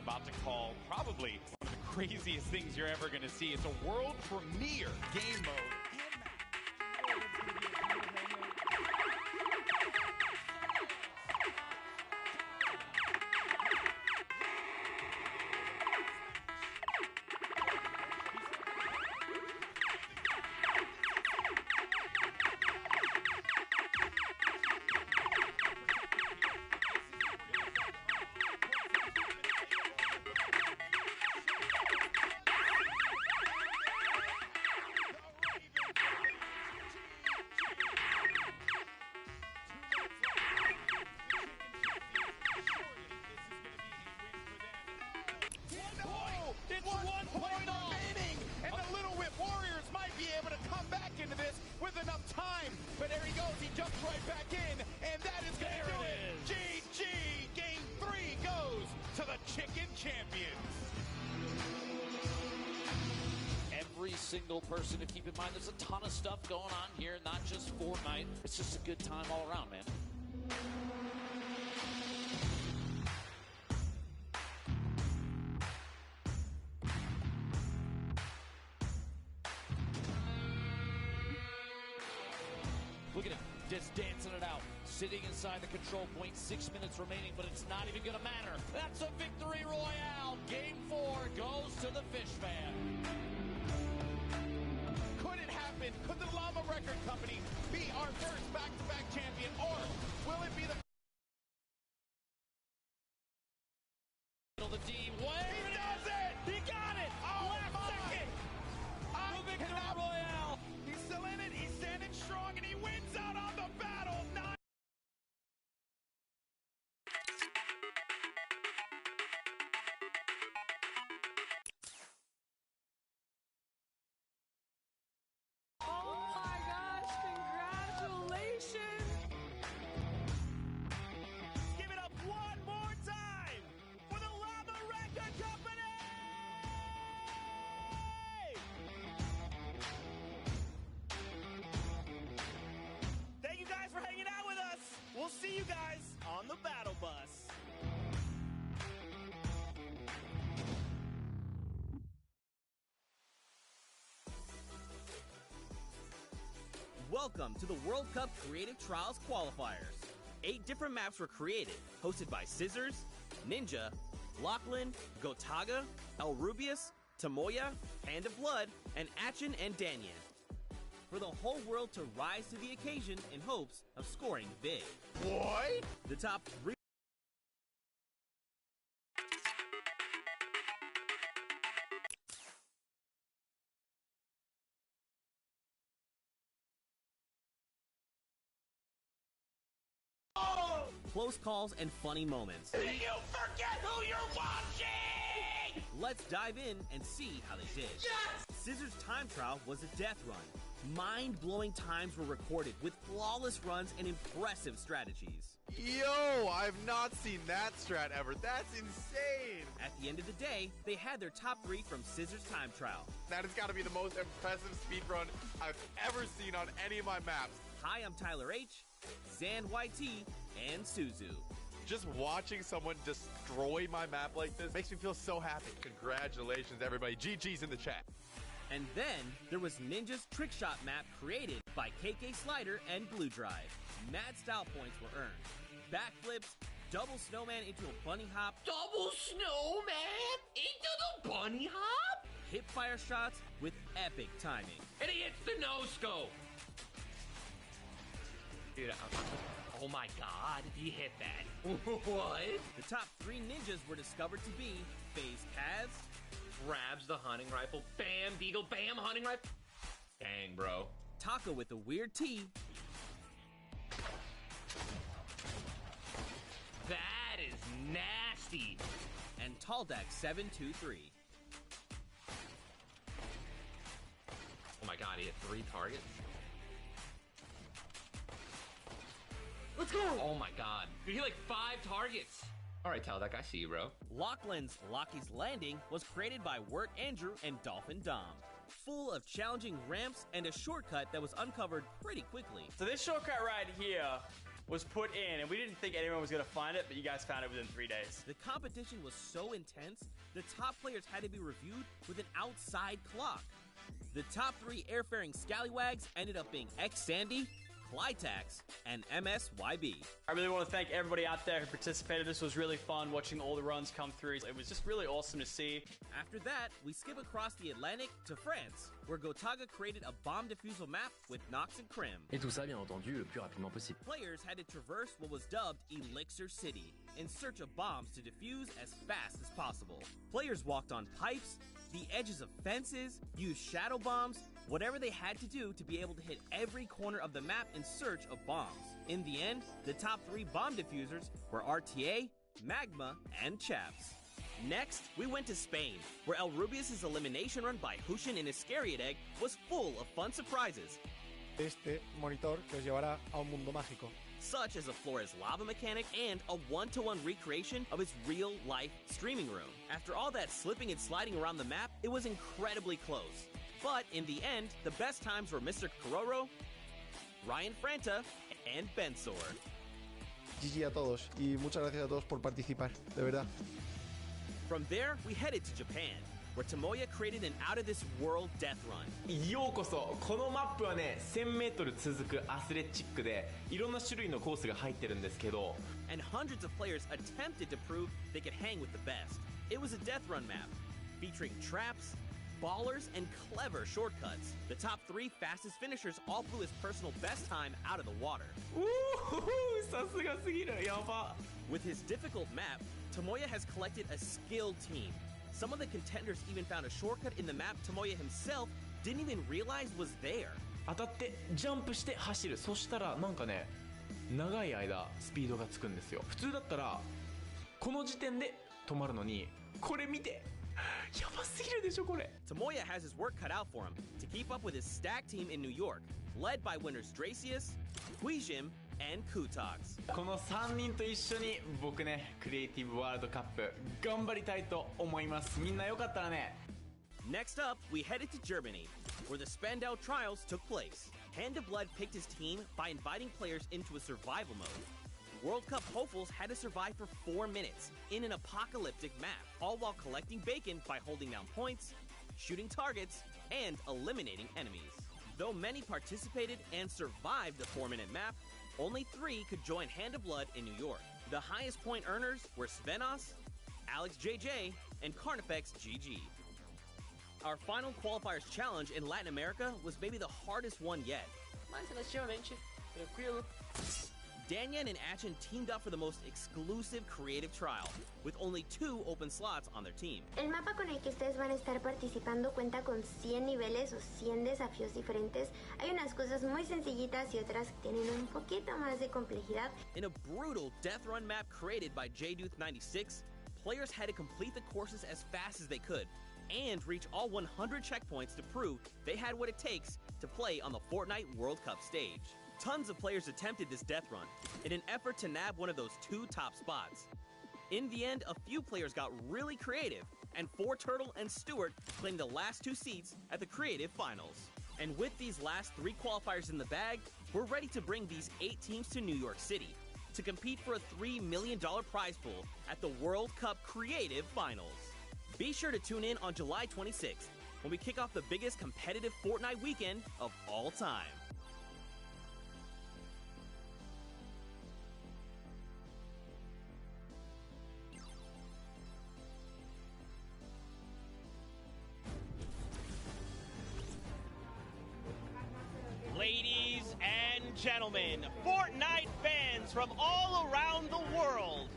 About to call probably one of the craziest things you're ever going to see. It's a world premiere game mode. It's 1 point remaining, and the Little Whip Warriors might be able to come back into this with enough time. But there he goes, he jumps right back in, and that is going to do it. GG, Game 3 goes to the Chicken Champions. Every single person to keep in mind, there's a ton of stuff going on here, not just Fortnite. It's just a good time all around, man. Look at him, just dancing it out. Sitting inside the control point, 6 minutes remaining, but it's not even going to matter. That's a victory royale. Game 4 goes to the Fish Man. Could it happen? Could the Llama Record Company be our first back-to-back champion, or will it be the... The D way. He does it! He got it! Oh, last my! second! The victory royale! He's still in it, he's standing strong, and he wins out on the battle! Oh my gosh, congratulations! Give it up one more time for the Llama Record Company! Thank you guys for hanging out with us. We'll see you guys on the Battle Bus. Welcome to the World Cup Creative Trials Qualifiers. 8 different maps were created, hosted by Scissors, Ninja, Lachlan, Gotaga, El Rubius, Tamoya, Hand of Blood, and Achin and Danyan. For the whole world to rise to the occasion in hopes of scoring big. What? The top 3... close calls and funny moments. Did you forget who you're watching? Let's dive in and see how they did. Yes! Scissors' time trial was a death run. Mind-blowing times were recorded with flawless runs and impressive strategies. Yo, I've not seen that strat ever. That's insane. At the end of the day, they had their top 3 from Scissors' time trial. That has got to be the most impressive speedrun I've ever seen on any of my maps. Hi, I'm Tyler H, Zan YT, and Suzu. Just watching someone destroy my map like this makes me feel so happy. Congratulations, everybody. GG's in the chat. And then there was Ninja's trick shot map created by KK Slider and Blue Drive. Mad style points were earned. Backflips, double snowman into a bunny hop, Double snowman into the bunny hop? hip fire shots with epic timing. And he hits the no-scope. Dude, oh my god, he hit that. What? The top 3 ninjas were discovered to be FaZe Kaz, Grabs the hunting rifle. Bam, Deagle, bam, hunting rifle. Dang, bro. Taka with the weird T, That is nasty. and Taldeck 723. Oh my god, he hit 3 targets. Let's go! Oh my god. Dude, he hit like 5 targets. All right, Taldeck, I see you, bro. Lachlan's Lockie's Landing was created by Wirt Andrew and Dolphin Dom. Full of challenging ramps and a shortcut that was uncovered pretty quickly. So this shortcut right here was put in, and we didn't think anyone was going to find it, but you guys found it within 3 days. The competition was so intense, the top players had to be reviewed with an outside clock. The top 3 airfaring scallywags ended up being X-Sandy, Clytax, and MSYB. I really want to thank everybody out there who participated. This was really fun watching all the runs come through. It was just really awesome to see. After that, we skip across the Atlantic to France, where Gotaga created a bomb defusal map with Nox and Krim. Et tout ça, bien entendu, le plus rapidement possible. Players had to traverse what was dubbed Elixir City in search of bombs to defuse as fast as possible. Players walked on pipes, the edges of fences, used shadow bombs, whatever they had to do to be able to hit every corner of the map in search of bombs. In the end, the top 3 bomb diffusers were RTA, Magma, and Chaps. Next, we went to Spain, where El Rubius' elimination run by Hushin in Iscariot Egg was full of fun surprises. Este monitor que os llevará a un mundo mágico. Such as a Flores lava mechanic and a 1-to-1 recreation of his real-life streaming room. After all that slipping and sliding around the map, it was incredibly close. But in the end, the best times were Mr. Kororo, Ryan Franta, and Bensor. YeeYee a todos y muchas gracias a todos por participar, de verdad. From there, we headed to Japan, where Tomoya created an out-of-this-world death run. ようこそ。このマップはね、1000m 続くアスレチックでいろんな種類のコースが入ってるんですけど And hundreds of players attempted to prove they could hang with the best. It was a death run map, featuring traps, ballers, and clever shortcuts. The top 3 fastest finishers all blew his personal best time out of the water. さすがすぎる。やば。 With his difficult map, Tomoya has collected a skilled team. Some of the contenders even found a shortcut in the map Tomoya himself didn't even realize was there. 当たってジャンプして走る。そしたらなんかね、長い間スピードがつくんですよ。普通だったらこの時点で止まるのに、これ見て。やばすぎるでしょこれ。 Tomoya has his work cut out for him to keep up with his stack team in New York, led by winners Dracius, Huijim, and Kutox. この3人と一緒に僕ね、クリエイティブワールドカップ頑張りたいと思います。みんなよかったらね。 Next up, we headed to Germany, where the Spandau trials took place. Hand of Blood picked his team by inviting players into a survival mode. World Cup hopefuls had to survive for 4 minutes in an apocalyptic map, all while collecting bacon by holding down points, shooting targets, and eliminating enemies. Though many participated and survived the 4-minute map, only 3 could join Hand of Blood in New York. The highest point earners were Svenos, Alex JJ, and Carnifex GG. Our final qualifiers challenge in Latin America was maybe the hardest one yet. Mas relativamente tranquilo. Danyan and Achin teamed up for the most exclusive creative trial, with only 2 open slots on their team. El mapa con el que ustedes van a estar participando cuenta con 100 niveles o 100 desafíos diferentes. Hay unas cosas muy sencillitas y otras que tienen un poquito más de complejidad. In a brutal death run map created by JDuth96, players had to complete the courses as fast as they could, and reach all 100 checkpoints to prove they had what it takes to play on the Fortnite World Cup stage. Tons of players attempted this death run in an effort to nab one of those 2 top spots. In the end, a few players got really creative, and 4Turtle and Stewart claimed the last 2 seats at the creative finals. And with these last 3 qualifiers in the bag, we're ready to bring these 8 teams to New York City to compete for a $3 million prize pool at the World Cup Creative Finals. Be sure to tune in on July 26th when we kick off the biggest competitive Fortnite weekend of all time. Ladies and gentlemen, Fortnite fans from all around the world,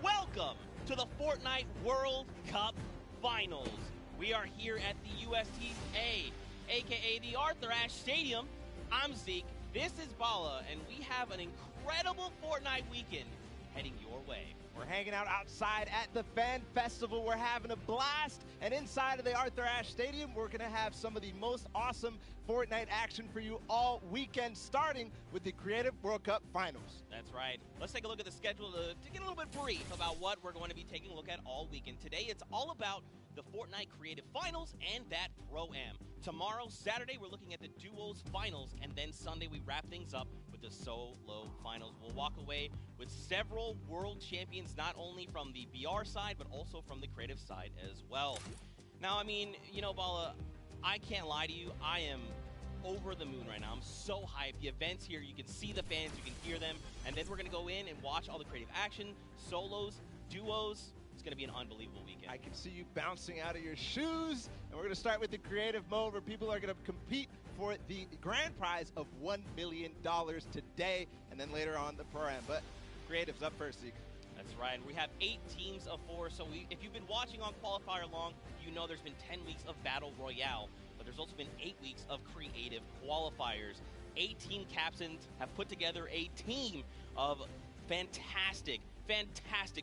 welcome to the Fortnite World Cup Finals. We are here at the USTA, aka the Arthur Ashe Stadium. I'm Zeke, this is Bala, and we have an incredible Fortnite weekend heading your way. We're hanging out outside at the Fan Festival. We're having a blast. And inside of the Arthur Ashe Stadium, we're going to have some of the most awesome Fortnite action for you all weekend, starting with the Creative World Cup Finals. That's right. Let's take a look at the schedule to get a little bit brief about what we're going to be taking a look at all weekend. Today, it's all about the Fortnite Creative Finals and that Pro-Am. Tomorrow, Saturday, we're looking at the Duos Finals, and then Sunday we wrap things up with the Solo Finals. We'll walk away with several world champions, not only from the BR side, but also from the creative side as well. Now, I mean, you know, Bala, I can't lie to you. I am over the moon right now. I'm so hyped. The event's here. You can see the fans. You can hear them. And then we're going to go in and watch all the creative action, solos, duos. It's going to be an unbelievable weekend. I can see you bouncing out of your shoes. And we're going to start with the creative mode, where people are going to compete for the grand prize of $1 million today, and then later on the Pro-Am. But creative's up first, Zeke. That's right. We have 8 teams of 4. So if you've been watching on Qualifier long, you know there's been 10 weeks of Battle Royale. But there's also been 8 weeks of creative qualifiers. 8 team captains have put together a team of fantastic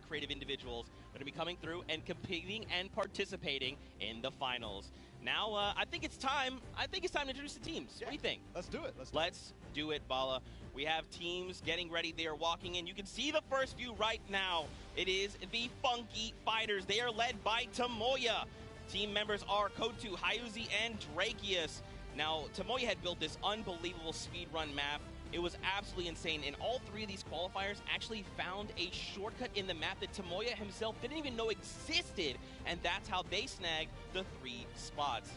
creative individuals that are going to be coming through and competing and participating in the finals. Now, I think it's time to introduce the teams. Yeah. What do you think? Let's do it. Let's do it, Bala. We have teams getting ready. They are walking in. You can see the first view right now. It is the Funky Fighters. They are led by Tomoya. Team members are Kotu, Hyuzi, and Drakius. Now, Tomoya had built this unbelievable speedrun map. It was absolutely insane, and all 3 of these qualifiers actually found a shortcut in the map that Tomoya himself didn't even know existed, and that's how they snagged the 3 spots.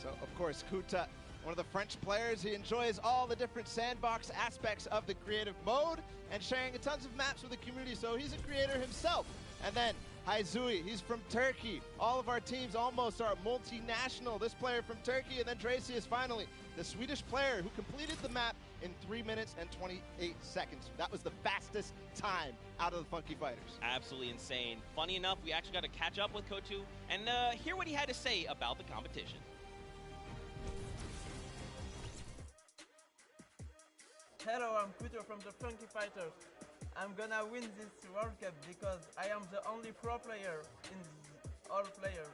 So, of course, Kuta, one of the French players, he enjoys all the different sandbox aspects of the creative mode and sharing tons of maps with the community, so he's a creator himself. And then Hyuzi, he's from Turkey. All of our teams almost are multinational. This player from Turkey, and then Dracius finally, the Swedish player who completed the map in 3 minutes and 28 seconds. That was the fastest time out of the Funky Fighters. Absolutely insane. Funny enough, we actually got to catch up with Kotu and hear what he had to say about the competition. Hello, I'm Kuto from the Funky Fighters. I'm gonna win this World Cup because I am the only pro player in all players.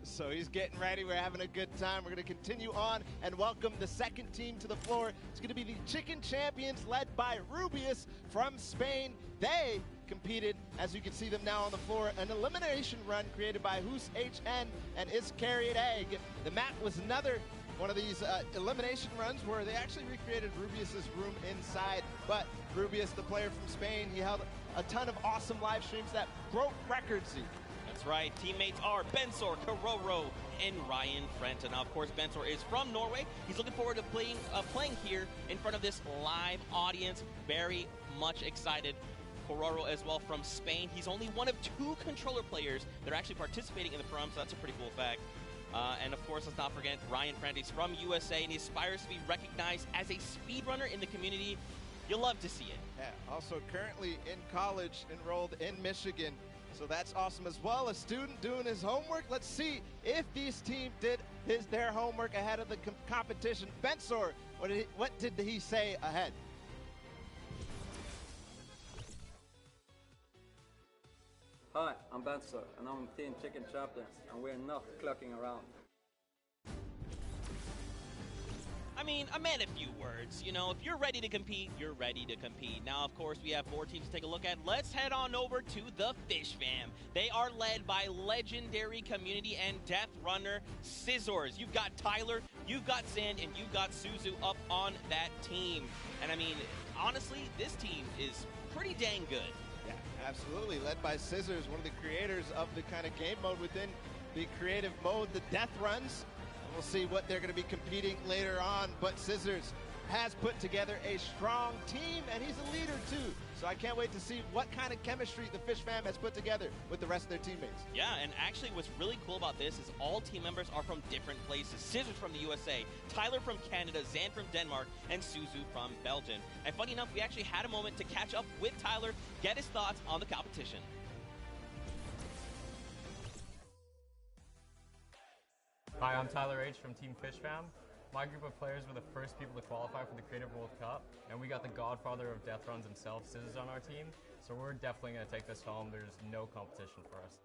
So he's getting ready. We're having a good time. We're going to continue on and welcome the second team to the floor. It's going to be the Chicken Champions, led by Rubius from Spain. They competed, as you can see them now on the floor, an elimination run created by Hus HN and Iscariot Egg. The map was another one of these elimination runs where they actually recreated Rubius's room inside. But Rubius, the player from Spain, he held a ton of awesome live streams that broke records. That's right. Teammates are Bensor, Karoro, and Ryan Frenta. Now, of course, Bensor is from Norway. He's looking forward to playing here in front of this live audience. Very much excited. Karoro as well from Spain. He's only one of 2 controller players that are actually participating in the Pro-Am, so that's a pretty cool fact. And of course, let's not forget Ryan Frenta. He's from USA, and he aspires to be recognized as a speedrunner in the community. You'll love to see it. Yeah, also currently in college, enrolled in Michigan. So that's awesome as well. A student doing his homework. Let's see if these teams did their homework ahead of the competition. Bensor, what did he say ahead? Hi, I'm Bensor, and I'm Team Chicken Champions, and we're not clocking around. I mean, I meant a few words. You know, if you're ready to compete, you're ready to compete. Now, of course, we have 4 teams to take a look at. Let's head on over to the Fish Fam. They are led by legendary community and death runner Scissors. You've got Tyler, you've got Sand, and you've got Suzu up on that team. And I mean, honestly, this team is pretty dang good. Yeah, absolutely. Led by Scissors, one of the creators of the kind of game mode within the creative mode, the death runs. We'll see what they're going to be competing later on, but Scissors has put together a strong team, and he's a leader too. So I can't wait to see what kind of chemistry the Fish Fam has put together with the rest of their teammates. Yeah, and actually what's really cool about this is all team members are from different places. Scissors from the USA, Tyler from Canada, Zan from Denmark, and Suzu from Belgium. And funny enough, we actually had a moment to catch up with Tyler, get his thoughts on the competition. Hi, I'm Tyler H. from Team Fish Fam. My group of players were the first people to qualify for the Creative World Cup, and we got the godfather of death runs himself, Scissors, on our team, so we're definitely going to take this home. There's no competition for us.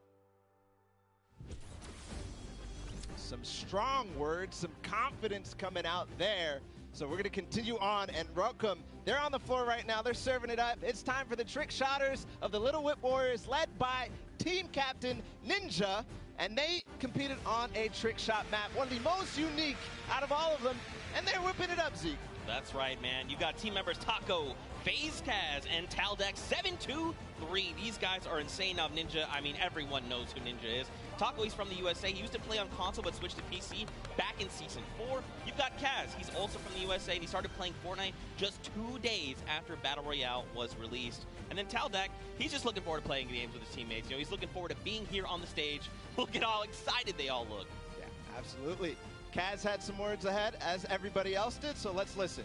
Some strong words, some confidence coming out there. So we're going to continue on and welcome. They're on the floor right now. They're serving it up. It's time for the trick shotters of the Little Whip Warriors, led by team captain Ninja. And they competed on a trick shot map, one of the most unique out of all of them. And they're whipping it up, Zeke. That's right, man. You got team members Taco, FaZe Kaz, and Taldex 723. These guys are insane. Now, Ninja, I mean, everyone knows who Ninja is. Taco, he's from the USA. He used to play on console but switched to PC back in Season 4. You've got Kaz. He's also from the USA, and he started playing Fortnite just 2 days after Battle Royale was released. And then Taldex, he's just looking forward to playing games with his teammates. You know, he's looking forward to being here on the stage. Look at how excited they all look. Yeah, absolutely. Kaz had some words ahead, as everybody else did, so let's listen.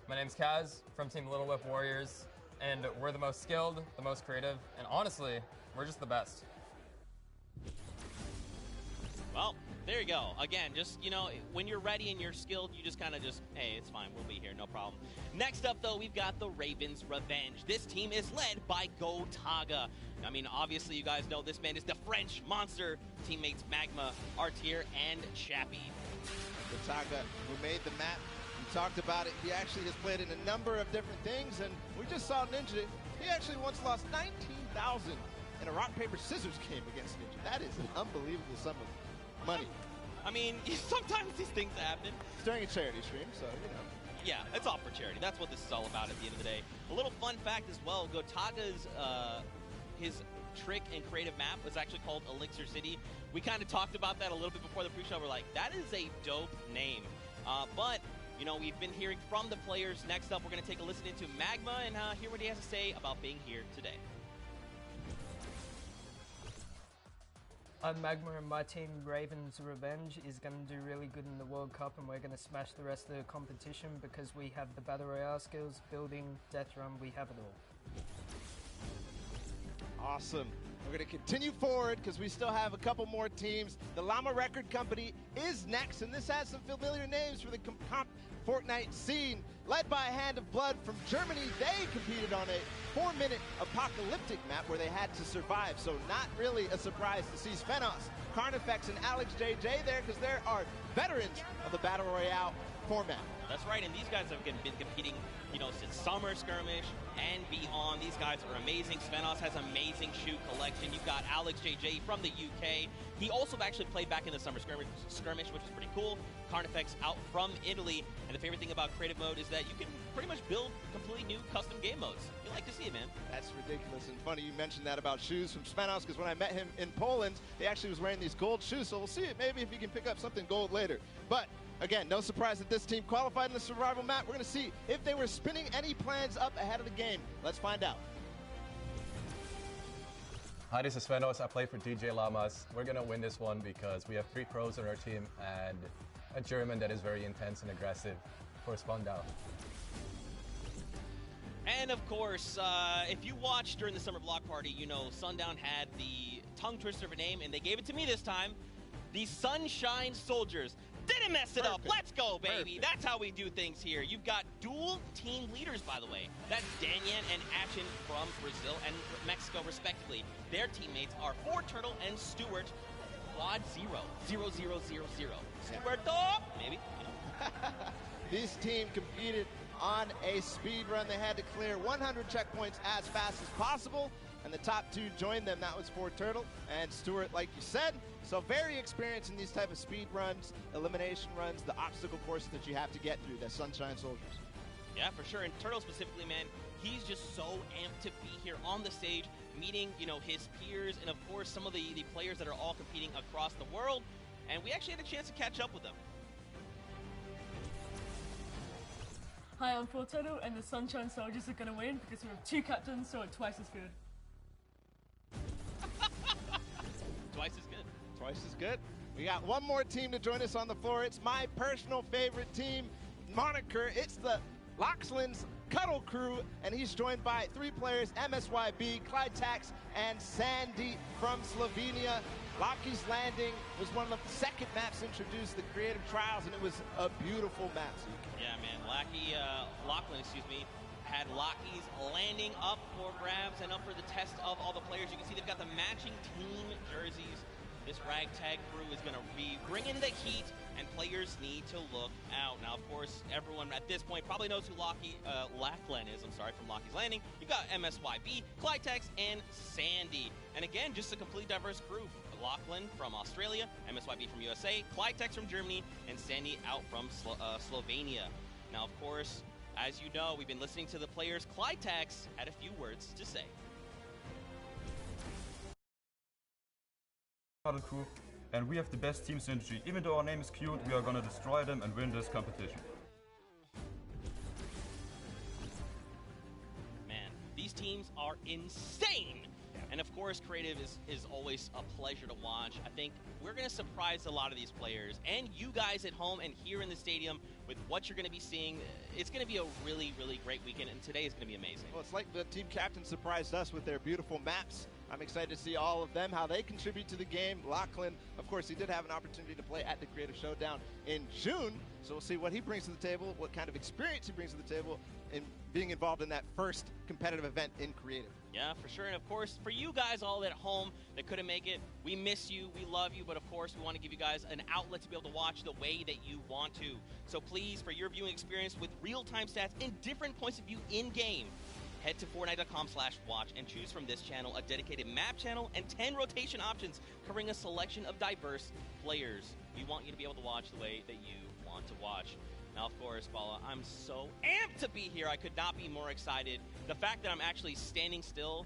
My name's Kaz from Team Little Whip Warriors, and we're the most skilled, the most creative, and honestly, we're just the best. Well, there you go. Again, just, you know, when you're ready and you're skilled, you just kind of just, hey, it's fine. We'll be here. No problem. Next up, though, we've got the Ravens Revenge. This team is led by Gotaga. I mean, obviously, you guys know this man is the French monster. Teammates Magma, Artier, and Chappie. Gotaga, who made the map. We talked about it. He actually has played in a number of different things, and we just saw Ninja. He actually once lost 19,000 in a rock, paper, scissors game against Ninja. That is an unbelievable sum of money. I mean, sometimes these things happen. It's during a charity stream, so, you know. Yeah, it's all for charity. That's what this is all about at the end of the day. A little fun fact as well, Gotaga's, his trick and creative map was actually called Elixir City. We kind of talked about that a little bit before the pre-show. We're like, that is a dope name. But, you know, we've been hearing from the players. Next up, we're going to take a listen into Magma and hear what he has to say about being here today. I'm Magma, and my team, Ravens Revenge, is going to do really good in the World Cup, and we're going to smash the rest of the competition because we have the Battle Royale skills, building, death run, we have it all. Awesome. We're going to continue forward because we still have a couple more teams. The Llama Record Company is next, and this has some familiar names for the comp Fortnite scene. Led by a Hand of Blood from Germany, they competed on a 4-minute apocalyptic map where they had to survive, so not really a surprise to see Svenos, Carnifex, and Alex JJ there because there are veterans of the Battle Royale format. That's right, and these guys have been competing, you know, since Summer Skirmish and beyond. These guys are amazing. Svenos has amazing shoe collection. You've got Alex JJ from the UK. He also actually played back in the Summer Skirmish, which is pretty cool. Carnifex out from Italy, and the favorite thing about creative mode is that you can pretty much build completely new custom game modes. You like to see it, man. That's ridiculous and funny you mentioned that about shoes from Svenos, because when I met him in Poland, he actually was wearing these gold shoes, so we'll see it maybe if he can pick up something gold later. But again, no surprise that this team qualified in the survival map. We're going to see if they were spinning any plans up ahead of the game. Let's find out. Hi, this is Svenos. I play for DJ Llamas. We're going to win this one because we have 3 pros on our team and a German that is very intense and aggressive for Sundown. And of course, if you watched during the Summer Block Party, you know Sundown had the tongue twister of a name, and they gave it to me this time. The Sunshine Soldiers. Didn't mess it up. Let's go, baby. That's how we do things here. You've got dual team leaders, by the way. That's Danyan and Action from Brazil and Mexico, respectively. Their teammates are ForTurtle and Stuart. Quad 0. 0-0-0-0. Stuart, maybe. You know. This team competed on a speed run. They had to clear 100 checkpoints as fast as possible, and the top 2 joined them. That was ForTurtle and Stuart, like you said. So very experienced in these type of speed runs, elimination runs, the obstacle courses that you have to get through, the Sunshine Soldiers. Yeah, for sure. And Turtle specifically, man, he's just so amped to be here on the stage, meeting, you know, his peers and, of course, some of the players that are all competing across the world. And we actually had a chance to catch up with them. Hi, I'm ForTurtle, and the Sunshine Soldiers are going to win because we have 2 captains, so it's twice as good. Twice as good. Twice as good. We got one more team to join us on the floor. It's my personal favorite team moniker. It's the Loxlands Cuddle Crew, and he's joined by 3 players, MSYB, Clyde Tax, and Sandy from Slovenia. Lockie's Landing was one of the second maps introduced, the Creative Trials, and it was a beautiful map. Yeah, man. Lachlan, had Lockie's Landing up for grabs and up for the test of all the players. You can see they've got the matching team jerseys. This ragtag crew is going to be bringing the heat, and players need to look out. Now, of course, everyone at this point probably knows who Lachlan is. From Lockie's Landing. You've got MSYB, Clytex, and Sandy. And again, just a complete diverse group. Lachlan from Australia, MSYB from USA, Clytex from Germany, and Sandy out from Slovenia. Now, of course, as you know, we've been listening to the players. Clytex had a few words to say. Crew, and we have the best team synergy. Even though our name is cute, we are gonna destroy them and win this competition. Man, these teams are insane. And of course, Creative is always a pleasure to watch. I think we're going to surprise a lot of these players and you guys at home and here in the stadium with what you're going to be seeing. It's going to be a really, really great weekend, and today is going to be amazing. Well, it's like the team captain surprised us with their beautiful maps. I'm excited to see all of them, how they contribute to the game. Lachlan, of course, he did have an opportunity to play at the Creative Showdown in June, so we'll see what he brings to the table, what kind of experience he brings to the table in being involved in that first competitive event in Creative. Yeah, for sure. And of course, for you guys all at home that couldn't make it, we miss you, we love you, but of course, we want to give you guys an outlet to be able to watch the way that you want to. So please, for your viewing experience with real-time stats and different points of view in-game, head to Fortnite.com/watch and choose from this channel a dedicated map channel and 10 rotation options covering a selection of diverse players. We want you to be able to watch the way that you want to watch. Now, of course, Bala, I'm so amped to be here. I could not be more excited. The fact that I'm actually standing still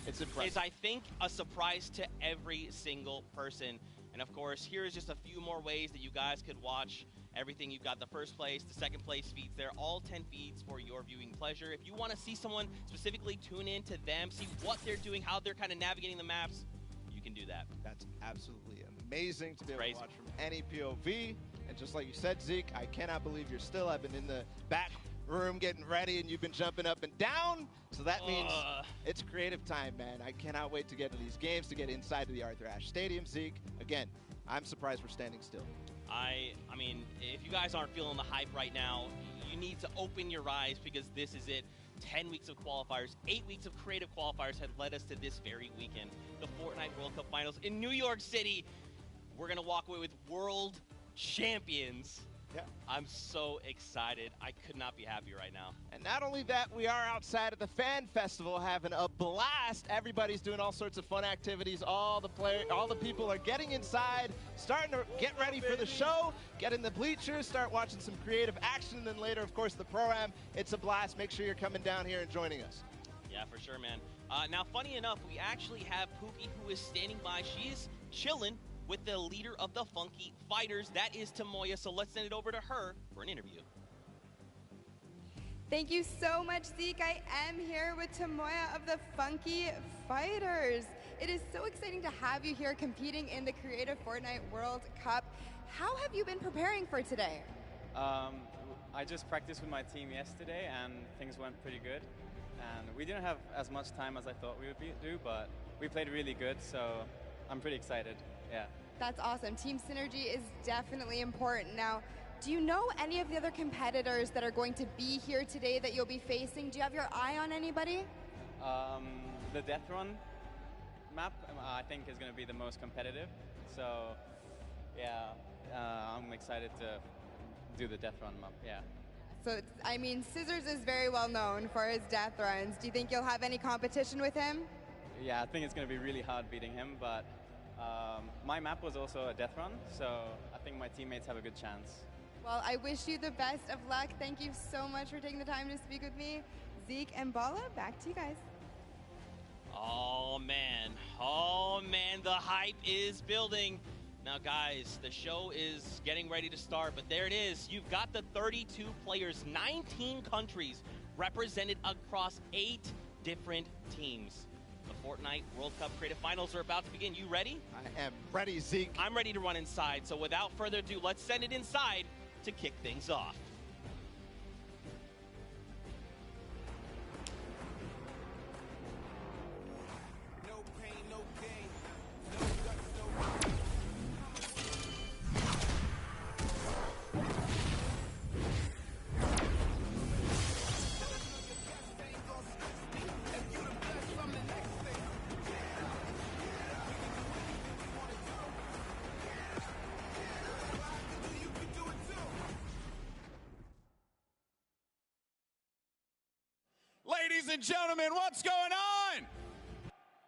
is, I think, a surprise to every single person. And of course, here is just a few more ways that you guys could watch everything. You've got the first place, the second place feeds there, all 10 feeds for your viewing pleasure. If you want to see someone specifically, tune in to them, see what they're doing, how they're kind of navigating the maps, you can do that. That's absolutely amazing to be able to watch from any POV. And just like you said, Zeke, I cannot believe you're still. I've been in the back room getting ready, and you've been jumping up and down. So that means it's Creative time, man. I cannot wait to get to these games, to get inside to the Arthur Ashe Stadium, Zeke. Again, I'm surprised we're standing still. I mean, if you guys aren't feeling the hype right now, you need to open your eyes, because this is it. 10 weeks of qualifiers, 8 weeks of Creative qualifiers had led us to this very weekend, the Fortnite World Cup Finals in New York City. We're going to walk away with world champions. Yeah. I'm so excited. I could not be happier right now. And not only that, we are outside at the Fan Festival having a blast. Everybody's doing all sorts of fun activities. All the people are getting inside, starting to get ready for the show, get in the bleachers, start watching some Creative action, and then later, of course, the Pro-Am. It's a blast. Make sure you're coming down here and joining us. Yeah, for sure, man. Now, funny enough, we actually have Pookie, who is standing by. She's chilling with the leader of the Funky Fighters. That is Tamoya, so let's send it over to her for an interview. Thank you so much, Zeke. I am here with Tamoya of the Funky Fighters. It is so exciting to have you here competing in the Creative Fortnite World Cup. How have you been preparing for today? I just practiced with my team yesterday, and things went pretty good. And we didn't have as much time as I thought we would do, but we played really good, so I'm pretty excited. Yeah. That's awesome. Team synergy is definitely important. Now, do you know any of the other competitors that are going to be here today that you'll be facing? Do you have your eye on anybody? The Death Run map, I think, is going to be the most competitive. So, yeah, I'm excited to do the Death Run map, yeah. So, I mean, Scissors is very well known for his death runs. Do you think you'll have any competition with him? Yeah, I think it's going to be really hard beating him, but my map was also a death run, so I think my teammates have a good chance. Well, I wish you the best of luck. Thank you so much for taking the time to speak with me. Zeke and Bala, back to you guys. Oh, man, the hype is building. Now, guys, the show is getting ready to start, but there it is. You've got the 32 players, 19 countries represented across 8 different teams. The Fortnite World Cup Creative Finals are about to begin. You ready? I am ready, Zeke. I'm ready to run inside, so without further ado, let's send it inside to kick things off. Ladies and gentlemen, what's going on?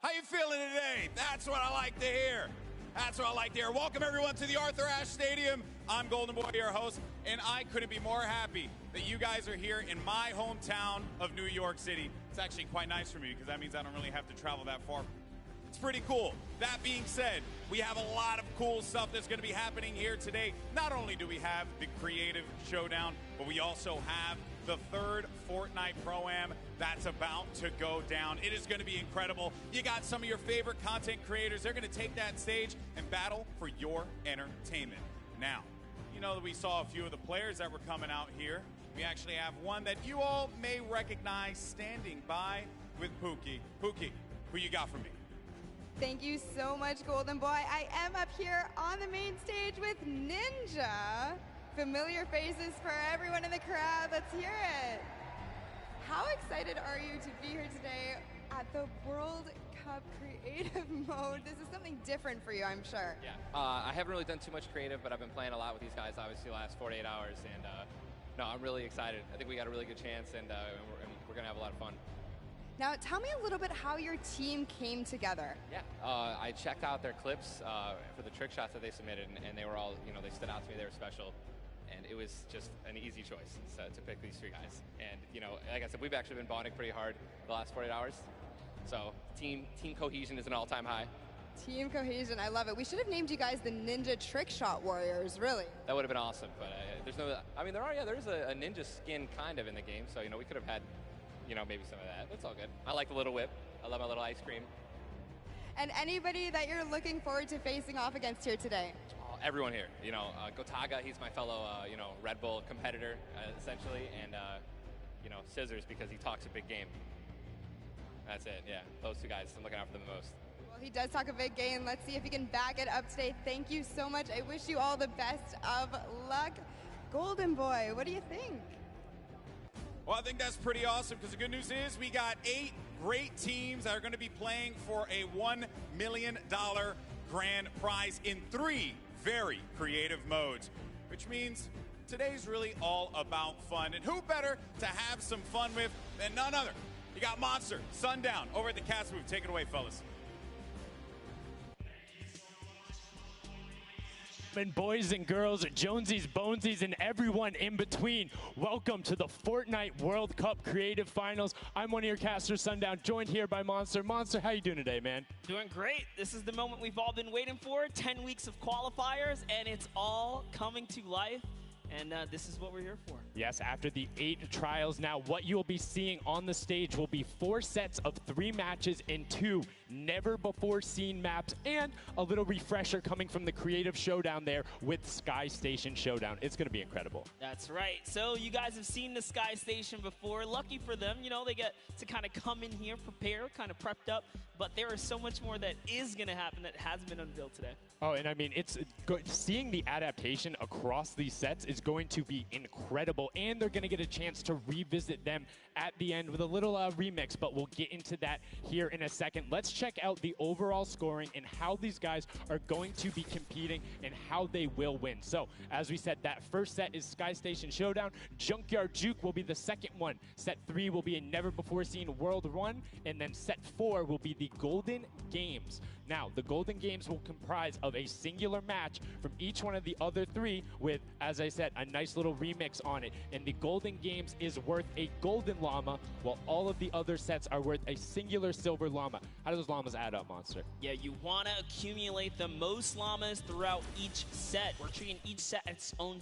How you feeling today? That's what I like to hear. That's what I like to hear. Welcome everyone to the Arthur Ashe Stadium. I'm Golden Boy, your host, and I couldn't be more happy that you guys are here in my hometown of New York City. It's actually quite nice for me because that means I don't really have to travel that far. It's pretty cool. That being said, we have a lot of cool stuff that's going to be happening here today. Not only do we have the Creative Showdown, but we also have the third Fortnite Pro-Am that's about to go down. It is going to be incredible. You got some of your favorite content creators. They're going to take that stage and battle for your entertainment. Now, you know that we saw a few of the players that were coming out here. We actually have one that you all may recognize standing by with Pookie. Pookie, who you got for me? Thank you so much, Golden Boy. I am up here on the main stage with Ninja. Familiar faces for everyone in the crowd. Let's hear it. How excited are you to be here today at the World Cup Creative Mode? This is something different for you, I'm sure. Yeah, I haven't really done too much creative, but I've been playing a lot with these guys, obviously, the last 48 hours. And no, I'm really excited. I think we got a really good chance, and we're going to have a lot of fun. Now, tell me a little bit how your team came together. Yeah, I checked out their clips for the trick shots that they submitted, and they were all, they stood out to me. They were special, and it was just an easy choice to pick these three guys. And, like I said, we've actually been bonding pretty hard the last 48 hours. So team cohesion is an all-time high. Team cohesion, I love it. We should have named you guys the Ninja Trick Shot Warriors, really. That would have been awesome, but there's no, there's a ninja skin kind of in the game, so, we could have had maybe some of that. That's all good. I like the little whip. I love my little ice cream. And anybody that you're looking forward to facing off against here today? Everyone here. Gotaga, he's my fellow, Red Bull competitor, essentially. And, Scissors, because he talks a big game. That's it, yeah. Those two guys, I'm looking out for them the most. Well, he does talk a big game. Let's see if he can back it up today. Thank you so much. I wish you all the best of luck. Golden Boy, what do you think? Well, I think that's pretty awesome because the good news is we got 8 great teams that are going to be playing for a $1 million grand prize in 3 very creative modes, which means today's really all about fun. And who better to have some fun with than none other? You got Monster, Sundown, over at the cast booth. Take it away, fellas. And boys and girls, Jonesies, Bonesies, and everyone in between, welcome to the Fortnite World Cup Creative Finals. I'm one of your casters, Sundown, joined here by Monster. Monster, how you doing today, man? Doing great. This is the moment we've all been waiting for. 10 weeks of qualifiers, and it's all coming to life. And this is what we're here for. Yes, after the 8 trials now, what you'll be seeing on the stage will be 4 sets of 3 matches in 2 never-before-seen maps, and a little refresher coming from the Creative Showdown there with Sky Station Showdown. It's going to be incredible. That's right. So you guys have seen the Sky Station before. Lucky for them, they get to kind of come in here, prepare, kind of prepped up. But there is so much more that is going to happen that hasn't been unveiled today. Oh, and I mean, it's seeing the adaptation across these sets is going to be incredible, and they're going to get a chance to revisit them at the end with a little remix, but we'll get into that here in a second. Let's check out the overall scoring and how these guys are going to be competing and how they will win. So, as we said, that first set is Sky Station Showdown. Junkyard Juke will be the second one. Set 3 will be a never-before-seen World 1, and then set 4 will be the Golden Games. Now, the Golden Games will comprise of a singular match from each one of the other 3 with, as I said, a nice little remix on it. And the Golden Games is worth a golden llama, while all of the other sets are worth a singular silver llama. How do those llamas add up, Monster? Yeah, you want to accumulate the most llamas throughout each set. We're treating each set as its own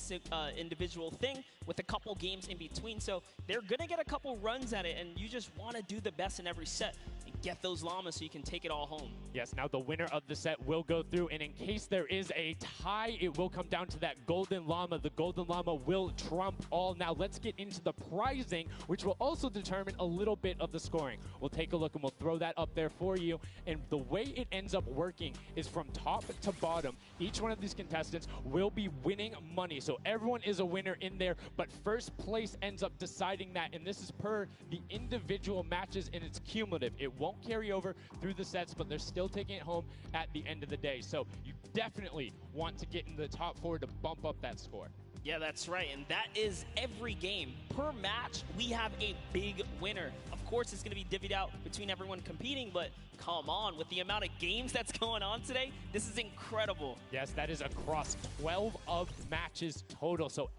individual thing with a couple games in between. So they're going to get a couple runs at it, and you just want to do the best in every set and get those llamas so you can take it all home. Yes, now the winner of the set will go through, and in case there is a tie, it will come down to that golden llama. The golden llama will trump all. Now let's get into the prizing, which will also determine a little bit of the scoring. We'll take a look and we'll throw that up there for you. And the way it ends up working is from top to bottom. Each one of these contestants will be winning money. So everyone is a winner in there, but first place ends up deciding that. And this is per the individual matches, and it's cumulative. It won't carry over through the sets, but they're still taking it home at the end of the day. So you definitely want to get in the top 4 to bump up that score. Yeah, that's right, and that is every game. Per match, we have a big winner. Of course, it's going to be divvied out between everyone competing, but come on, with the amount of games that's going on today, this is incredible. Yes, that is across 12 of matches total, so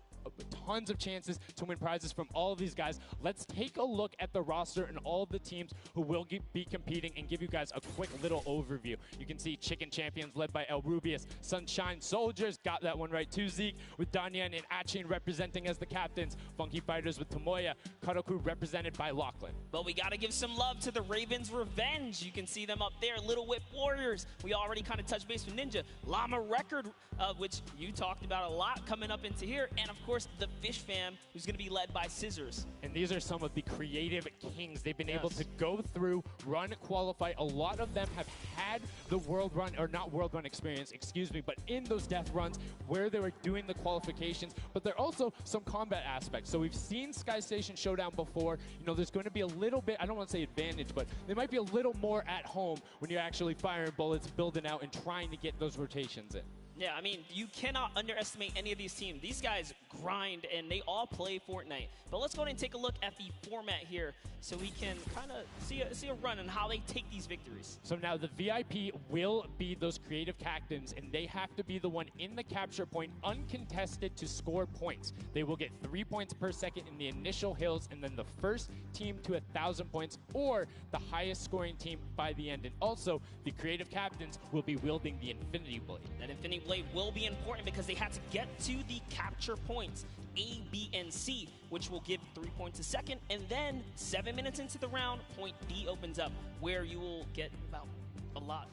tons of chances to win prizes from all of these guys. Let's take a look at the roster and all of the teams who will be competing and give you guys a quick little overview. You can see Chicken Champions led by El Rubius, Sunshine Soldiers, got that one right too, Zeke, with Danyan and Achin representing as the captains, Funky Fighters with Tomoya, Karoku represented by Lachlan. But we got to give some love to the Ravens Revenge. You can see them up there, Little Whip Warriors. We already kind of touched base with Ninja. Llama Record, which you talked about a lot coming up into here, and of course the Fish Fam, who's going to be led by Scissors. And these are some of the creative kings. They've been able to go through, run, qualify. A lot of them have had the world run, or not world run experience, excuse me, but in those death runs where they were doing the qualifications, but there are also some combat aspects. So we've seen Sky Station Showdown before. You know, there's going to be a little bit, I don't want to say advantage, but they might be a little more at home when you're actually firing bullets, building out, and trying to get those rotations in. Yeah, I mean, you cannot underestimate any of these teams. These guys grind, and they all play Fortnite. But let's go ahead and take a look at the format here so we can kind of see a run on how they take these victories. So now the VIP will be those creative captains, and they have to be the one in the capture point uncontested to score points. They will get 3 points per second in the initial hills, and then the first team to 1,000 points, or the highest scoring team by the end. And also, the creative captains will be wielding the Infinity Blade. That Infinity Blade will be important because they had to get to the capture points A, B, and C, which will give 3 points a second, and then 7 minutes into the round, point D opens up, where you will get about a lot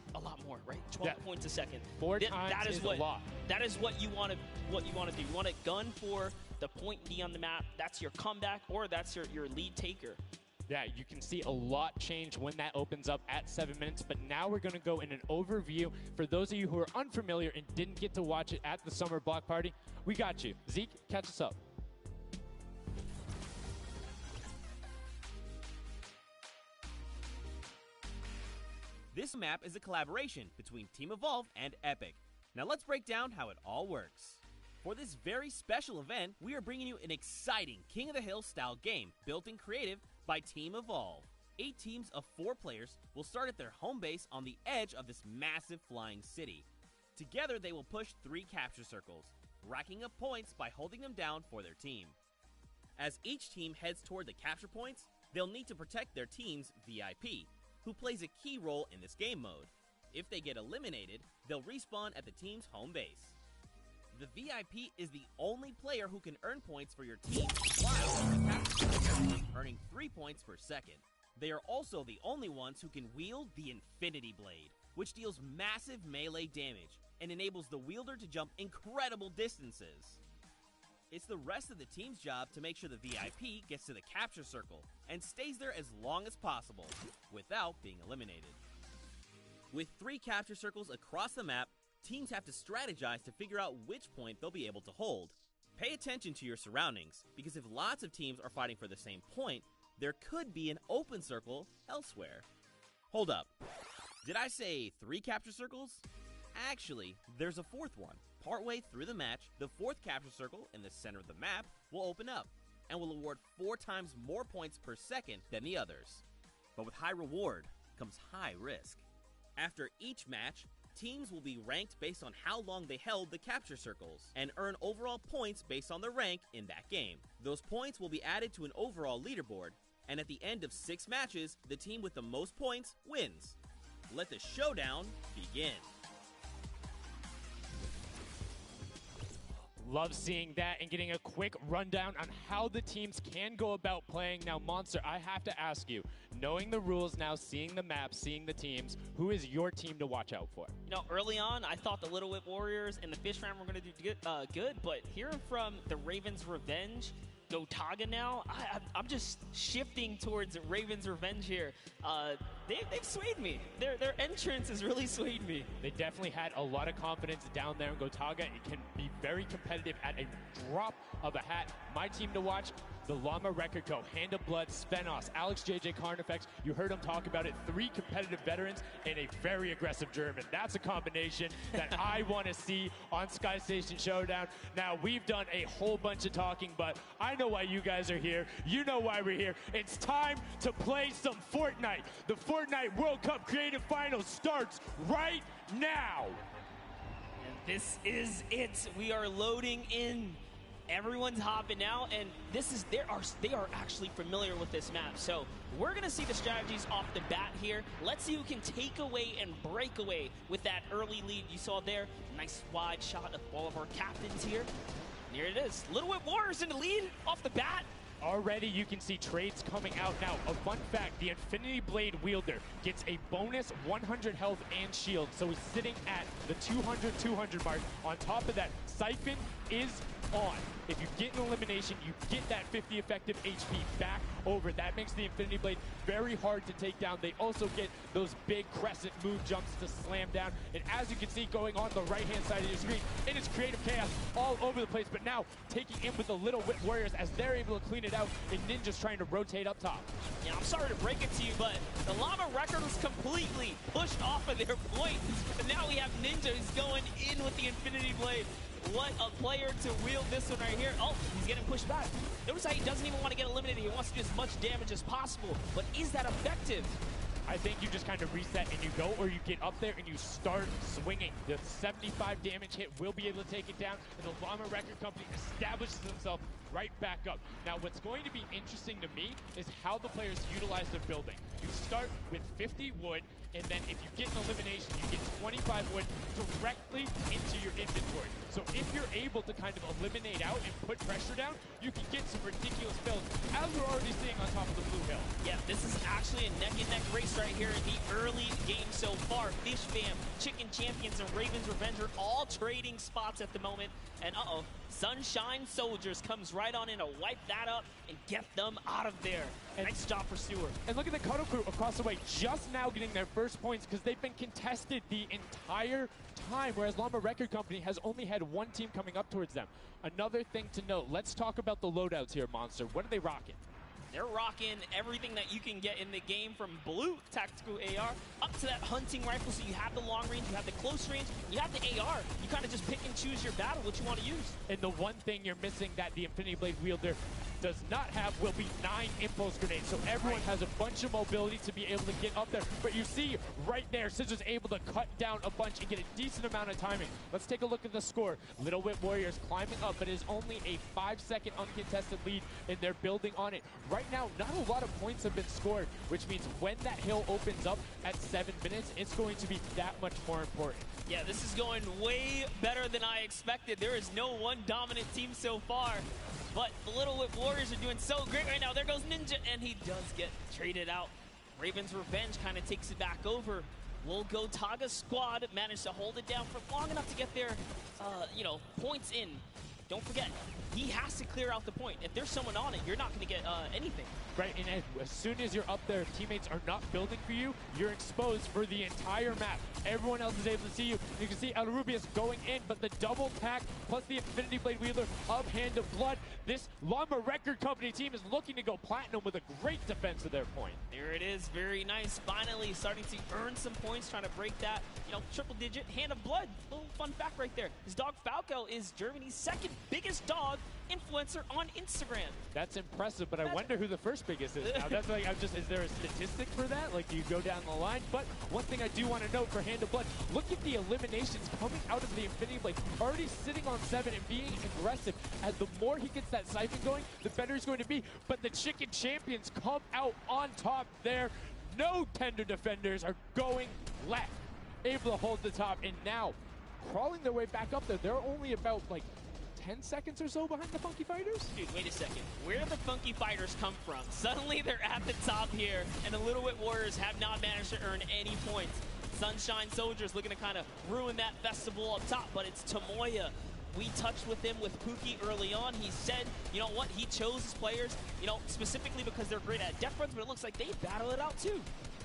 more, right? 12 points a second. Four times is a lot. That is what you want to do. You want to gun for the point D on the map. That's your comeback, or that's your lead taker. Yeah, you can see a lot change when that opens up at 7 minutes, but now we're going to go in an overview. For those of you who are unfamiliar and didn't get to watch it at the Summer Block Party, we got you. Zeke, catch us up. This map is a collaboration between Team Evolve and Epic. Now let's break down how it all works. For this very special event, we are bringing you an exciting King of the Hill style game built in creative by Team Evolve. 8 teams of 4 players will start at their home base on the edge of this massive flying city. Together they will push 3 capture circles, racking up points by holding them down for their team. As each team heads toward the capture points, they'll need to protect their team's VIP, who plays a key role in this game mode. If they get eliminated, they'll respawn at the team's home base. The VIP is the only player who can earn points for your team while in the capture circle, earning 3 points per second. They are also the only ones who can wield the Infinity Blade, which deals massive melee damage and enables the wielder to jump incredible distances. It's the rest of the team's job to make sure the VIP gets to the capture circle and stays there as long as possible without being eliminated. With 3 capture circles across the map, teams have to strategize to figure out which point they'll be able to hold. Pay attention to your surroundings, because if lots of teams are fighting for the same point, there could be an open circle elsewhere. Hold up. Did I say 3 capture circles? Actually, there's a 4th one. Partway through the match, the 4th capture circle in the center of the map will open up and will award 4 times more points per second than the others. But with high reward comes high risk. After each match, teams will be ranked based on how long they held the capture circles and earn overall points based on their rank in that game. Those points will be added to an overall leaderboard, and at the end of 6 matches, the team with the most points wins. Let the showdown begin. Love seeing that and getting a quick rundown on how the teams can go about playing. Now, Monster, I have to ask you, knowing the rules now, seeing the map, seeing the teams, who is your team to watch out for? You know, early on, I thought the Little Whip Warriors and the Fish Fam were going to do good, but hearing from the Ravens Revenge, Gotaga now, I'm just shifting towards Ravens Revenge here. They've swayed me. Their entrance has really swayed me. They definitely had a lot of confidence down there in Gotaga. It can be very competitive at a drop of a hat. My team to watch, the Llama Record Co., Hand of Blood, Svenos, Alex JJ Carnifex, you heard him talk about it, 3 competitive veterans and a very aggressive German. That's a combination that I want to see on Sky Station Showdown. Now, we've done a whole bunch of talking, but I know why you guys are here. You know why we're here. It's time to play some Fortnite. The Fortnite World Cup Creative Finals starts right now. And this is it. We are loading in. Everyone's hopping out, and they are actually familiar with this map. So we're gonna see the strategies off the bat here. Let's see who can take away and break away with that early lead you saw there. Nice wide shot of all of our captains here. And here it is. Little Whip Warriors in the lead off the bat. Already you can see trades coming out now. A fun fact, the Infinity Blade wielder gets a bonus 100 health and shield. So he's sitting at the 200 mark. On top of that, Siphon is on. If you get an elimination, you get that 50 effective HP back over. That makes the Infinity Blade very hard to take down. They also get those big crescent move jumps to slam down. And as you can see going on the right-hand side of your screen, it is creative chaos all over the place. But now taking in with the Little Whip Warriors as they're able to clean it out, and Ninja's trying to rotate up top. Yeah, I'm sorry to break it to you, but the Llama Record was completely pushed off of their point. And now we have Ninja who's going in with the Infinity Blade. What a player to wield this one right here. Oh, he's getting pushed back. Notice how he doesn't even want to get eliminated. He wants to do as much damage as possible. But is that effective? I think you just kind of reset and you go, or you get up there and you start swinging. The 75 damage hit will be able to take it down, and the Llama Record Company establishes himself right back up. Now, what's going to be interesting to me is how the players utilize their building. You start with 50 wood, and then if you get an elimination, you get 25 wood directly into your inventory. So if you're able to kind of eliminate out and put pressure down, you can get some ridiculous builds, as we're already seeing on top of the Blue Hill. Yeah, this is actually a neck-and-neck race right here in the early game so far. Fish Fam, Chicken Champions, and Raven's Revenge are all trading spots at the moment. And Sunshine Soldiers comes right on in to wipe that up and get them out of there. And nice job for Stewart. And look at the Cuddle Crew across the way, just now getting their first points because they've been contested the entire time, whereas Llama Record Company has only had one team coming up towards them. Another thing to note, let's talk about the loadouts here, Monster. What are they rocking? They're rocking everything that you can get in the game, from blue tactical AR up to that hunting rifle. So you have the long range, you have the close range, you have the AR. You kind of just pick and choose your battle, what you want to use. And the one thing you're missing that the Infinity Blade wielder does not have will be 9 impulse grenades. So everyone has a bunch of mobility to be able to get up there. But you see right there, Scissors able to cut down a bunch and get a decent amount of timing. Let's take a look at the score. Little Whip Warriors climbing up, but it is only a 5-second uncontested lead, and they're building on it. Right now, not a lot of points have been scored, which means when that hill opens up at 7 minutes, it's going to be that much more important. Yeah, this is going way better than I expected. There is no one dominant team so far. But the Little Whip Warriors are doing so great right now. There goes Ninja, and he does get traded out. Raven's Revenge kind of takes it back over. Will Gotaga's squad manage to hold it down for long enough to get their, points in. Don't forget, he has to clear out the point. If there's someone on it, you're not going to get anything. Right, and as soon as you're up there, teammates are not building for you, you're exposed for the entire map. Everyone else is able to see you. You can see Rubius going in, but the double tack plus the Infinity Blade wielder of Hand of Blood. This Llama Record Company team is looking to go platinum with a great defense of their point. There it is, very nice. Finally starting to earn some points, trying to break that, triple digit. Hand of Blood, little fun fact right there. His dog Falco is Germany's second biggest dog influencer on Instagram. That's impressive, but I wonder who the first biggest is now. That's like, is there a statistic for that? Like, you go down the line? But one thing I do want to note for Hand of Blood, look at the eliminations coming out of the Infinity Blade. Already sitting on 7 and being aggressive. As the more he gets that siphon going, the better he's going to be. But the Chicken Champions come out on top there. No tender defenders are going left. Able to hold the top, and now crawling their way back up there. They're only about, 10 seconds or so behind the Funky Fighters? Dude, wait a second. Where did the Funky Fighters come from? Suddenly they're at the top here, and the Little Whip Warriors have not managed to earn any points. Sunshine Soldiers looking to kind of ruin that festival up top, but it's Tomoya. We touched with him with Pookie early on. He said, you know what, he chose his players, specifically because they're great at death runs, but it looks like they battle it out too.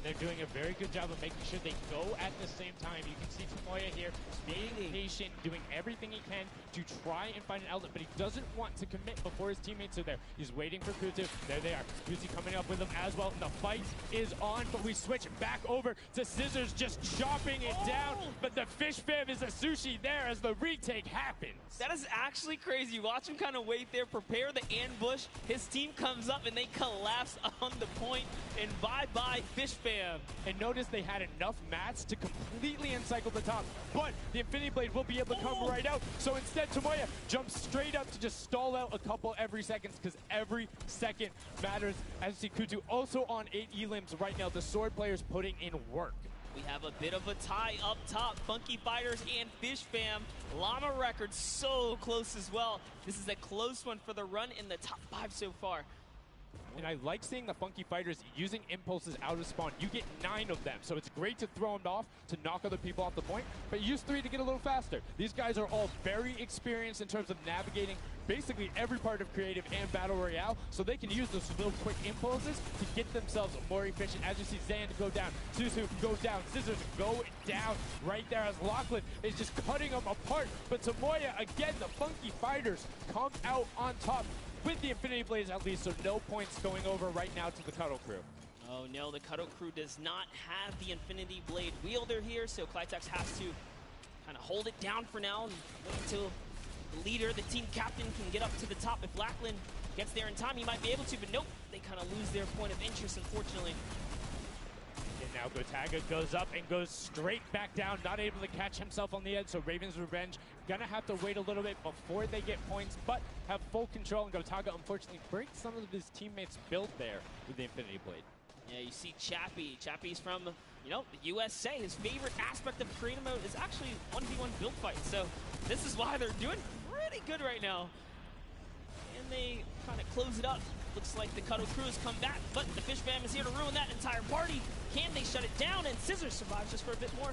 they're doing a very good job of making sure they go at the same time. You can see Tomoya here being patient, doing everything he can to try and find an outlet, but he doesn't want to commit before his teammates are there. He's waiting for Kutu. There they are. Kutu coming up with them as well, and the fight is on, but we switch back over to Scissors just chopping it down, but the fish fam is a sushi there as the retake happens. That is actually crazy. Watch him kind of wait there, prepare the ambush. His team comes up and they collapse on the point, and bye-bye fish fam. And notice they had enough mats to completely encircle the top, but the Infinity Blade will be able to come right out. So instead, Tomoya jumps straight up to just stall out a couple every seconds, because every second matters. As you see, Kutu also on 8 elims right now. The sword players putting in work. We have a bit of a tie up top. Funky Fighters and Fish Fam. Llama Record so close as well. This is a close one for the run in the top 5 so far. And I like seeing the Funky Fighters using impulses out of spawn. You get 9 of them, so it's great to throw them off to knock other people off the point, but use 3 to get a little faster. These guys are all very experienced in terms of navigating basically every part of creative and battle royale, so they can use those little quick impulses to get themselves more efficient. As you see Zan go down, Suzu go down, Scissors go down right there as Lachlan is just cutting them apart. But Tomoya, again, the Funky Fighters come out on top with the Infinity Blades at least, so no points going over right now to the Cuddle Crew. Oh no, the Cuddle Crew does not have the Infinity Blade wielder here, so Clitex has to kind of hold it down for now and wait until the leader, the team captain, can get up to the top. If Lachlan gets there in time, he might be able to, but nope, they kind of lose their point of interest, unfortunately. And now Gotaga goes up and goes straight back down, not able to catch himself on the edge, so Raven's Revenge gonna have to wait a little bit before they get points, but have full control, and Gotaga unfortunately breaks some of his teammates' build there with the Infinity Blade. Yeah, you see Chappie. Chappie's from, you know, the USA. His favorite aspect of creative mode is actually 1v1 build fights, so this is why they're doing pretty good right now. And they kind of close it up. Looks like the Cuddle Crew has come back, but the Fish Fam is here to ruin that entire party. Can they shut it down? And Scissors survives just for a bit more.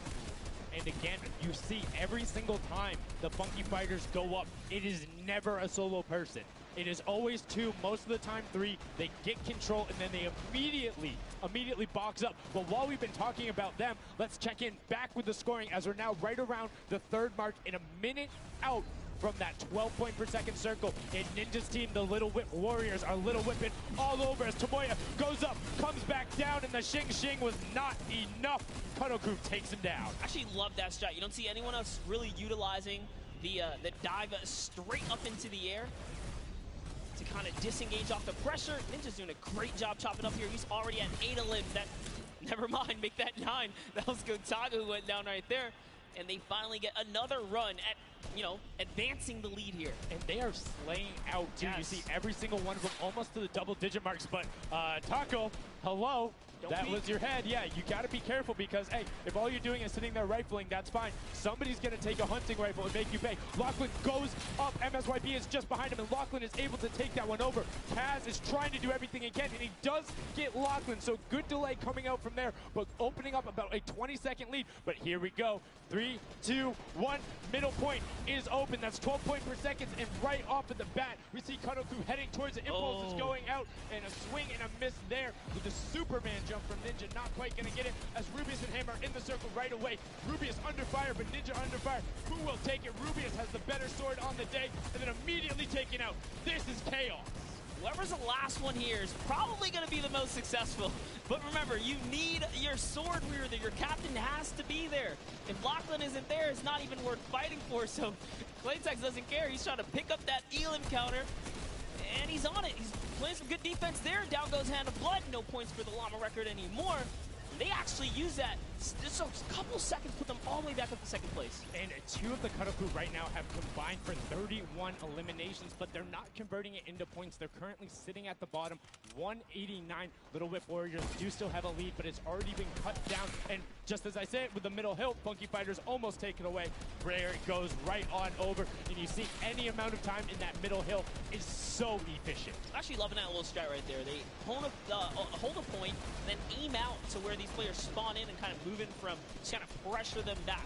And again, you see every single time the Funky Fighters go up, it is never a solo person. It is always 2, most of the time 3. They get control and then they immediately box up. But while we've been talking about them, let's check in back with the scoring as we're now right around the 3rd mark and a minute out from that 12 point per second circle. And Ninja's team, the Little Whip Warriors, are Little Whipping all over as Tomoya goes up, comes back down, and the Xing Xing was not enough. Cuddle Crew takes him down. I actually love that strat. You don't see anyone else really utilizing the dive straight up into the air to kind of disengage off the pressure. Ninja's doing a great job chopping up here. He's already at 8 limbs. That, never mind, make that 9. That was Gotaga who went down right there. And they finally get another run at, you know, advancing the lead here. And they are slaying out, too. Yes. You see every single one of them almost to the double-digit marks. But Taco, hello. That was your head. Yeah, you got to be careful because, hey, if all you're doing is sitting there rifling, that's fine. Somebody's going to take a hunting rifle and make you pay. Lachlan goes up. MSYB is just behind him, and Lachlan is able to take that one over. Taz is trying to do everything he can, and he does get Lachlan, so good delay coming out from there, but opening up about a 20-second lead. But here we go. 3, 2, 1. Middle point is open. That's 12 point per second, and right off of the bat, we see Cuddle Crew heading towards it. Impulse is going out, and a swing and a miss there with the Superman jump from Ninja, not quite going to get it as Rubius and him are in the circle right away. Rubius under fire, but Ninja under fire. Who will take it? Rubius has the better sword on the day, and then immediately taken out. This is chaos. Whoever's the last one here is probably going to be the most successful. But remember, you need your sword wielder. Your captain has to be there. If Lachlan isn't there, it's not even worth fighting for. So Claytex doesn't care. He's trying to pick up that Elam counter. And he's on it. He's playing some good defense there. Down goes Hand of Blood. No points for the Llama Record anymore. They actually use that. Just a couple seconds put them all the way back up to 2nd place. And 2 of the Cuddle Crew right now have combined for 31 eliminations, but they're not converting it into points. They're currently sitting at the bottom, 189. Little Whip Warriors do still have a lead, but it's already been cut down. And just as I said, with the middle hill, Funky Fighters almost take it away. There it goes right on over. And you see any amount of time in that middle hill is so efficient. I'm actually loving that little strat right there. They hold a point, then aim out to where these players spawn in and kind of move in from, just kind of pressure them back.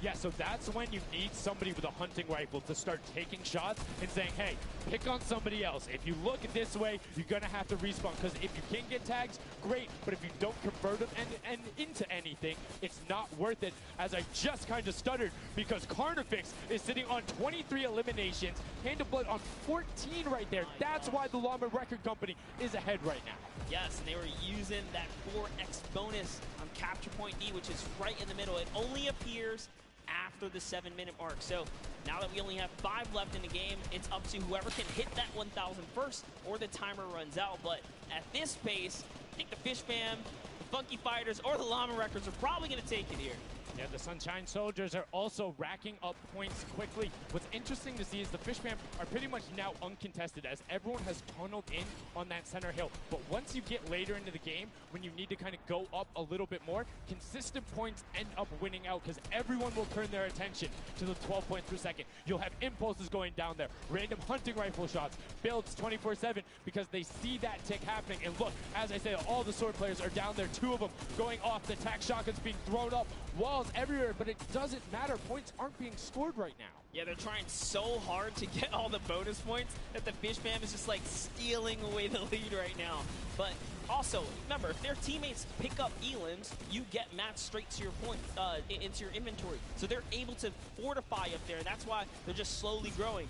Yeah, so that's when you need somebody with a hunting rifle to start taking shots and saying, hey, pick on somebody else. If you look this way, you're going to have to respawn, because if you can get tags, great, but if you don't convert them and into anything, it's not worth it, as I just kind of stuttered, because Carnifex is sitting on 23 eliminations, Hand of Blood on 14 right there. That's why the Llama Record Company is ahead right now. Yes, and they were using that 4x bonus on Capture Point D, which is right in the middle. It only appears after the 7-minute mark. So now that we only have 5 left in the game, it's up to whoever can hit that 1,000 first or the timer runs out. But at this pace, I think the Fish Fam, the Funky Fighters, or the Llama Records are probably going to take it here. Yeah, the Sunshine Soldiers are also racking up points quickly. What's interesting to see is the Fish Fam are pretty much now uncontested, as everyone has tunneled in on that center hill. But once you get later into the game, when you need to kind of go up a little bit more, consistent points end up winning out, because everyone will turn their attention to the 12 points per second. You'll have impulses going down there, random hunting rifle shots, builds 24/7, because they see that tick happening. And look, as I say, all the sword players are down there, 2 of them going off, the tac shotguns being thrown up, walls everywhere, but it doesn't matter. Points aren't being scored right now. Yeah, they're trying so hard to get all the bonus points that the Fish Fam is just like stealing away the lead right now. But also, remember, if their teammates pick up elims, you get matched straight to your points, into your inventory. So they're able to fortify up there, and that's why they're just slowly growing.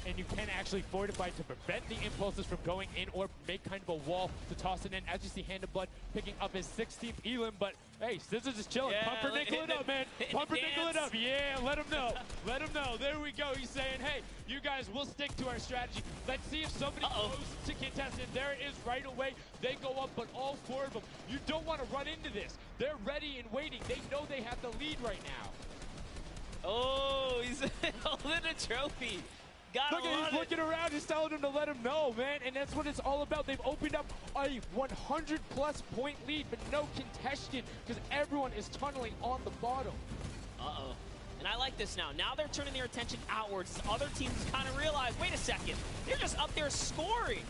And you can actually fortify to prevent the impulses from going in, or make kind of a wall to toss it in. As you see, Hand of Blood picking up his 16th elim, but hey, Scissors is chilling. Yeah, Pumpernickel it up, man. Pumpernickel it up. Yeah, let him know. Let him know. There we go. He's saying, hey, you guys, we'll stick to our strategy. Let's see if somebody goes to contest it. There it is right away. They go up, but all 4 of them. You don't want to run into this. They're ready and waiting. They know they have the lead right now. Oh, he's holding a trophy. Look at, he's looking around, he's telling him to let him know, man, and that's what it's all about. They've opened up a 100-plus point lead, but no contention, because everyone is tunneling on the bottom. Uh-oh. And I like this now. Now they're turning their attention outwards. Other teams kind of realize, wait a second, they're just up there scoring.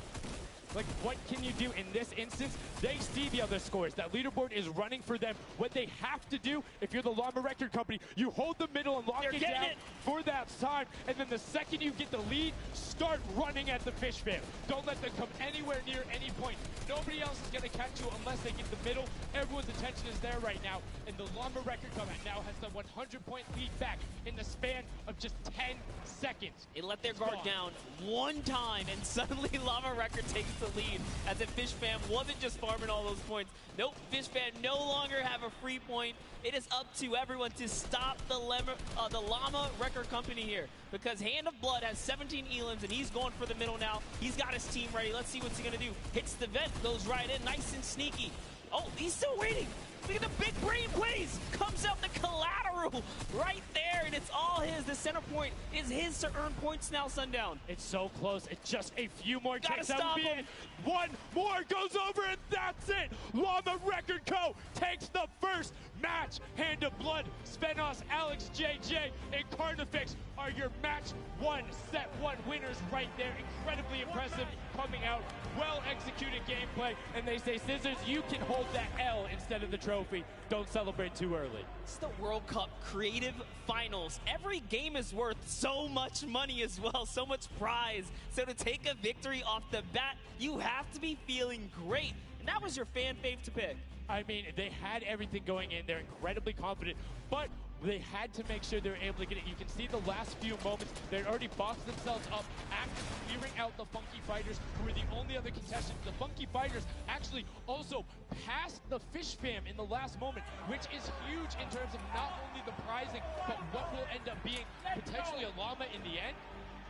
Like, what can you do in this instance? They see the other scores. That leaderboard is running for them. What they have to do, if you're the Llama Record Company, you hold the middle and lock it down for that time. And then the second you get the lead, start running at the Fish Fam. Don't let them come anywhere near any point. Nobody else is going to catch you unless they get the middle. Everyone's attention is there right now. And the Llama Record Company now has the 100-point lead back in the span of just 10 seconds. They let their guard down one time, and suddenly Llama Record takes the lead, as if Fish Fam wasn't just farming all those points. Nope, Fish Fam no longer have a free point. It is up to everyone to stop the Llama Record Company here, because Hand of Blood has 17 elims, and he's going for the middle now. He's got his team ready. Let's see what's he going to do. Hits the vent, goes right in, nice and sneaky. Oh, he's still waiting. Look at the big brain plays. Comes out the collateral right there, and it's all his. The center point is his to earn points now, Sundown. It's so close. It's just a few more Gotta takes. stop him. One more goes over, and that's it. Llama Record Co. takes the first match. Hand of Blood, Svenos, Alex JJ, and Carnifex are your match 1, set 1 winners right there. Incredibly impressive coming out. Well-executed gameplay, and they say, Scissors, you can hold that L instead of the trophy. Don't celebrate too early. It's the World Cup Creative Finals. Every game is worth so much money as well, so much prize. So to take a victory off the bat, you have to be feeling great. And that was your fan fave to pick. I mean, they had everything going in. They're incredibly confident, but they had to make sure they were able to get it. You can see the last few moments, they'd already boxed themselves up after clearing out the Funky Fighters, who were the only other contestants. The Funky Fighters actually also passed the Fish Fam in the last moment, which is huge in terms of not only the prizing, but what will end up being potentially a llama in the end.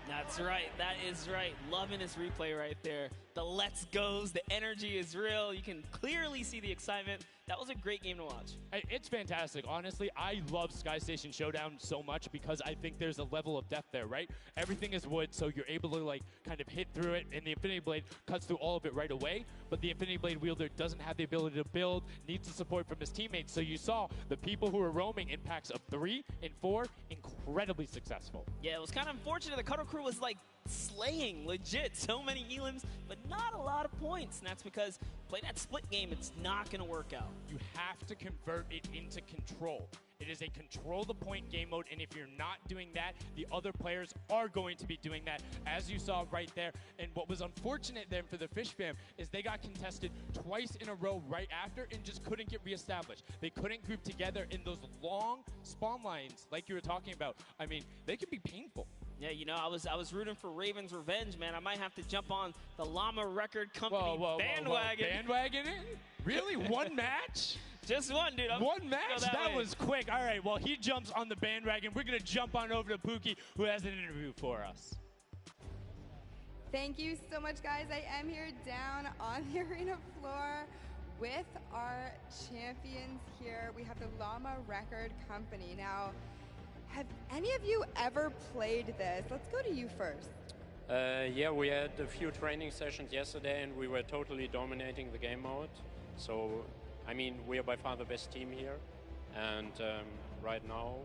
That's right. That is right. Loving this replay right there. The let's goes, the energy is real. You can clearly see the excitement. That was a great game to watch. It's fantastic. Honestly, I love Sky Station Showdown so much because I think there's a level of depth there, right? Everything is wood, so you're able to like kind of hit through it, and the Infinity Blade cuts through all of it right away, but the Infinity Blade wielder doesn't have the ability to build, needs the support from his teammates. So you saw the people who were roaming in packs of 3 and 4, incredibly successful. Yeah, it was kind of unfortunate. The Cutter Crew was like slaying, legit. So many elims, but not a lot of points. And that's because play that split game, it's not going to work out. You have to convert it into control. It is a control the point game mode, and if you're not doing that, the other players are going to be doing that, as you saw right there. And what was unfortunate then for the Fish fam is they got contested twice in a row right after and just couldn't get reestablished. They couldn't group together in those long spawn lines like you were talking about. I mean, they can be painful. Yeah, you know, I was rooting for Raven's Revenge, man. I might have to jump on the Llama Record Company bandwagon. Bandwagon it? Really? One match? Just one, dude. One match? That way. was quick. All right, well, he jumps on the bandwagon. We're going to jump on over to Pookie, who has an interview for us. Thank you so much, guys. I am here down on the arena floor with our champions here. We have the Llama Record Company. Now, have any of you ever played this? Let's go to you first. Yeah, we had a few training sessions yesterday and we were totally dominating the game mode. So, I mean, we are by far the best team here. And right now,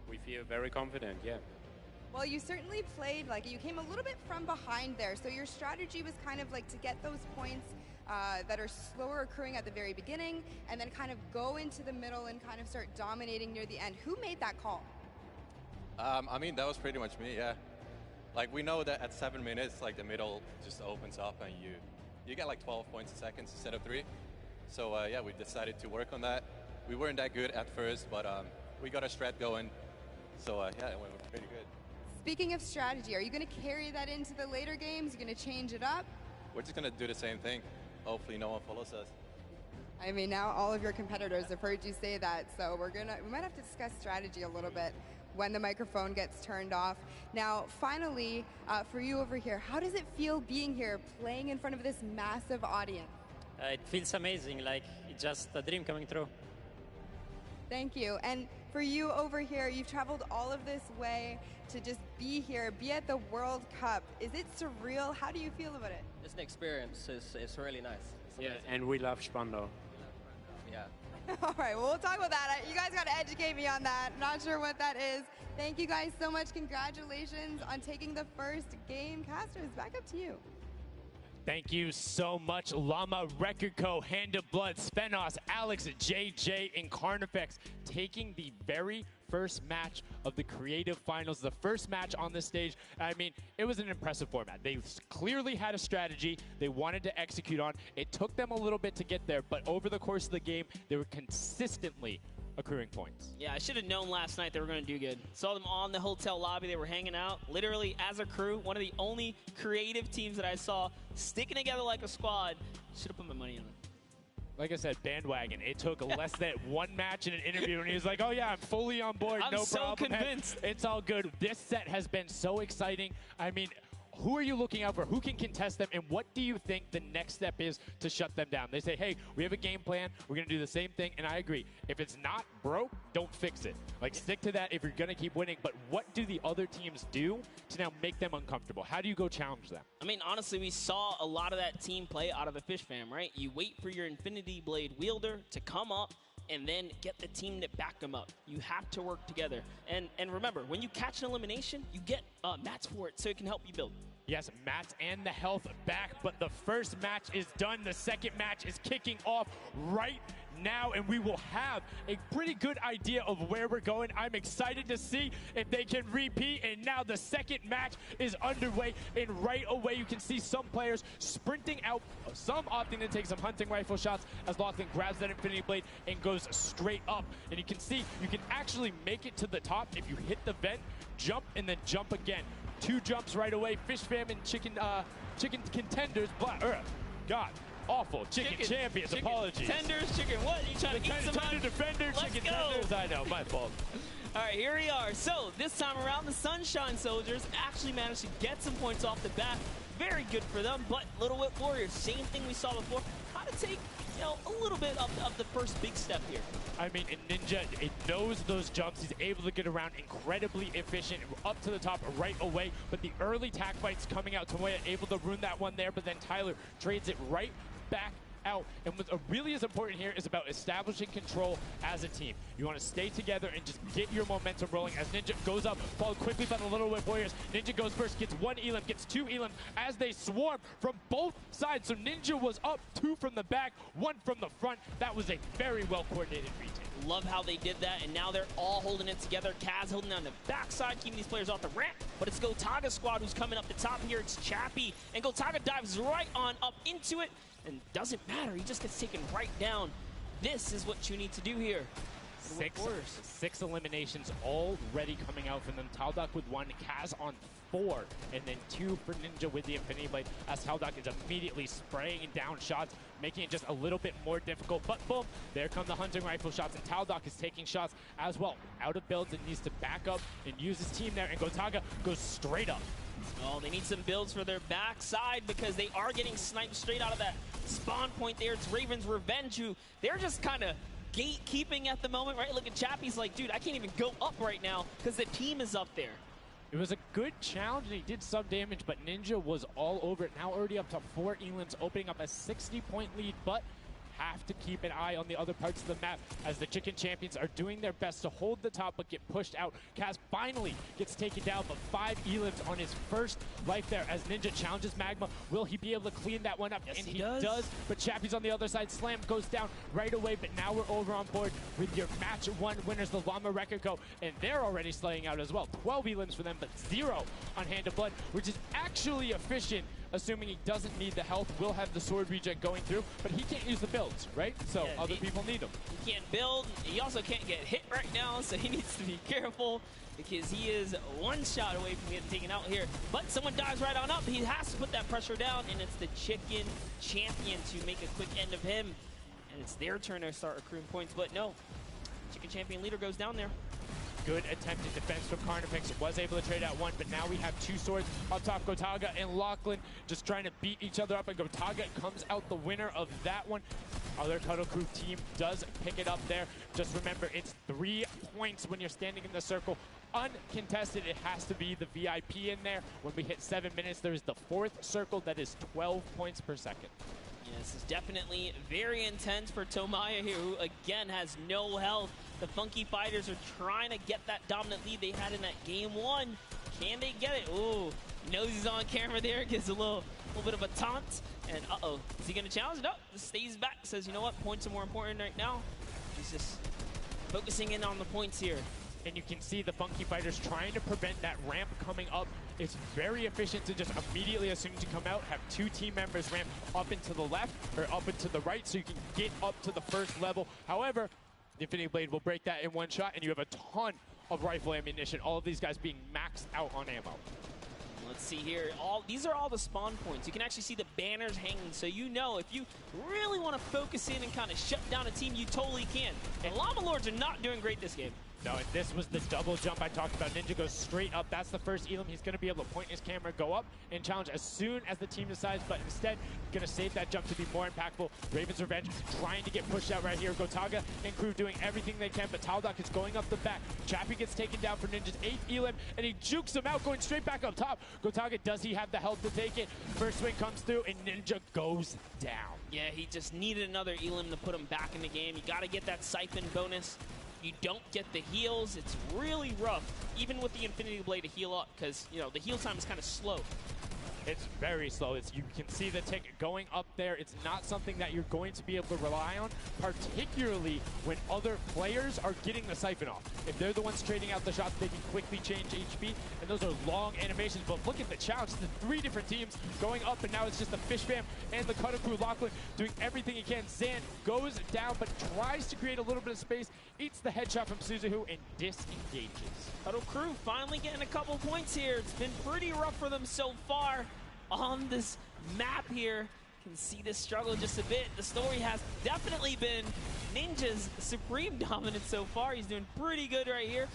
we feel very confident, yeah. Well, you certainly played, like, you came a little bit from behind there. So your strategy was kind of like to get those points that are slower accruing at the very beginning and then kind of go into the middle and kind of start dominating near the end. Who made that call? I mean, that was pretty much me, yeah. Like, we know that at 7 minutes, like, the middle just opens up and you get like 12 points a second instead of 3. So, yeah, we decided to work on that. We weren't that good at first, but we got a strat going. So, yeah, it went pretty good. Speaking of strategy, are you going to carry that into the later games? You're going to change it up? We're just going to do the same thing. Hopefully no one follows us. I mean, now all of your competitors have heard you say that, so we might have to discuss strategy a little bit when the microphone gets turned off. Now, finally, for you over here, how does it feel being here, playing in front of this massive audience? It feels amazing, like it's just a dream coming true. Thank you. And for you over here, you've traveled all of this way to just be here, be at the World Cup. Is it surreal? How do you feel about it? It's an experience. It's really nice. Yeah, and we love Spando. Yeah. All right, well, we'll talk about that. You guys got to educate me on that. Not sure what that is. Thank you guys so much. Congratulations on taking the first game. Casters, back up to you. Thank you so much, Llama Record Co., Hand of Blood, Spenos, Alex, JJ, and Carnifex taking the very first match of the Creative Finals, the first match on this stage. I mean, it was an impressive format. They clearly had a strategy they wanted to execute on. It took them a little bit to get there, but over the course of the game, they were consistently accruing points. Yeah, I should have known last night they were going to do good. Saw them on the hotel lobby. They were hanging out, literally as a crew. One of the only creative teams that I saw sticking together like a squad. Should have put my money on it. Like I said, bandwagon. It took less than one match in an interview, and he was like, oh, yeah, I'm fully on board. I'm no so problem. convinced. It's all good. This set has been so exciting. I mean, who are you looking out for? Who can contest them? And what do you think the next step is to shut them down? They say, hey, we have a game plan. We're going to do the same thing. And I agree. If it's not broke, don't fix it. Like, stick to that if you're going to keep winning. But what do the other teams do to now make them uncomfortable? How do you go challenge them? I mean, honestly, we saw a lot of that team play out of the Fish fam, right? You wait for your Infinity Blade wielder to come up and then get the team to back them up. You have to work together. And remember, when you catch an elimination, you get mats for it so it can help you build. Yes, mats and the health back, but the first match is done. The second match is kicking off right now, and we will have a pretty good idea of where we're going. I'm excited to see if they can repeat, and now the second match is underway, and right away you can see some players sprinting out, some opting to take some hunting rifle shots as Lachlan grabs that Infinity Blade and goes straight up. And you can see you can actually make it to the top if you hit the vent, jump, and then jump again. 2 jumps right away. Fish fam and chicken contenders. God, awful. Chicken champions. Apologies. Tenders, chicken what? You trying to eat some tender defender, chicken tenders. I know, my fault. All right, here we are. So this time around, the Sunshine Soldiers actually managed to get some points off the bat. Very good for them, but Little Whip Warriors, same thing we saw before. How to take, you know, a little bit of the first big step here. I mean, Ninja, it knows those jumps. He's able to get around incredibly efficient, up to the top right away. But the early tack fights coming out, Tomoya able to ruin that one there, but then Tyler trades it right back out. And what's really is important here is about establishing control as a team. You want to stay together and just get your momentum rolling as Ninja goes up, followed quickly by the Little Whip Warriors. Ninja goes first, gets 1 elim, gets 2 elim as they swarm from both sides. So Ninja was up 2 from the back, 1 from the front. That was a very well coordinated retake. Love how they did that, and now they're all holding it together. Kaz holding on the backside, keeping these players off the ramp, but it's Gotaga's squad who's coming up the top here. It's Chappie, and Gotaga dives right on up into it, and doesn't matter. He just gets taken right down. This is what you need to do here. 6 eliminations already coming out from them. Taldock with 1, Kaz on 4, and then 2 for Ninja with the Infinity Blade, as Taldock is immediately spraying down shots, making it just a little bit more difficult. But boom, there come the hunting rifle shots, and Taldock is taking shots as well. Out of builds and needs to back up and use his team there, and Gotaga goes straight up. Oh, they need some builds for their backside because they are getting sniped straight out of that spawn point there. It's Raven's Revenge, who they're just kind of gatekeeping at the moment, right? Look at Chappie's like, dude, I can't even go up right now because the team is up there. It was a good challenge, and he did some damage, but Ninja was all over it. Now already up to 4 elims, opening up a 60-point lead, but have to keep an eye on the other parts of the map as the Chicken Champions are doing their best to hold the top but get pushed out. Kaz finally gets taken down, but 5 elims on his first life there as Ninja challenges Magma. Will he be able to clean that one up? Yes, and he does. But Chappie's on the other side. Slam goes down right away, but now we're over on board with your match 1 winners, the Llama Rekiko, and they're already slaying out as well. 12 elims for them, but 0 on Hand of Blood, which is actually efficient. Assuming he doesn't need the health, will have the sword regen going through, but he can't use the builds, right? So yeah, other people need them. He can't build. He also can't get hit right now, so he needs to be careful because he is 1 shot away from getting taken out here. But someone dives right on up. He has to put that pressure down, and it's the Chicken Champion to make a quick end of him. And it's their turn to start accruing points, but no. Chicken Champion leader goes down there. Good attempted defense from Carnifex. Was able to trade out 1, but now we have 2 swords up top. Gotaga and Lachlan just trying to beat each other up, and Gotaga comes out the winner of that one. Other Cuddle Crew team does pick it up there. Just remember, it's 3 points when you're standing in the circle. Uncontested, it has to be the VIP in there. When we hit 7 minutes, there's the 4th circle that is 12 points per second. Yeah, this is definitely very intense for Tomaya here, who again has no health. The Funky Fighters are trying to get that dominant lead they had in that game 1. Can they get it? Ooh, knows he's on camera there, gives a little bit of a taunt. And uh-oh, is he gonna challenge? No, stays back, says, you know what, points are more important right now. He's just focusing in on the points here. And you can see the Funky Fighters trying to prevent that ramp coming up. It's very efficient to just immediately, as soon as you come out, have 2 team members ramp up and to the left or up and to the right so you can get up to the first level. However, the Infinity Blade will break that in 1 shot, and you have a ton of rifle ammunition. All of these guys being maxed out on ammo. Let's see here. These are all the spawn points. You can actually see the banners hanging, so you know if you really want to focus in and kind of shut down a team, you totally can. And Llama Lords are not doing great this game. No, and this was the double jump I talked about. Ninja goes straight up. That's the first elim. He's going to be able to point his camera, go up, and challenge as soon as the team decides, but instead, going to save that jump to be more impactful. Raven's Revenge trying to get pushed out right here. Gotaga and crew doing everything they can, but Taldock is going up the back. Chappie gets taken down for Ninja's 8th elim, and he jukes him out, going straight back up top. Gotaga, does he have the health to take it? First swing comes through, and Ninja goes down. Yeah, he just needed another elim to put him back in the game. You got to get that siphon bonus. You don't get the heals. It's really rough, even with the Infinity Blade to heal up, because, you know, the heal time is kind of slow. It's very slow. You can see the tick going up there. It's not something that you're going to be able to rely on, particularly when other players are getting the siphon off. If they're the ones trading out the shots, they can quickly change HP, and those are long animations. But look at the challenge. The 3 different teams going up, and now it's just the Fish Fam and the Cutter Crew. Lachlan doing everything he can. Zan goes down, but tries to create a little bit of space, eats the headshot from Suzuhu, and disengages. Cutter Crew finally getting a couple points here. It's been pretty rough for them so far on this map here. Can see this struggle just a bit. The story has definitely been Ninja's supreme dominance so far. He's doing pretty good right here.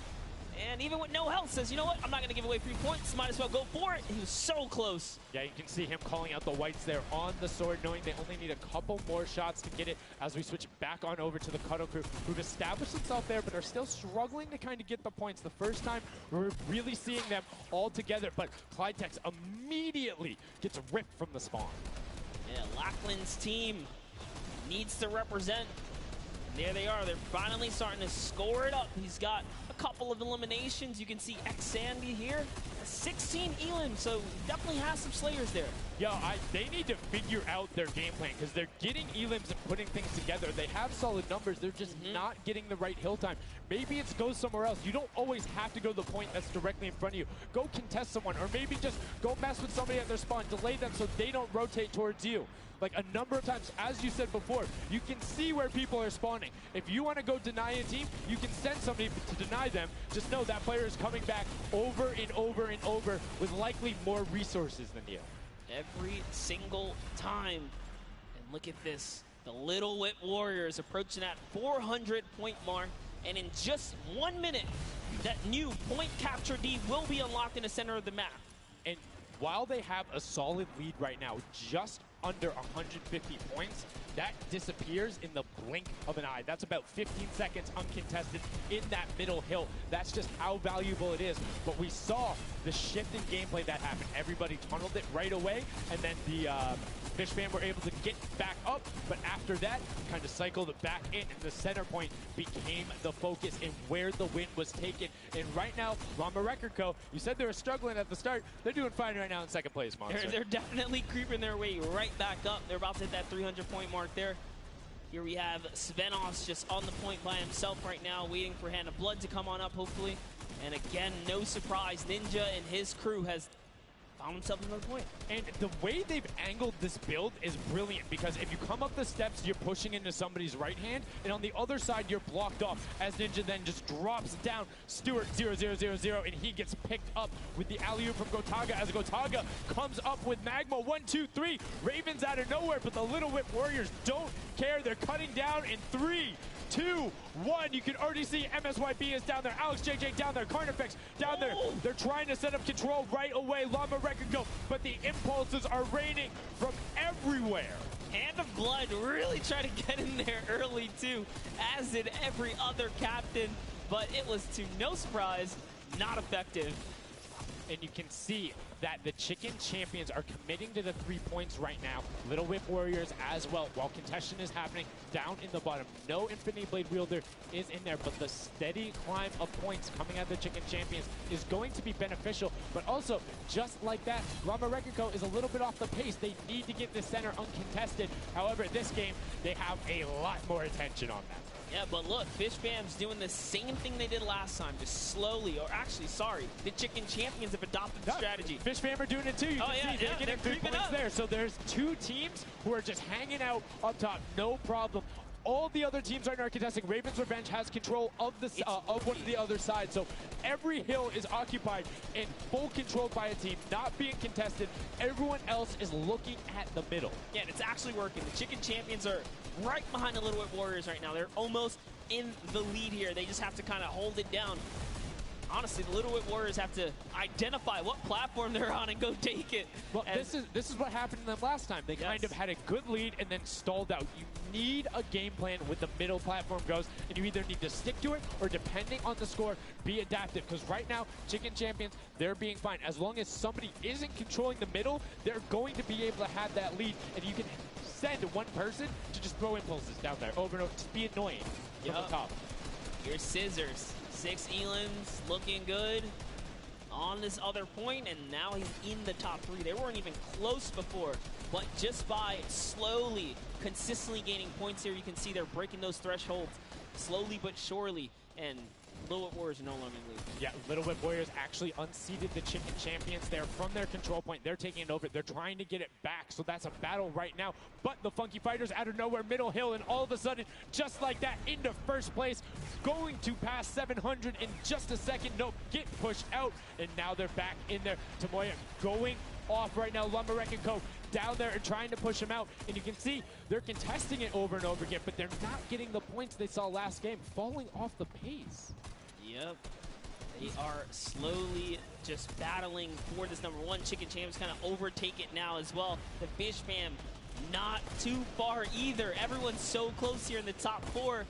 And even with no health, says, you know what, I'm not going to give away 3 points. Might as well go for it. He was so close. Yeah, you can see him calling out the whites there on the sword, knowing they only need a couple more shots to get it as we switch back on over to the Cuddle Crew, who've established themselves there, but are still struggling to kind of get the points. The first time we're really seeing them all together, but Clydetex immediately gets ripped from the spawn. Yeah, Lachlan's team needs to represent. And there they are. They're finally starting to score it up. He's got a couple of eliminations. You can see X-Sandy here. 16 elim, so definitely has some Slayers there. Yo, they need to figure out their game plan because they're getting elims and putting things together. They have solid numbers. They're just not getting the right hill time. Maybe it's go somewhere else. You don't always have to go to the point that's directly in front of you. Go contest someone, or maybe just go mess with somebody at their spawn. Delay them so they don't rotate towards you. Like a number of times, as you said before, you can see where people are spawning. If you want to go deny a team, you can send somebody to deny them. Just know that player is coming back over and over and over with likely more resources than you. Every single time. And look at this. The Little Whip Warriors approaching that 400-point mark. And in just 1 minute, that new point capture D will be unlocked in the center of the map. And while they have a solid lead right now, just under 150 points, that disappears in the blink of an eye. That's about 15 seconds uncontested in that middle hill. That's just how valuable it is. But we saw the shift in gameplay that happened. Everybody tunneled it right away, and then the Fish Fam were able to get back up, but after that, kind of cycled it back in, and the center point became the focus and where the win was taken. And right now, Llama Record Co., you said they were struggling at the start. They're doing fine right now in second place, Monster. They're definitely creeping their way right back up. They're about to hit that 300-point mark there. Here we have Svenos just on the point by himself right now, waiting for Hand of Blood to come on up, hopefully. And again, no surprise, Ninja and his crew has found himself another point. And the way they've angled this build is brilliant, because if you come up the steps, you're pushing into somebody's right hand, and on the other side, you're blocked off, as Ninja then just drops down Stewart 0-0-0-0, and he gets picked up with the alley-oop from Gotaga, as Gotaga comes up with Magma 1, 2, 3. Ravens out of nowhere, but the Little Whip Warriors don't care. They're cutting down in 3, 2, 1. You can already see MSYB is down there. Alex JJ down there. Carnifex down there. They're trying to set up control right away. Llama Record go, but the impulses are raining from everywhere. Hand of Blood really tried to get in there early too, as did every other captain, but it was to no surprise, not effective. And you can see that the Chicken Champions are committing to the 3 points right now. Little Whip Warriors as well, while contention is happening down in the bottom. No Infinity Blade Wielder is in there, but the steady climb of points coming out of the Chicken Champions is going to be beneficial. But also, just like that, Llama Record Co. is a little bit off the pace. They need to get the center uncontested. However, this game, they have a lot more attention on that. Yeah, but look, Fish Fam's doing the same thing they did last time, just slowly, or actually, sorry, the Chicken Champions have adopted the strategy. Fish Fam are doing it too. You can see they're getting 3 points there. So there's 2 teams who are just hanging out up top, no problem. All the other teams right now are contesting. Raven's Revenge has control of the of one of the other side. So every hill is occupied and full controlled by a team, not being contested. Everyone else is looking at the middle. Yeah, and it's actually working. The Chicken Champions are right behind the Little Whip Warriors right now. They're almost in the lead here. They just have to kind of hold it down. Honestly, the Little Whip Warriors have to identify what platform they're on and go take it. Well, this is what happened to them last time. They kind of had a good lead and then stalled out. You need a game plan with the middle platform goes, and you either need to stick to it or, depending on the score, be adaptive. Because right now, Chicken Champions, they're being fine. As long as somebody isn't controlling the middle, they're going to be able to have that lead, and you can send one person to just throw impulses down there over and over. Just be annoying from the top. Here's Scissors. 6 elims, looking good on this other point, and now he's in the top 3. They weren't even close before, but just by slowly, consistently gaining points here, you can see they're breaking those thresholds slowly but surely, and Little Whip Warriors are no longer in the lead. Yeah, Little Whip Warriors actually unseated the Chicken Champions there from their control point. They're taking it over. They're trying to get it back, so that's a battle right now. But the Funky Fighters out of nowhere, middle hill, and all of a sudden, just like that, into first place, going to pass 700 in just a second. Nope, get pushed out, and now they're back in there. Tomoya going off right now. Llama Record Co. down there and trying to push him out, and you can see they're contesting it over and over again, but they're not getting the points they saw last game, falling off the pace. Yep. They are slowly just battling for this number 1. Chicken Champs kind of overtake it now as well. The Fish Fam not too far either. Everyone's so close here in the top 4.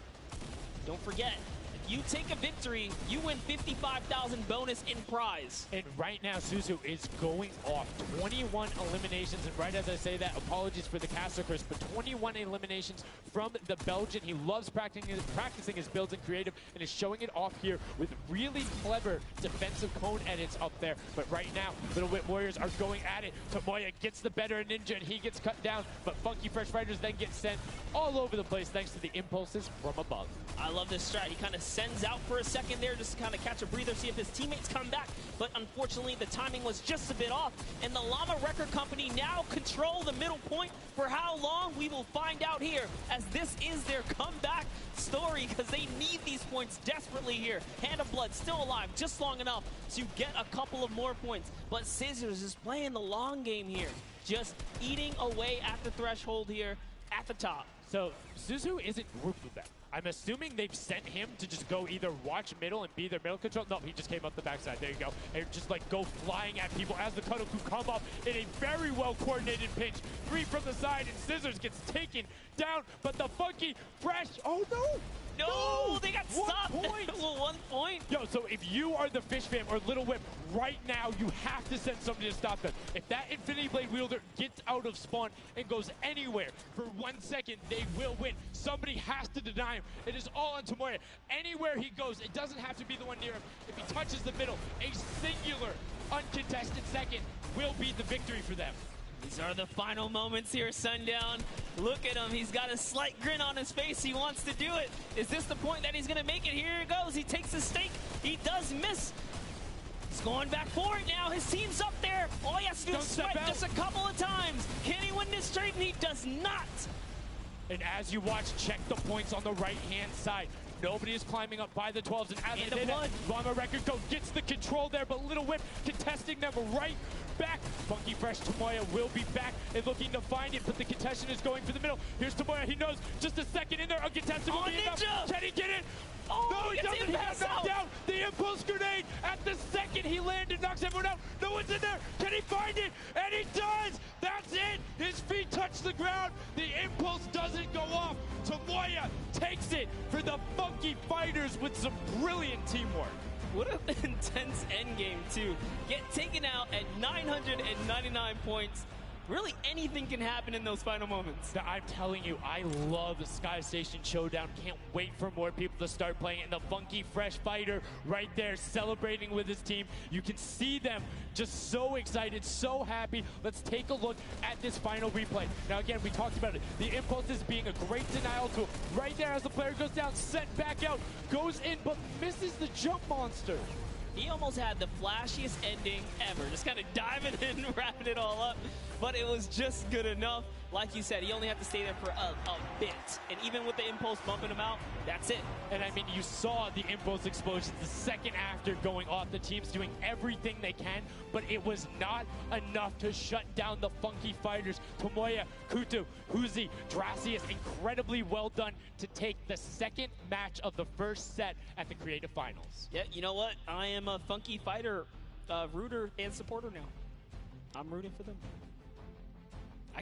Don't forget, if You take a victory, you win 55,000 bonus in prize. And right now, Suzu is going off 21 eliminations. And right as I say that, apologies for the caster curse, but 21 eliminations from the Belgian. He loves practicing his builds in creative and is showing it off here with really clever defensive cone edits up there. But right now, Little Whip Warriors are going at it. Tomoya gets the better of Ninja and he gets cut down, but Funky Fresh Fighters then get sent all over the place thanks to the impulses from above. I love this strat. He kind of sends out for a second there just to kind of catch a breather, see if his teammates come back. But unfortunately, the timing was just a bit off. And the Llama Record Company now control the middle point. For how long, we will find out here, as this is their comeback story, because they need these points desperately here. Hand of Blood still alive just long enough to get a couple of more points. But Scissors is playing the long game here, just eating away at the threshold here at the top. So Suzu isn't grouped with them. I'm assuming they've sent him to just go either watch middle and be their middle control. No, he just came up the backside. There you go. And just like go flying at people as the Cuddle Crew come up in a very well coordinated pinch. 3 from the side and Scissors gets taken down. But the Funky Fresh, oh no! No, they got 1 stopped. point. Well, 1 point. Yo, so if you are the Fish Fam or Little Whip, right now you have to send somebody to stop them. If that Infinity Blade wielder gets out of spawn and goes anywhere for 1 second, they will win. Somebody has to deny him. It is all on Tomoya. Anywhere he goes, it doesn't have to be the one near him. If he touches the middle, a singular uncontested second will be the victory for them. These are the final moments here, Sundown. Look at him. He's got a slight grin on his face. He wants to do it. Is this the point that he's going to make it? Here it goes. He takes the stake. He does miss. He's going back for it now. His team's up there. All he has to do is swipe just a couple of times. Can he win this straight? And he does not. And as you watch, check the points on the right-hand side. Nobody is climbing up by the 12s. And as they did, Llama Record Go gets the control there, but Little Whip contesting them right back. Funky Fresh Tomoya will be back and looking to find it, but the contestant is going for the middle. Here's Tomoya. He knows just a second in there. Uncontested will be enough. Can he get it? Oh, no, he doesn't. He got knocked down. The impulse grenade at the second he landed knocks everyone out. No one's in there. Can he find it? And he does. That's it. His feet touch the ground. The impulse doesn't go off. Tomoya takes it for the Funky Fighters with some brilliant teamwork. What an intense endgame, too. Get taken out at 999 points. Really, anything can happen in those final moments. I'm telling you, I love the Sky Station Showdown. Can't wait for more people to start playing. And the Funky Fresh Fighter right there celebrating with his team. You can see them just so excited, so happy. Let's take a look at this final replay. Now, again, we talked about it. The impulse is being a great denial tool. Right there as the player goes down, sent back out, goes in, but misses the jump monster. He almost had the flashiest ending ever. Just kind of diving in and wrapping it all up. But it was just good enough. Like you said, he only had to stay there for a bit. And even with the impulse bumping him out, that's it. And I mean, you saw the impulse explosions the second after going off. The team's doing everything they can, but it was not enough to shut down the Funky Fighters. Tomoya, Kutu, Huzi, Dracius, incredibly well done to take the second match of the first set at the Creative Finals. Yeah, you know what? I am a Funky Fighter rooter and supporter now. I'm rooting for them.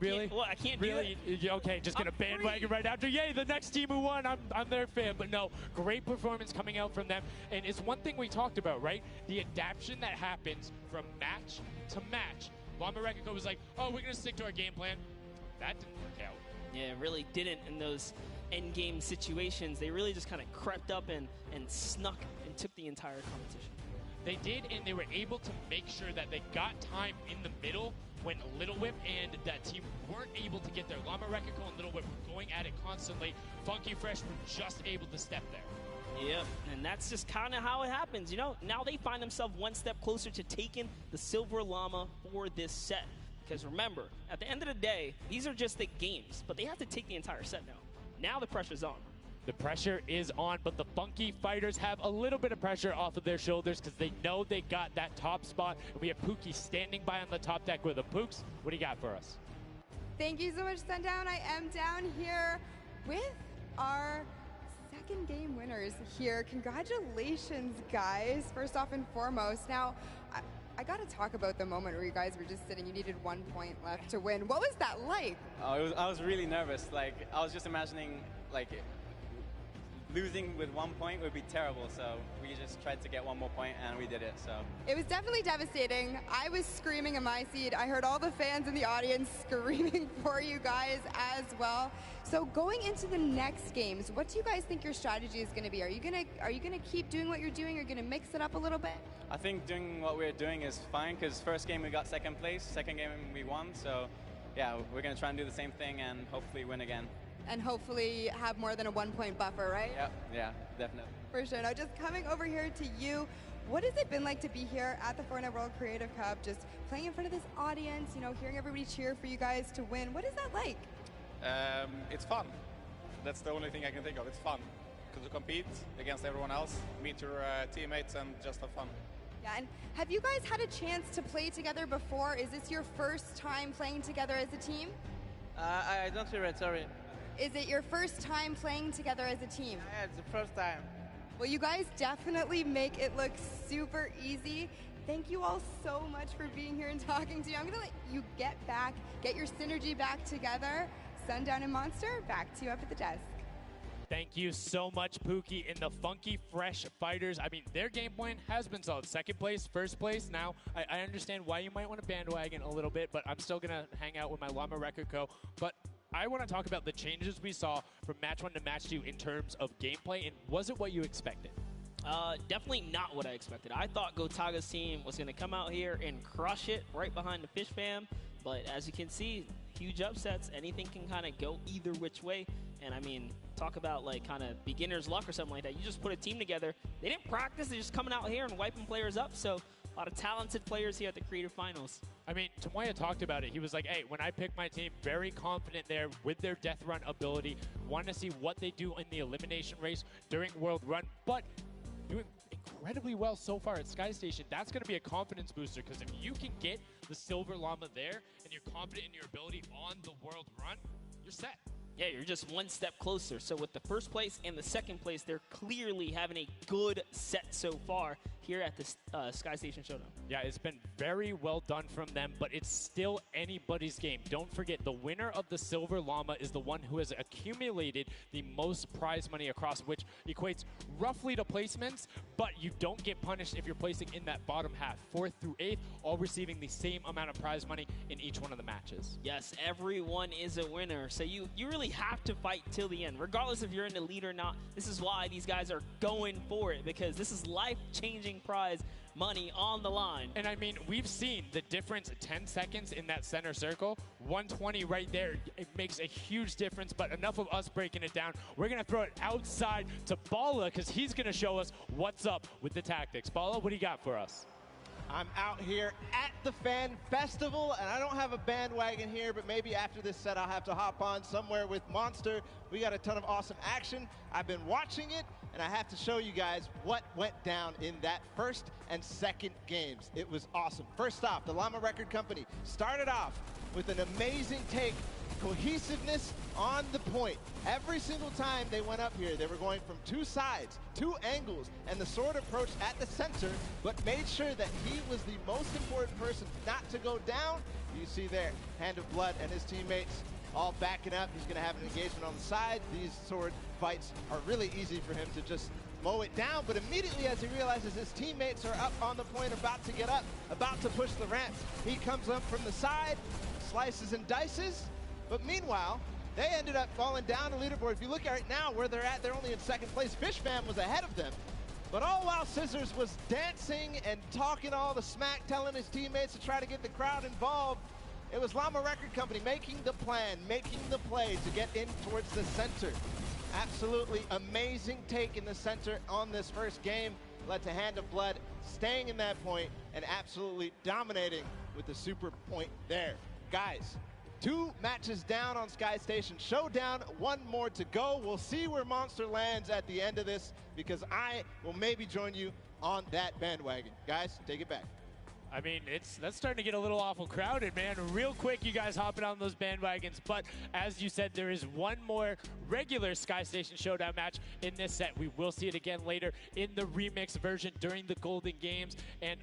Really? I can't do it. Okay, just gonna bandwagon right after. Yay, the next team who won. I'm their fan. But no, great performance coming out from them. And it's one thing we talked about, right? The adaptation that happens from match to match. Llama Record was like, oh, we're gonna stick to our game plan. That didn't work out. Yeah, it really didn't in those end game situations. They really just kind of crept up and snuck and took the entire competition. They did, and they were able to make sure that they got time in the middle when Little Whip and that team weren't able to get there. Llama Record and Little Whip were going at it constantly. Funky Fresh were just able to step there. Yep, and that's just kind of how it happens, you know? Now they find themselves one step closer to taking the Silver Llama for this set. Because remember, at the end of the day, these are just the games, but they have to take the entire set now. Now the pressure's on. The pressure is on, but the Funky Fighters have a little bit of pressure off of their shoulders because they know they got that top spot. And we have Pookie standing by on the top deck with the Pooks. What do you got for us? Thank you so much, Sundown. I am down here with our second game winners here. Congratulations, guys, first off and foremost. Now, I got to talk about the moment where you guys were just sitting. You needed 1 point left to win. What was that like? I was really nervous. Like, I was just imagining, like, losing with 1 point would be terrible. So we just tried to get 1 more point, and we did it. So It was definitely devastating. I was screaming in my seat. I heard all the fans in the audience screaming for you guys as well. So going into the next games, what do you guys think your strategy is going to be? Are you gonna keep doing what you're doing? Or are you gonna mix it up a little bit? I think doing what we're doing is fine because first game we got second place, second game we won. So yeah, we're gonna try and do the same thing and hopefully win again. And hopefully have more than a 1 point buffer, right? Yep, yeah, definitely. For sure. Now, just coming over here to you, what has it been like to be here at the Fortnite World Creative Cup, just playing in front of this audience, you know, hearing everybody cheer for you guys to win? What is that like? It's fun. That's the only thing I can think of. It's fun to compete against everyone else, meet your teammates, and just have fun. Yeah, and have you guys had a chance to play together before? Is this your first time playing together as a team? I don't hear it, sorry. Is it your first time playing together as a team? Yeah, it's the first time. Well, you guys definitely make it look super easy. Thank you all so much for being here and talking to me. I'm going to let you get back, get your synergy back together. Sundown and Monster, back to you up at the desk. Thank you so much, Pookie. And the Funky Fresh Fighters, I mean, their game plan has been solid. Second place, first place. Now, I understand why you might want to bandwagon a little bit, but I'm still going to hang out with my Llama Record Co. But I want to talk about the changes we saw from match 1 to match 2 in terms of gameplay, and was it what you expected? Definitely not what I expected. I thought Gotaga's team was going to come out here and crush it right behind the Fish Fam, but as you can see, huge upsets. Anything can kind of go either which way, and I mean, talk about like kind of beginner's luck or something like that. You just put a team together. They didn't practice. They're just coming out here and wiping players up, so a lot of talented players here at the Creative Finals. I mean, Tomoya talked about it. He was like, hey, when I pick my team, very confident there with their death run ability. Want to see what they do in the elimination race during World Run, but doing incredibly well so far at Sky Station. That's going to be a confidence booster because if you can get the Silver Llama there and you're confident in your ability on the World Run, you're set. Yeah, you're just one step closer. So with the first place and the second place, they're clearly having a good set so far here at the Sky Station Showdown. Yeah, it's been very well done from them, but it's still anybody's game. Don't forget, the winner of the Silver Llama is the one who has accumulated the most prize money across, which equates roughly to placements, but you don't get punished if you're placing in that bottom half. 4th through 8th, all receiving the same amount of prize money in each one of the matches. Yes, everyone is a winner. So you really have to fight till the end, regardless if you're in the lead or not. This is why these guys are going for it, because this is life-changing prize money on the line. And I mean, we've seen the difference 10 seconds in that center circle. 120 right there. It makes a huge difference, but enough of us breaking it down. We're going to throw it outside to Bala because he's going to show us what's up with the tactics. Bala, what do you got for us? I'm out here at the Fan Festival, and I don't have a bandwagon here, but maybe after this set I'll have to hop on somewhere with Monster. We got a ton of awesome action. I've been watching it, and I have to show you guys what went down in that first and second games. It was awesome. First off, the Llama Record Company started off with an amazing take, cohesiveness on the point. Every single time they went up here, they were going from 2 sides, 2 angles, and the sword approached at the center, but made sure that he was the most important person not to go down. You see there, Hand of Blood and his teammates all backing up. He's gonna have an engagement on the side. These sword fights are really easy for him to just mow it down, but immediately as he realizes his teammates are up on the point, about to get up, about to push the ramps, he comes up from the side, slices and dices, but meanwhile, they ended up falling down the leaderboard. If you look at it now, where they're at, they're only in second place. Fish Fam was ahead of them. But all while Scissors was dancing and talking all the smack, telling his teammates to try to get the crowd involved, it was Llama Record Company making the plan, making the play to get in towards the center. Absolutely amazing take in the center on this first game. Led to Hand of Blood staying in that point and absolutely dominating with the super point there. Guys, 2 matches down on Sky Station Showdown, 1 more to go. We'll see where Monster lands at the end of this, because I will maybe join you on that bandwagon. Guys, take it back. I mean, that's starting to get a little awful crowded, man. Real quick, you guys hopping on those bandwagons. But as you said, there is one more regular Sky Station Showdown match in this set. We will see it again later in the remix version during the Golden Games. And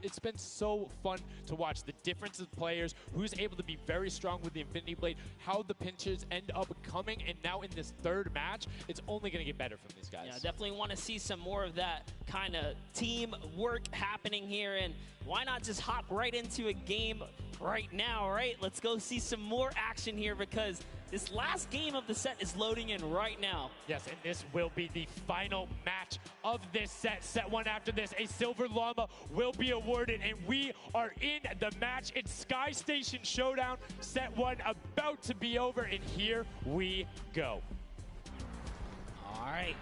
it's been so fun to watch the difference of players, who's able to be very strong with the Infinity Blade, how the pinches end up coming. And now in this third match, it's only going to get better from these guys. Yeah, definitely want to see some more of that kind of team work happening here. And why not just hop right into a game right now, right? Let's go see some more action here because this last game of the set is loading in right now. Yes, and this will be the final match of this set. Set one after this, a Silver Llama will be awarded, and we are in the match. It's Sky Station Showdown. Set one about to be over, and here we go. All right,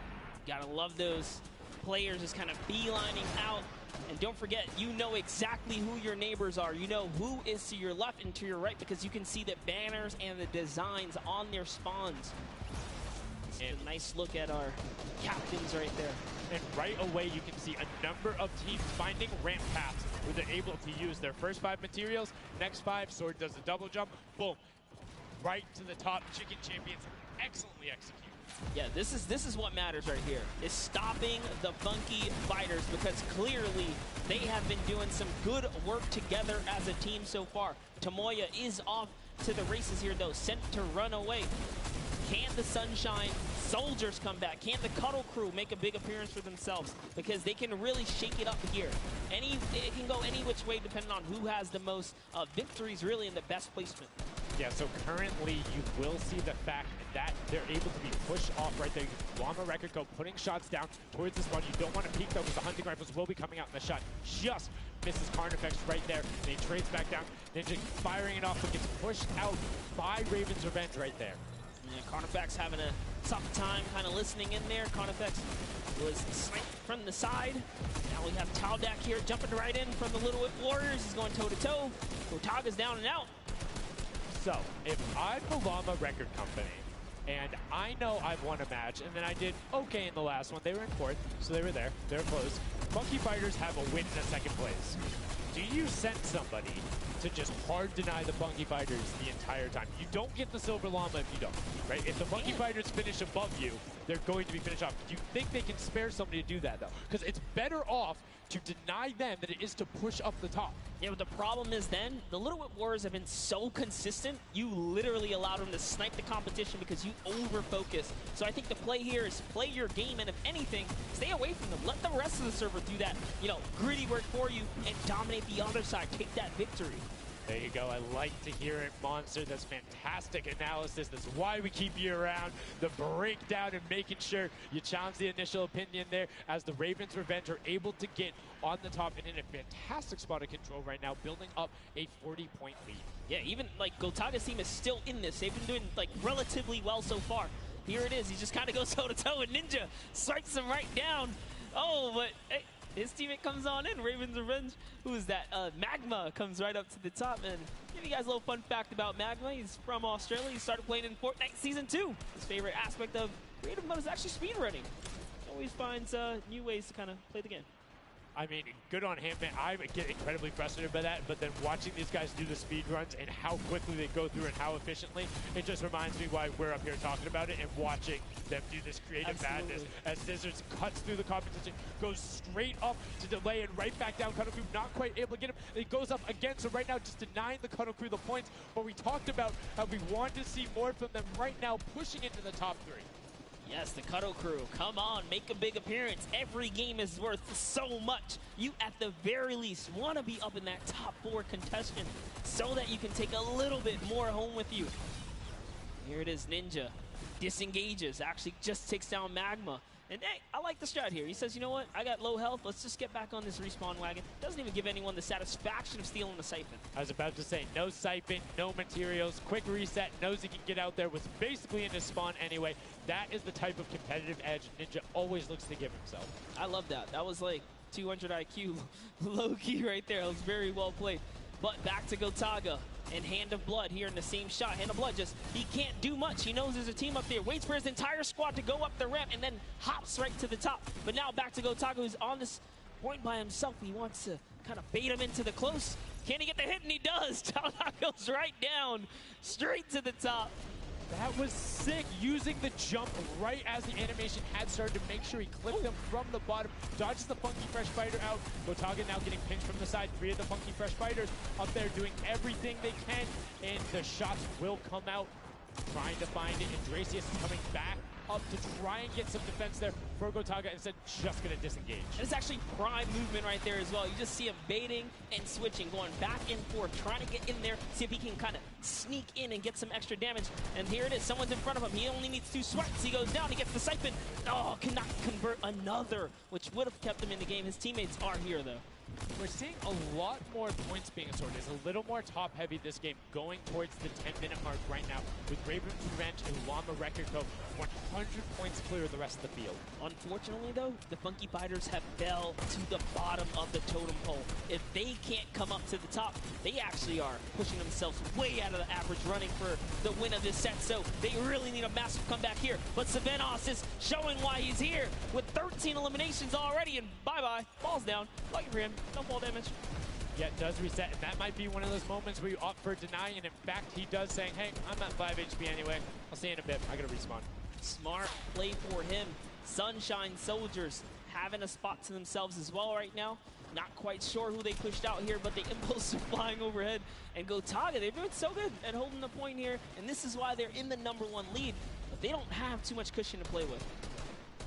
gotta love those players just kind of beelining out. And don't forget, you know exactly who your neighbors are. You know who is to your left and to your right because you can see the banners and the designs on their spawns. And a nice look at our captains right there. And right away, you can see a number of teams finding ramp paths where they're able to use their first 5 materials, next 5, Sword does a double jump, boom, right to the top. Chicken Champions excellently executed. Yeah, this is what matters right here, is stopping the Funky Fighters because clearly they have been doing some good work together as a team so far. Tomoya is off to the races here though, sent to run away. Can the Sunshine Soldiers come back? Can the Cuddle Crew make a big appearance for themselves? Because they can really shake it up here. It can go any which way depending on who has the most victories really in the best placement. Yeah, so currently you will see the fact that they're able to be pushed off right there. Llama Record Co putting shots down towards this one. You don't want to peek though because the hunting rifles will be coming out in the shot. Just misses Carnifex right there. And he trades back down. Ninja firing it off but gets pushed out by Raven's Revenge right there. Yeah, Carnifex having a tough time kind of listening in there. Carnifex was sniped from the side. Now we have Taldak here jumping right in from the Little Whip Warriors. He's going toe-to-toe. Gotaga's down and out. So, if I'm the Llama Record Company, and I know I've won a match, and then I did okay in the last one, they were in 4th, so they were there, they're close. Funky Fighters have a win in a 2nd place. Do you send somebody to just hard deny the Funky Fighters the entire time? You don't get the Silver Llama if you don't, right? If the Funky Fighters finish above you, they're going to be finished off. Do you think they can spare somebody to do that, though? Because it's better off to deny them than it is to push up the top. Yeah, but the problem is then, the Little Whip Warriors have been so consistent, you literally allowed them to snipe the competition because you over-focus. So I think the play here is play your game, and if anything, stay away from them. Let the rest of the server do that, gritty work for you and dominate the other side. Take that victory. There you go. I like to hear it, Monster. That's fantastic analysis. That's why we keep you around. The breakdown and making sure you challenge the initial opinion there as the Ravens Revenge are able to get on the top and in a fantastic spot of control right now, building up a 40-point lead. Yeah, even Gotaga's team is still in this. They've been doing relatively well so far. Here it is. He just kind of goes toe-to-toe and Ninja strikes him right down. Oh, but hey, his teammate comes on in, Raven's Revenge. Who is that? Magma comes right up to the top. And give you guys a little fun fact about Magma. He's from Australia. He started playing in Fortnite Season 2. His favorite aspect of creative mode is actually speedrunning. Always finds new ways to kind of play the game. I mean, good on him, man. I get incredibly frustrated by that, but then watching these guys do the speed runs and how quickly they go through and how efficiently, it just reminds me why we're up here talking about it and watching them do this creative madness as Scissors cuts through the competition, goes straight up to delay and right back down. Cuddle Crew not quite able to get him. It goes up again, so right now just denying the Cuddle Crew the points, but we talked about how we want to see more from them right now, pushing into the top 3. Yes, the Cuddle Crew, come on, make a big appearance. Every game is worth so much. You, at the very least, want to be up in that top 4 contestant so that you can take a little bit more home with you. Here it is, Ninja. Disengages, actually just takes down Magma. And hey, I like the strat here. He says, you know what, I got low health, let's just get back on this respawn wagon. Doesn't even give anyone the satisfaction of stealing the siphon. I was about to say, no siphon, no materials, quick reset, knows he can get out there, was basically in his spawn anyway. That is the type of competitive edge Ninja always looks to give himself. I love that. That was like 200 IQ low-key right there. It was very well played. But back to Gotaga and Hand of Blood here in the same shot. Hand of Blood he can't do much. He knows there's a team up there. Waits for his entire squad to go up the ramp and then hops right to the top. But now back to Gotaga, who's on this going by himself. He wants to kind of bait him into the close. Can he get the hit? And he does. Talha goes right down, straight to the top. That was sick, using the jump right as the animation had started to make sure he clipped them from the bottom, dodges the Funky Fresh Fighter out. Gotaga now getting pinched from the side. 3 of the Funky Fresh Fighters up there doing everything they can, and the shots will come out, trying to find it. And Dracius is coming back up to try and get some defense there for Gotaga, instead just going to disengage. And it's actually prime movement right there as well. You just see him baiting and switching, going back and forth, trying to get in there, see if he can kind of sneak in and get some extra damage. And here it is, someone's in front of him. He only needs 2 swipes. He goes down, he gets the siphon. Oh, cannot convert another, which would have kept him in the game. His teammates are here though. We're seeing a lot more points being assorted. It's a little more top-heavy this game, going towards the 10-minute mark right now, with Raven's Revenge and Llama Record Co. 100 points clear of the rest of the field. Unfortunately, though, the Funky Fighters have fell to the bottom of the totem pole. If they can't come up to the top, they actually are pushing themselves way out of the average running for the win of this set. So they really need a massive comeback here. But Savenos is showing why he's here with 13 eliminations already, and bye-bye. Ball's down. Lucky for him. No ball damage. Yeah, it does reset, and that might be one of those moments where you opt for deny, and in fact, he does saying, hey, I'm at 5 HP anyway. I'll see you in a bit. I gotta respawn. Smart play for him. Sunshine Soldiers having a spot to themselves as well right now. Not quite sure who they pushed out here, but the impulse are flying overhead. And Gotaga, they're doing so good at holding the point here, and this is why they're in the #1 lead. But they don't have too much cushion to play with.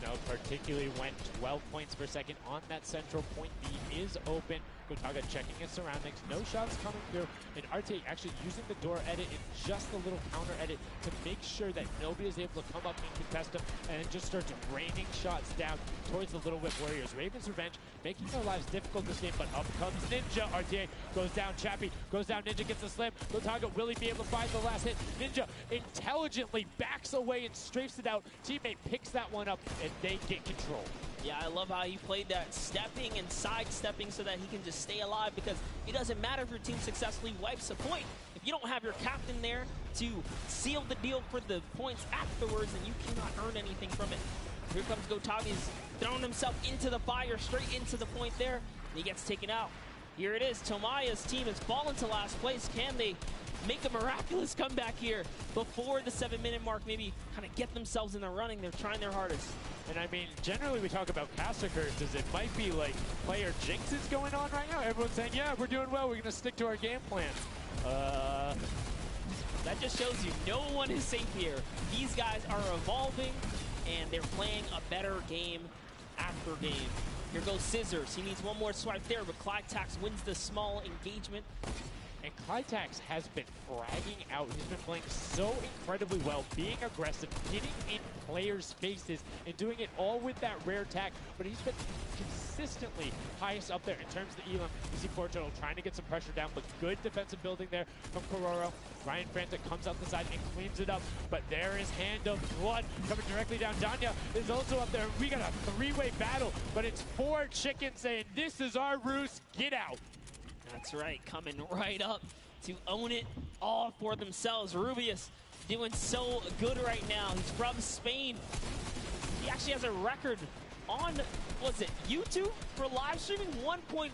No, particularly when 12 points per second on that central point. B is open. Gotaga checking his surroundings. No shots coming through. And Arte actually using the door edit and just a little counter edit to make sure that nobody is able to come up and contest him, and it just starts raining shots down towards the Little Whip Warriors. Raven's Revenge making their lives difficult this game, but up comes Ninja. RTA goes down. Chappie goes down. Ninja gets the slam. Gotaga, will he be able to find the last hit? Ninja intelligently backs away and strafes it out. Teammate picks that one up, and they get control. Yeah, I love how he played that, stepping and sidestepping so that he can just stay alive, because it doesn't matter if your team successfully wipes a point. If you don't have your captain there to seal the deal for the points afterwards, then you cannot earn anything from it. Here comes Gotaga. He's throwing himself into the fire, straight into the point there, and he gets taken out. Here it is. Tomaya's team has fallen to last place. Can they make a miraculous comeback here before the 7-minute mark? Maybe kind of get themselves in the running. They're trying their hardest. And I mean, generally we talk about caster curses. It might be like player jinxes going on right now. Everyone's saying, yeah, we're doing well. We're going to stick to our game plan. That just shows you no one is safe here. These guys are evolving, and they're playing a better game after game. Here goes Scissors. He needs one more swipe there, but Clytax wins the small engagement. And Clytax has been fragging out. He's been playing so incredibly well, being aggressive, getting in players' faces, and doing it all with that rare tag. But he's been consistently highest up there in terms of the elim. You see Portugal trying to get some pressure down, but good defensive building there from Kororo. Ryan Frantic comes out the side and cleans it up, but there is Hand of Blood coming directly down. Danya is also up there. We got a 3-way battle, but it's 4 chickens saying, this is our roost, get out. That's right, coming right up to own it all for themselves. Rubius doing so good right now. He's from Spain. He actually has a record on, was it YouTube for live streaming? 1.1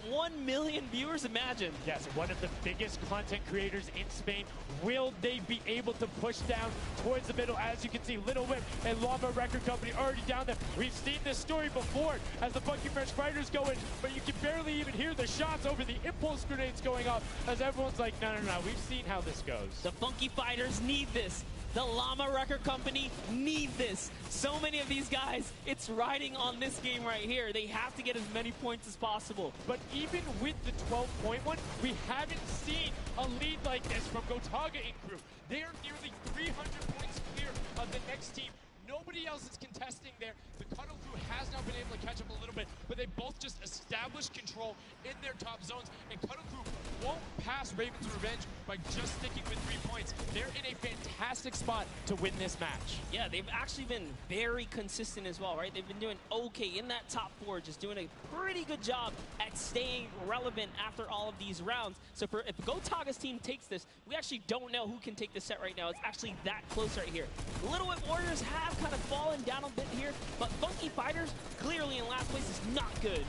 million viewers, imagine. Yes, one of the biggest content creators in Spain. Will they be able to push down towards the middle? As you can see, Little Whip and Llama Record Company already down there. We've seen this story before as the Funky Fresh Fighters go in, but you can barely even hear the shots over the impulse grenades going off as everyone's like, no, we've seen how this goes. The Funky Fighters need this. The Llama Record Company need this. So many of these guys, it's riding on this game right here. They have to get as many points as possible. But even with the 12-point one, we haven't seen a lead like this from Gotaga and crew. They are nearly 300 points clear of the next team. Nobody else is contesting there. The Cuddle crew has now been able to catch up a little bit, but they both just established control in their top zones, and Cuddle crew won't pass Raven's Revenge by just sticking with 3 points. They're in a fantastic spot to win this match. Yeah, they've actually been very consistent as well, right? They've been doing okay in that top 4, just doing a pretty good job at staying relevant after all of these rounds. So if Gotaga's team takes this, we actually don't know who can take this set right now. It's actually that close right here. Little Whip Warriors have kind of fallen down a bit here, but Funky Fighters clearly in last place is not good.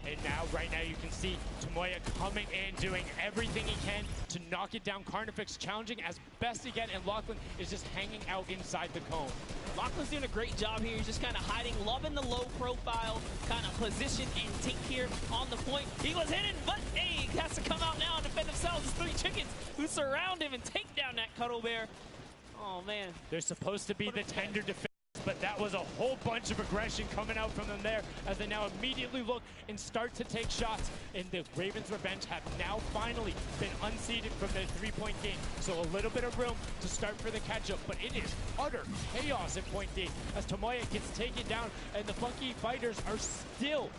And now, right now, you can see Tomoya coming in, doing everything he can to knock it down. Carnifex challenging as best he can, and Lachlan is just hanging out inside the cone. Lachlan's doing a great job here. He's just kind of hiding, loving the low profile kind of position and take here on the point. He was hidden, but hey, he has to come out now and defend themselves. It's 3 chickens who surround him and take down that Cuddle Bear. Oh, man. They're supposed to be the tender defense, but that was a whole bunch of aggression coming out from them there as they now immediately look and start to take shots. And the Ravens Revenge have now finally been unseated from their 3-point game. So a little bit of room to start for the catch-up, but it is utter chaos in point D as Tomoya gets taken down and the Funky Fighters are still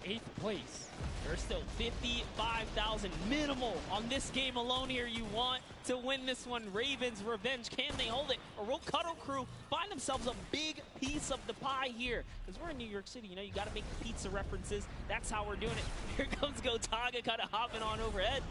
in 8th place. There's still 55,000 minimal on this game alone here. You want to win this one. Ravens Revenge, can they hold it? Or will Cuddle Crew find themselves a big piece of the pie here? Because we're in New York City, you know, you got to make pizza references. That's how we're doing it. Here comes Gotaga kind of hopping on overhead.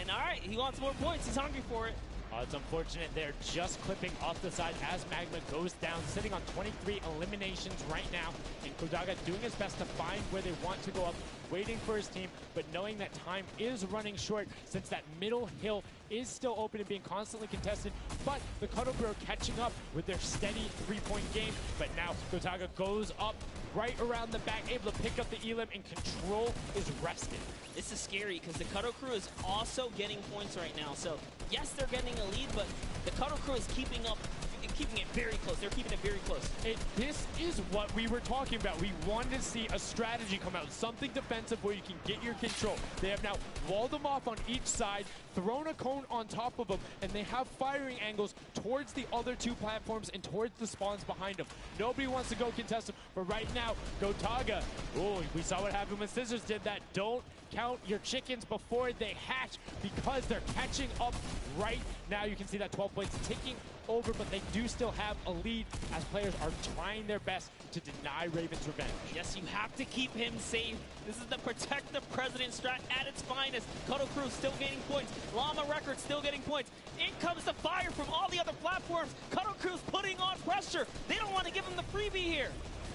And all right, he wants more points. He's hungry for it. It's unfortunate they're just clipping off the side as Magma goes down, sitting on 23 eliminations right now. And Kodaga doing his best to find where they want to go up, waiting for his team, but knowing that time is running short since that middle hill is still open and being constantly contested. But the Cuddle Crew are catching up with their steady 3-point game. But now Kodaga goes up right around the back, able to pick up the Elim, and control is rested. This is scary because the Cuddle Crew is also getting points right now. So yes, they're getting a lead, but the Cuddle Crew is keeping it very close. They're keeping it very close. This is what we were talking about. We wanted to see a strategy come out, something defensive where you can get your control. They have now walled them off on each side, thrown a cone on top of them, and they have firing angles towards the other 2 platforms and towards the spawns behind them. Nobody wants to go contest them, but right now, Gotaga, oh, we saw what happened when Scissors did that. Don't count your chickens before they hatch because they're catching up right now. You can see that 12 points ticking over, but they do still have a lead as players are trying their best to deny Ravens Revenge. Yes, you have to keep him safe. This is the protect the president strat at its finest. Cuddle Crew still gaining points. Llama Records still getting points. In comes the fire from all the other platforms. Cuddle Crew's putting on pressure. They don't want to give him the freebie here.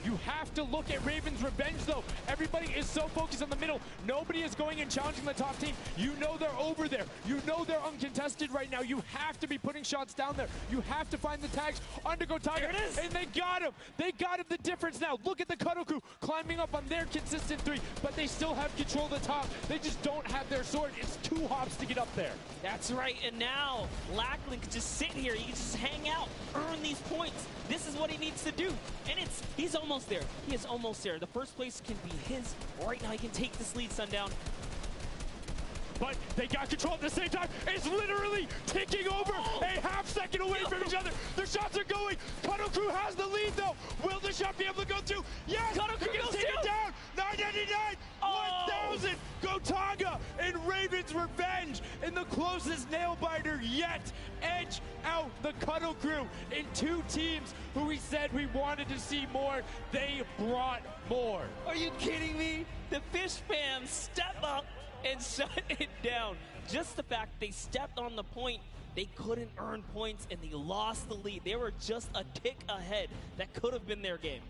You have to look at Ravens Revenge, though. Everybody is so focused on the middle. Nobody is going and challenging the top team. You know they're over there. You know they're uncontested right now. You have to be putting shots down there. You have to find the tags under Gotaga. There it is. And they got him. They got him the difference now. Look at the Cuddle Crew climbing up on their consistent 3, but they still have control of the top. They just don't have their sword. It's 2 hops to get up there. That's right, and now Lachlan can just sit here. He can just hang out, earn these points. This is what he needs to do, and he's almost there. He is almost there. The first place can be his. Right now, he can take this lead, Sundown. But they got control at the same time. It's literally ticking over a half second away from each other. The shots are going. Cuddle Crew has the lead, though. Will the shot be able to go through? Yes! Cuddle Crew gets taken down. 999, 1,000. Gotaga and Ravens Revenge in the closest nail biter yet. Edge out the Cuddle Crew in 2 teams who we said we wanted to see more. They brought more. Are you kidding me? The Fish fam step up and shut it down. Just the fact they stepped on the point, they couldn't earn points and they lost the lead. They were just a tick ahead. That could have been their game.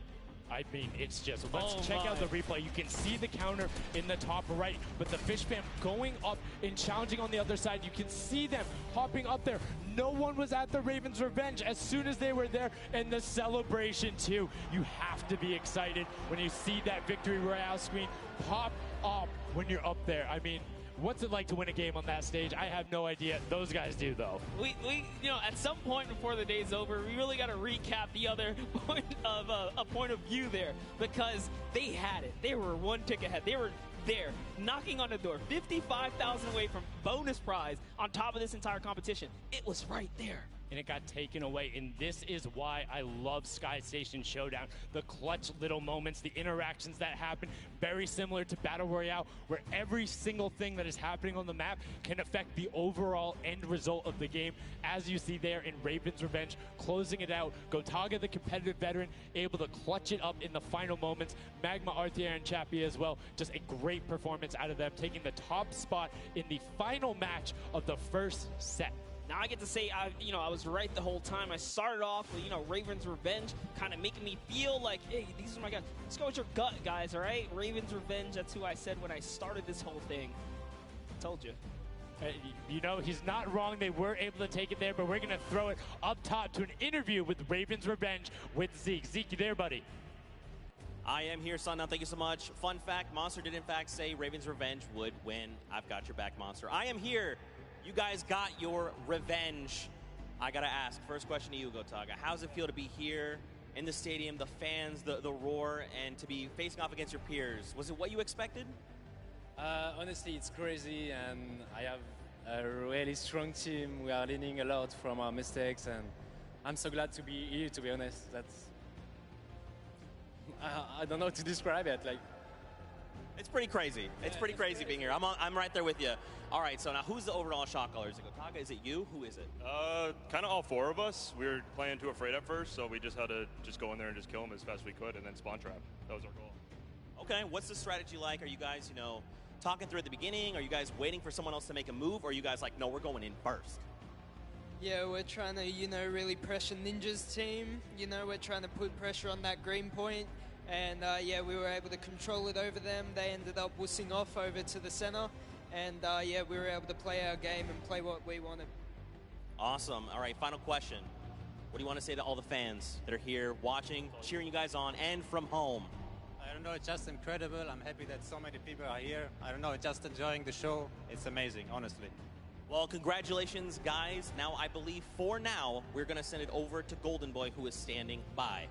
I mean, it's just, let's check out the replay. You can see the counter in the top right, but the Fish fam going up and challenging on the other side. You can see them hopping up there. No one was at the Ravens Revenge as soon as they were there, and the celebration too. You have to be excited when you see that Victory Royale screen pop up when you're up there. I mean, what's it like to win a game on that stage? I have no idea. Those guys do, though. We you know, at some point before the day's over, we really got to recap the other point of a point of view there, because they had it. They were 1 tick ahead. They were there, knocking on the door, 55,000 away from bonus prize on top of this entire competition. It was right there. And it got taken away, and this is why I love Sky Station Showdown. The clutch little moments, the interactions that happen, very similar to Battle Royale, where every single thing that is happening on the map can affect the overall end result of the game, as you see there in Ravens Revenge, closing it out. Gotaga, the competitive veteran, able to clutch it up in the final moments. Magma, Arthier, and Chappie as well. Just a great performance out of them, taking the top spot in the final match of the first set. Now I get to say, I was right the whole time. I started off with, Raven's Revenge, kind of making me feel like, hey, these are my guys. Let's go with your gut, guys, all right? Raven's Revenge, that's who I said when I started this whole thing. Told you. He's not wrong. They were able to take it there, but we're going to throw it up top to an interview with Raven's Revenge with Zeke. Zeke, you there, buddy? I am here, son. Now, thank you so much. Fun fact, Monster did in fact say Raven's Revenge would win. I've got your back, Monster. I am here. You guys got your revenge. I got to ask, first question to you, Gotaga. How does it feel to be here in the stadium, the fans, the roar, and to be facing off against your peers? Was it what you expected? Honestly, it's crazy, and I have a really strong team. We are learning a lot from our mistakes, and I'm so glad to be here, to be honest. I don't know how to describe it. It's pretty crazy. It's pretty crazy being here. I'm right there with you. All right, so now who's the overall shot caller? Is it Gotaga? Is it you? Who is it? Kind of all four of us. We were playing too afraid at first, so we just had to go in there and just kill them as fast as we could and then spawn trap. That was our goal. Okay, what's the strategy like? Are you guys, talking through at the beginning? Are you guys waiting for someone else to make a move? Or are you guys like, no, we're going in first? Yeah, we're trying to, really pressure Ninja's team. We're trying to put pressure on that green point. And, we were able to control it over them. They ended up wussing off over to the center. And, we were able to play our game and play what we wanted. Awesome. All right, final question. What do you want to say to all the fans that are here watching, cheering you guys on, and from home? I don't know, it's just incredible. I'm happy that so many people are here. I don't know, just enjoying the show. It's amazing, honestly. Well, congratulations, guys. Now, I believe for now, we're going to send it over to Golden Boy, who is standing by.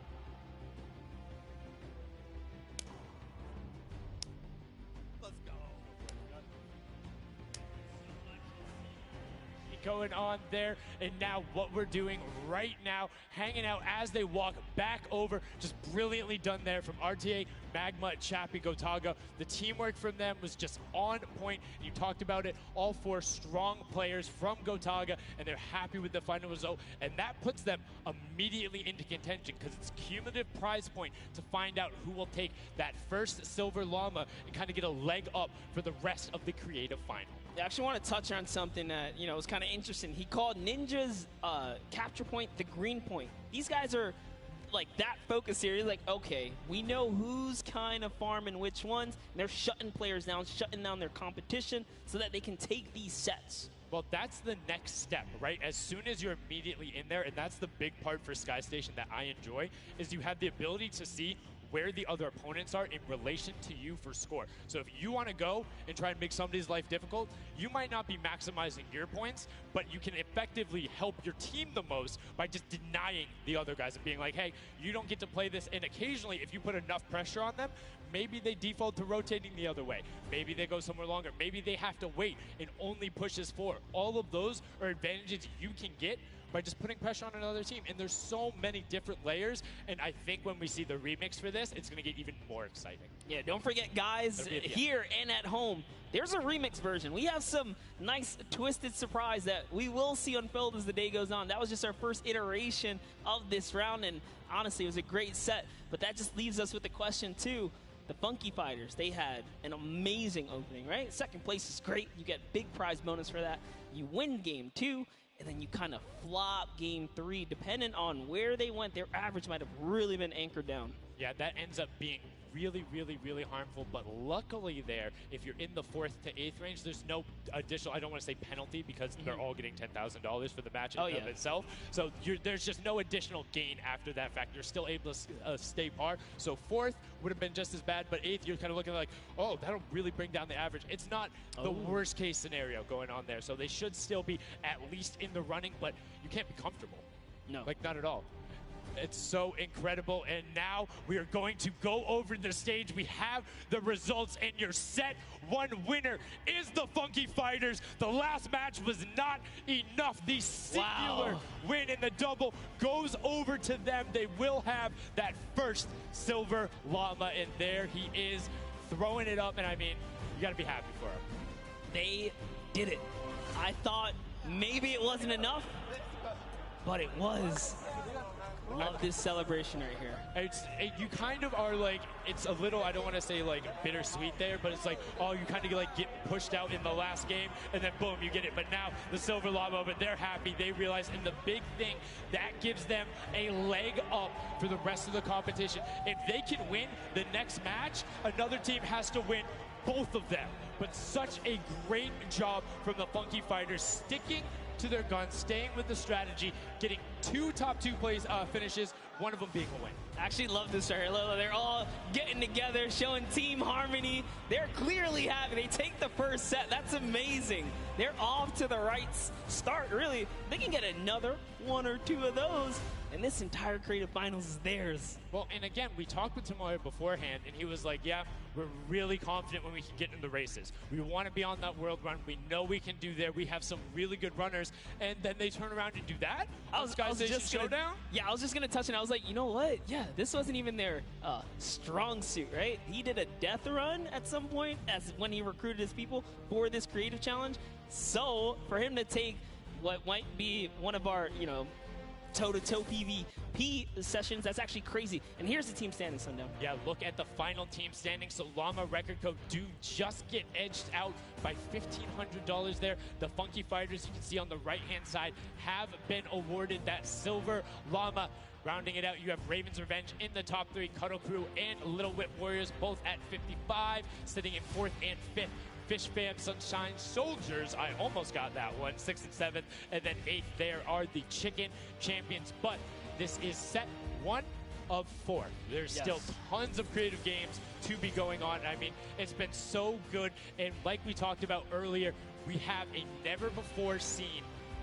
Going on there, and now what we're doing right now, hanging out as they walk back over, just brilliantly done there from RTA, Magma, Chappie, Gotaga. The teamwork from them was just on point. You talked about it, all four strong players from Gotaga, and they're happy with the final result, and that puts them immediately into contention because it's cumulative prize point to find out who will take that first silver llama and kind of get a leg up for the rest of the creative final. I actually want to touch on something that, was kind of interesting. He called Ninja's capture point the green point. These guys are like that focused here. He's like, okay, we know who's kind of farming which ones. And they're shutting players down, shutting down their competition so that they can take these sets. Well, that's the next step, right? As soon as you're immediately in there, and that's the big part for Sky Station that I enjoy, is you have the ability to see where the other opponents are in relation to you for score. So if you want to go and try and make somebody's life difficult, you might not be maximizing your points, but you can effectively help your team the most by just denying the other guys and being like, hey, you don't get to play this. And occasionally, if you put enough pressure on them, maybe they default to rotating the other way. Maybe they go somewhere longer. Maybe they have to wait and only pushes forward. All of those are advantages you can get by just putting pressure on another team. And there's so many different layers, and I think when we see the remix for this, it's going to get even more exciting. Yeah, don't forget, guys, here and at home, there's a remix version. We have some nice twisted surprise that we will see unfold as the day goes on. That was just our first iteration of this round, and honestly, it was a great set. But that just leaves us with the question, too. The Funky Fighters, they had an amazing opening, right? Second place is great. You get big prize bonus for that. You win game 2. And then you kind of flop game 3. Depending on where they went, their average might have really been anchored down. Yeah, that ends up being really, really, really harmful. But luckily there, if you're in the 4th to 8th range, there's no additional, I don't want to say penalty, because they're all getting $10,000 for the match in of itself. So there's just no additional gain after that fact. You're still able to stay par. So 4th would have been just as bad, but 8th, you're kind of looking like, oh, that'll really bring down the average. It's not the worst case scenario going on there. So they should still be at least in the running, but you can't be comfortable. No. Like, not at all. It's so incredible, and now we are going to go over the stage. We have the results, and your set 1 winner is the Funky Fighters. The last match was not enough. The singular win in the double goes over to them. They will have that first silver llama, and there he is throwing it up, and I mean, you got to be happy for him. They did it. I thought maybe it wasn't enough, but it was. Love this celebration right here. You kind of are like, it's a little, I don't want to say like bittersweet there, but it's like, oh, you kind of like get pushed out in the last game, and then boom, you get it. But now the Silver Llama, but they're happy. They realize, and the big thing, that gives them a leg up for the rest of the competition. If they can win the next match, another team has to win both of them. But such a great job from the Funky Fighters, sticking to their guns, staying with the strategy, getting 2 top 2 finishes, one of them being a win. I actually love this right here. They're all getting together, showing team harmony. They're clearly happy. They take the first set. That's amazing. They're off to the right start, really. They can get another 1 or 2 of those, and this entire creative finals is theirs. Well, and again, we talked with Tomoya beforehand, and he was like, yeah, we're really confident when we can get in the races. We want to be on that world run. We know we can do there. We have some really good runners, and then they turn around and do that? I was just Showdown? Yeah, I was just going to touch it. I was like, you know what? Yeah, this wasn't even their strong suit, right? He did a death run at some point as when he recruited his people for this creative challenge. So for him to take what might be one of our, toe-to-toe PvP sessions, that's actually crazy. And here's the team standing, Sundown. Yeah, look at the final team standing. So Llama Record Code do just get edged out by $1,500 there. The Funky Fighters, you can see on the right-hand side, have been awarded that Silver Llama. Rounding it out, you have Raven's Revenge in the top 3, Cuddle Crew and Little Whip Warriors both at 55, sitting in 4th and 5th. Fish Fam, Sunshine Soldiers, I almost got that one, 6th and 7th, and then 8th there are the Chicken Champions. But this is set 1 of 4. There's still tons of creative games to be going on. I mean, it's been so good, and like we talked about earlier, we have a never-before-seen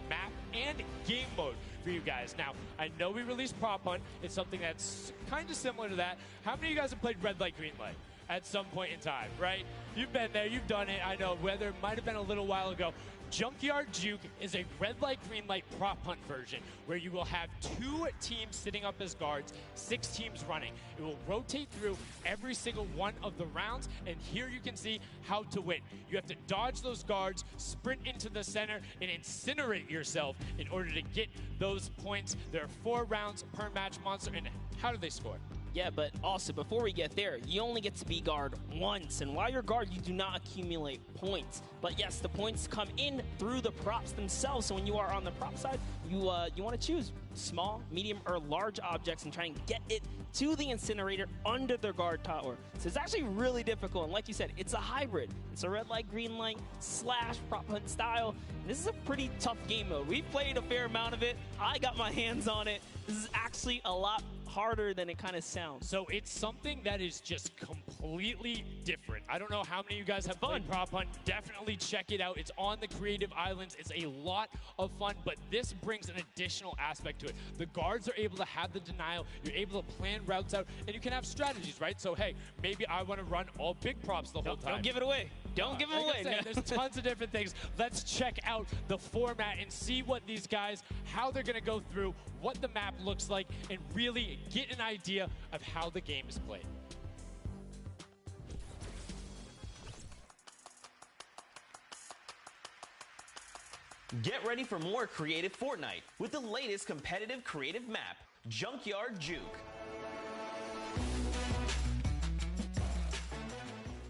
map and game mode for you guys. Now, I know we released Prop Hunt. It's something that's kind of similar to that. How many of you guys have played Red Light, Green Light at some point in time, right? You've been there, you've done it. I know, whether it might have been a little while ago. Junkyard Juke is a red light, green light prop hunt version where you will have 2 teams sitting up as guards, 6 teams running. It will rotate through every single one of the rounds, and here you can see how to win. You have to dodge those guards, sprint into the center, and incinerate yourself in order to get those points. There are 4 rounds per match, Monster, and how do they score? Yeah, but also, before we get there, you only get to be guard once. And while you're guard, you do not accumulate points. But yes, the points come in through the props themselves. So when you are on the prop side, you want to choose small, medium, or large objects and try and get it to the incinerator under the guard tower. So it's actually really difficult. And like you said, it's a hybrid. It's a red light, green light / prop hunt style. And this is a pretty tough game mode. We've played a fair amount of it. I got my hands on it. This is actually a lot harder than it kind of sounds. So it's something that is just completely different. I don't know how many of you guys have played Prop Hunt. Definitely check it out. It's on the Creative Islands. It's a lot of fun, but this brings an additional aspect to it. The guards are able to have the denial. You're able to plan routes out, and you can have strategies, right? So, hey, maybe I want to run all big props the whole time. Don't give it away. Don't give it away. There's tons of different things. Let's check out the format and see what these guys, how they're going to go through, what the map looks like, and really get an idea of how the game is played. Get ready for more creative Fortnite with the latest competitive creative map, Junkyard Juke.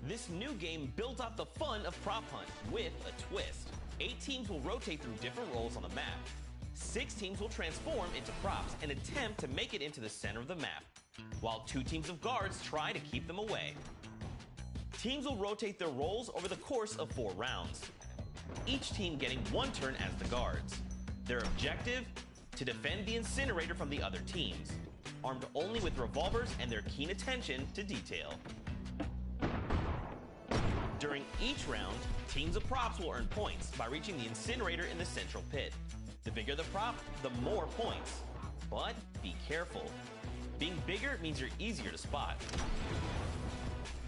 This new game built off the fun of Prop Hunt with a twist. 8 teams will rotate through different roles on the map. 6 teams will transform into props and attempt to make it into the center of the map, while 2 teams of guards try to keep them away. Teams will rotate their roles over the course of 4 rounds, each team getting 1 turn as the guards. Their objective? To defend the incinerator from the other teams, armed only with revolvers and their keen attention to detail. During each round, teams of props will earn points by reaching the incinerator in the central pit. The bigger the prop, the more points. But be careful. Being bigger means you're easier to spot.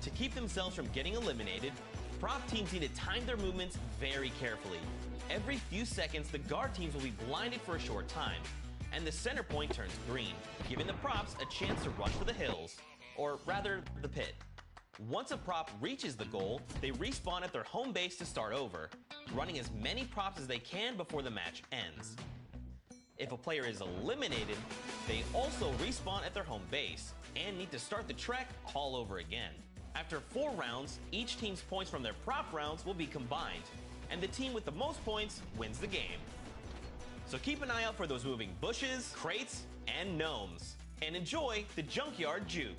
To keep themselves from getting eliminated, prop teams need to time their movements very carefully. Every few seconds, the guard teams will be blinded for a short time, and the center point turns green, giving the props a chance to run for the hills, or rather, the pit. Once a prop reaches the goal, they respawn at their home base to start over, running as many props as they can before the match ends. If a player is eliminated, they also respawn at their home base and need to start the trek all over again. After 4 rounds, each team's points from their prop rounds will be combined, and the team with the most points wins the game. So keep an eye out for those moving bushes, crates, and gnomes, and enjoy the Junkyard Juke.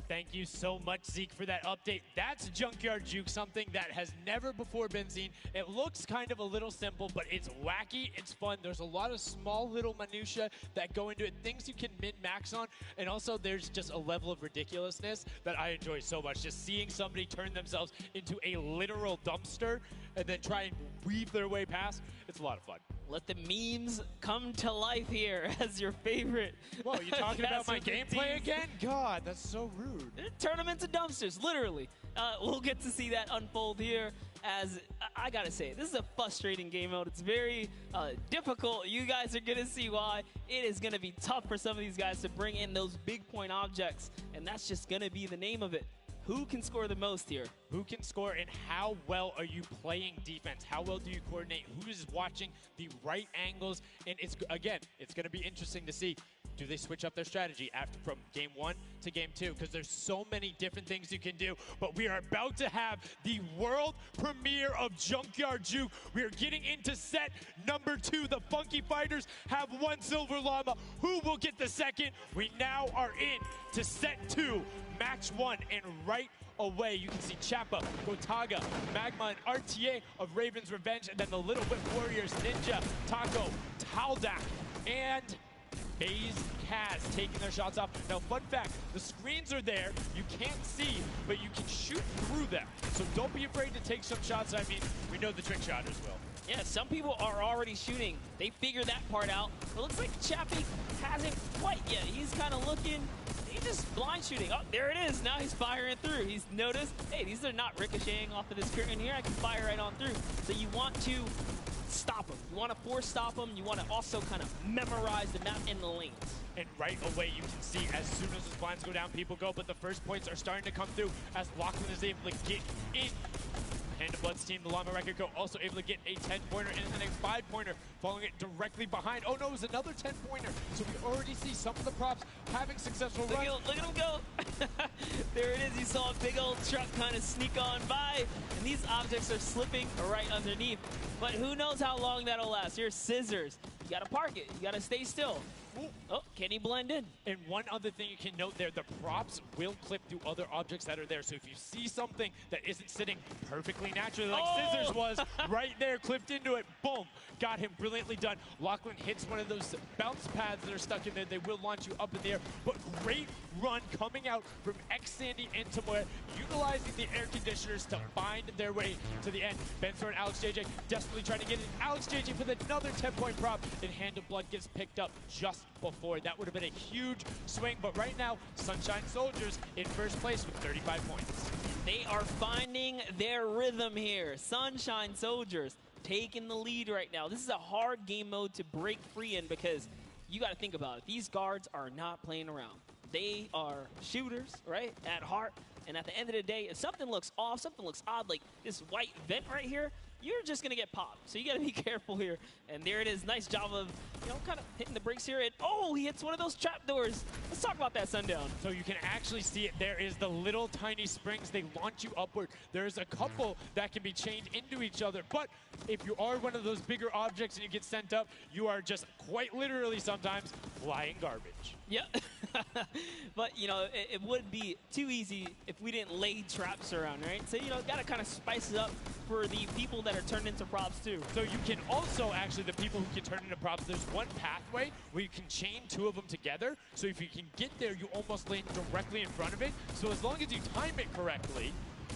Thank you so much, Zeke, for that update. That's Junkyard Juke, something that has never before been seen. It looks kind of a little simple, but it's wacky, it's fun. There's a lot of small little minutia that go into it, things you can min-max on, and also there's just a level of ridiculousness that I enjoy so much. Just seeing somebody turn themselves into a literal dumpster and then try and weave their way past, it's a lot of fun. Let the memes come to life here as your favorite. Whoa, you talking about my gameplay again? God, that's so rude. Turn them into dumpsters, literally. We'll get to see that unfold here as, I gotta say, this is a frustrating game mode. It's very difficult. You guys are gonna see why. It is gonna be tough for some of these guys to bring in those big point objects, and that's just gonna be the name of it. Who can score the most here? Who can score, and how well are you playing defense? How well do you coordinate? Who is watching the right angles? And it's going to be interesting to see. Do they switch up their strategy from game 1 to game 2? Because there's so many different things you can do. But we are about to have the world premiere of Junkyard Juke. We are getting into set number 2. The Funky Fighters have 1 silver llama. Who will get the second? We now are in to set 2, match 1, and right away you can see Chappa, Gotaga, Magma, and RTA of Raven's Revenge, and then the Little Whip Warriors, Ninja, Taco, Taldak, and FaZe Kaz taking their shots off. Now, fun fact, the screens are there. You can't see, but you can shoot through them. So don't be afraid to take some shots. I mean, we know the trick shotters will. Yeah, some people are already shooting. They figured that part out. It looks like Chappie hasn't quite yet. He's kind of looking. He's just blind shooting. Oh, there it is. Now he's firing through. He's noticed, hey, these are not ricocheting off of this curtain here. I can fire right on through. So you want to stop them. You want to force stop them. You want to also kind of memorize the map in the lanes. And right away you can see as soon as those blinds go down, people go. But the first points are starting to come through as Lachlan is able to get in. Hand of Blood's team, the Llama Record Co. also able to get a 10-pointer and then a 5-pointer, following it directly behind. Oh no, it was another 10-pointer. So we already see some of the props having successful runs. Look at him go. There it is. You saw a big old truck kind of sneak on by, and these objects are slipping right underneath. But who knows how long that'll last. Here's Scissors. You gotta park it. You gotta stay still. Oh, can he blend in? And one other thing you can note there, the props will clip through other objects that are there. So if you see something that isn't sitting perfectly naturally like Scissors was, right there, clipped into it, boom, got him brilliantly done. Lachlan hits one of those bounce pads that are stuck in there. They will launch you up in the air, but great run coming out from X-Sandy and Tamoya, utilizing the air conditioners to find their way to the end. Bensor and Alex JJ desperately trying to get in. Alex JJ with another 10-point prop, and Hand of Blood gets picked up just before. That would have been a huge swing, but right now, Sunshine Soldiers in first place with 35 points. They are finding their rhythm here. Sunshine Soldiers taking the lead right now. This is a hard game mode to break free in because you got to think about it. These guards are not playing around. They are shooters, right, at heart. And at the end of the day, if something looks off, something looks odd, like this white vent right here, you're just going to get popped. So you got to be careful here. And there it is. Nice job of, kind of hitting the brakes here. And, oh, he hits one of those trapdoors. Let's talk about that, Sundown. So you can actually see it. There is the little tiny springs. They launch you upward. There's a couple that can be chained into each other. But if you are one of those bigger objects and you get sent up, you are just quite literally sometimes flying garbage. Yeah. But, it would be too easy if we didn't lay traps around, right? So, got to kind of spice it up for the people that are turned into props, too. So you can also, actually, the people who can turn into props, there's one pathway where you can chain 2 of them together. So if you can get there, you almost land directly in front of it. So as long as you time it correctly,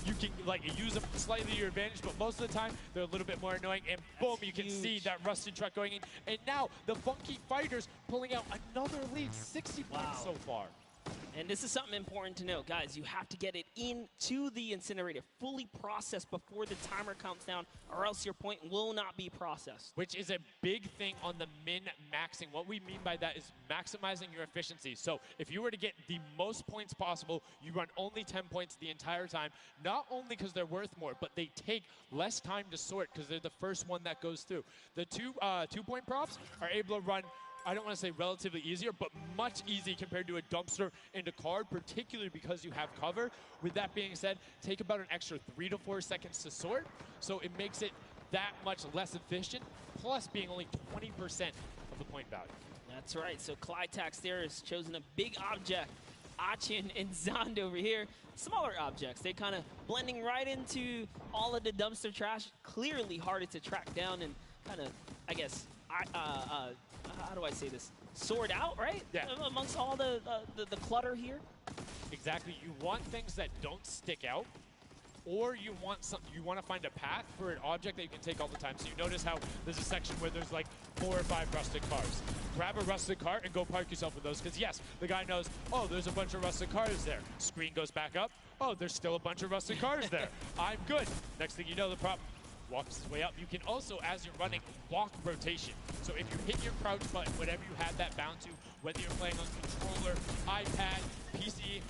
you can use them slightly to your advantage, but most of the time they're a little bit more annoying. And boom, you can see that rusted truck going in. And now the Funky Fighters pulling out another lead, 60 points so far. And this is something important to know, guys. You have to get it into the incinerator, fully processed before the timer counts down, or else your point will not be processed. Which is a big thing on the min-maxing. What we mean by that is maximizing your efficiency. So if you were to get the most points possible, you run only 10 points the entire time, not only because they're worth more, but they take less time to sort because they're the first one that goes through. The two-point props are able to run, I don't want to say relatively easier, but much easier compared to a dumpster and a card, particularly because you have cover. With that being said, take about an extra 3 to 4 seconds to sort, so it makes it that much less efficient, plus being only 20% of the point value. That's right, so Clytax there has chosen a big object. Achin and Zond over here, smaller objects. They're kind of blending right into all of the dumpster trash, clearly harder to track down and kind of, I guess, how do I say this? Sort out, right? Yeah. Amongst all the clutter here. Exactly. You want things that don't stick out, or you want to find a path for an object that you can take all the time. So you notice how there's a section where there's like 4 or 5 rusted cars. Grab a rusted car and go park yourself with those, because yes, the guy knows, oh, there's a bunch of rusted cars there. Screen goes back up. Oh, there's still a bunch of rusted cars there. I'm good. Next thing you know, the prop walks his way up. You can also, as you're running, walk rotation. So if you hit your crouch button, whatever you have that bound to, whether you're playing on controller, iPad, PC,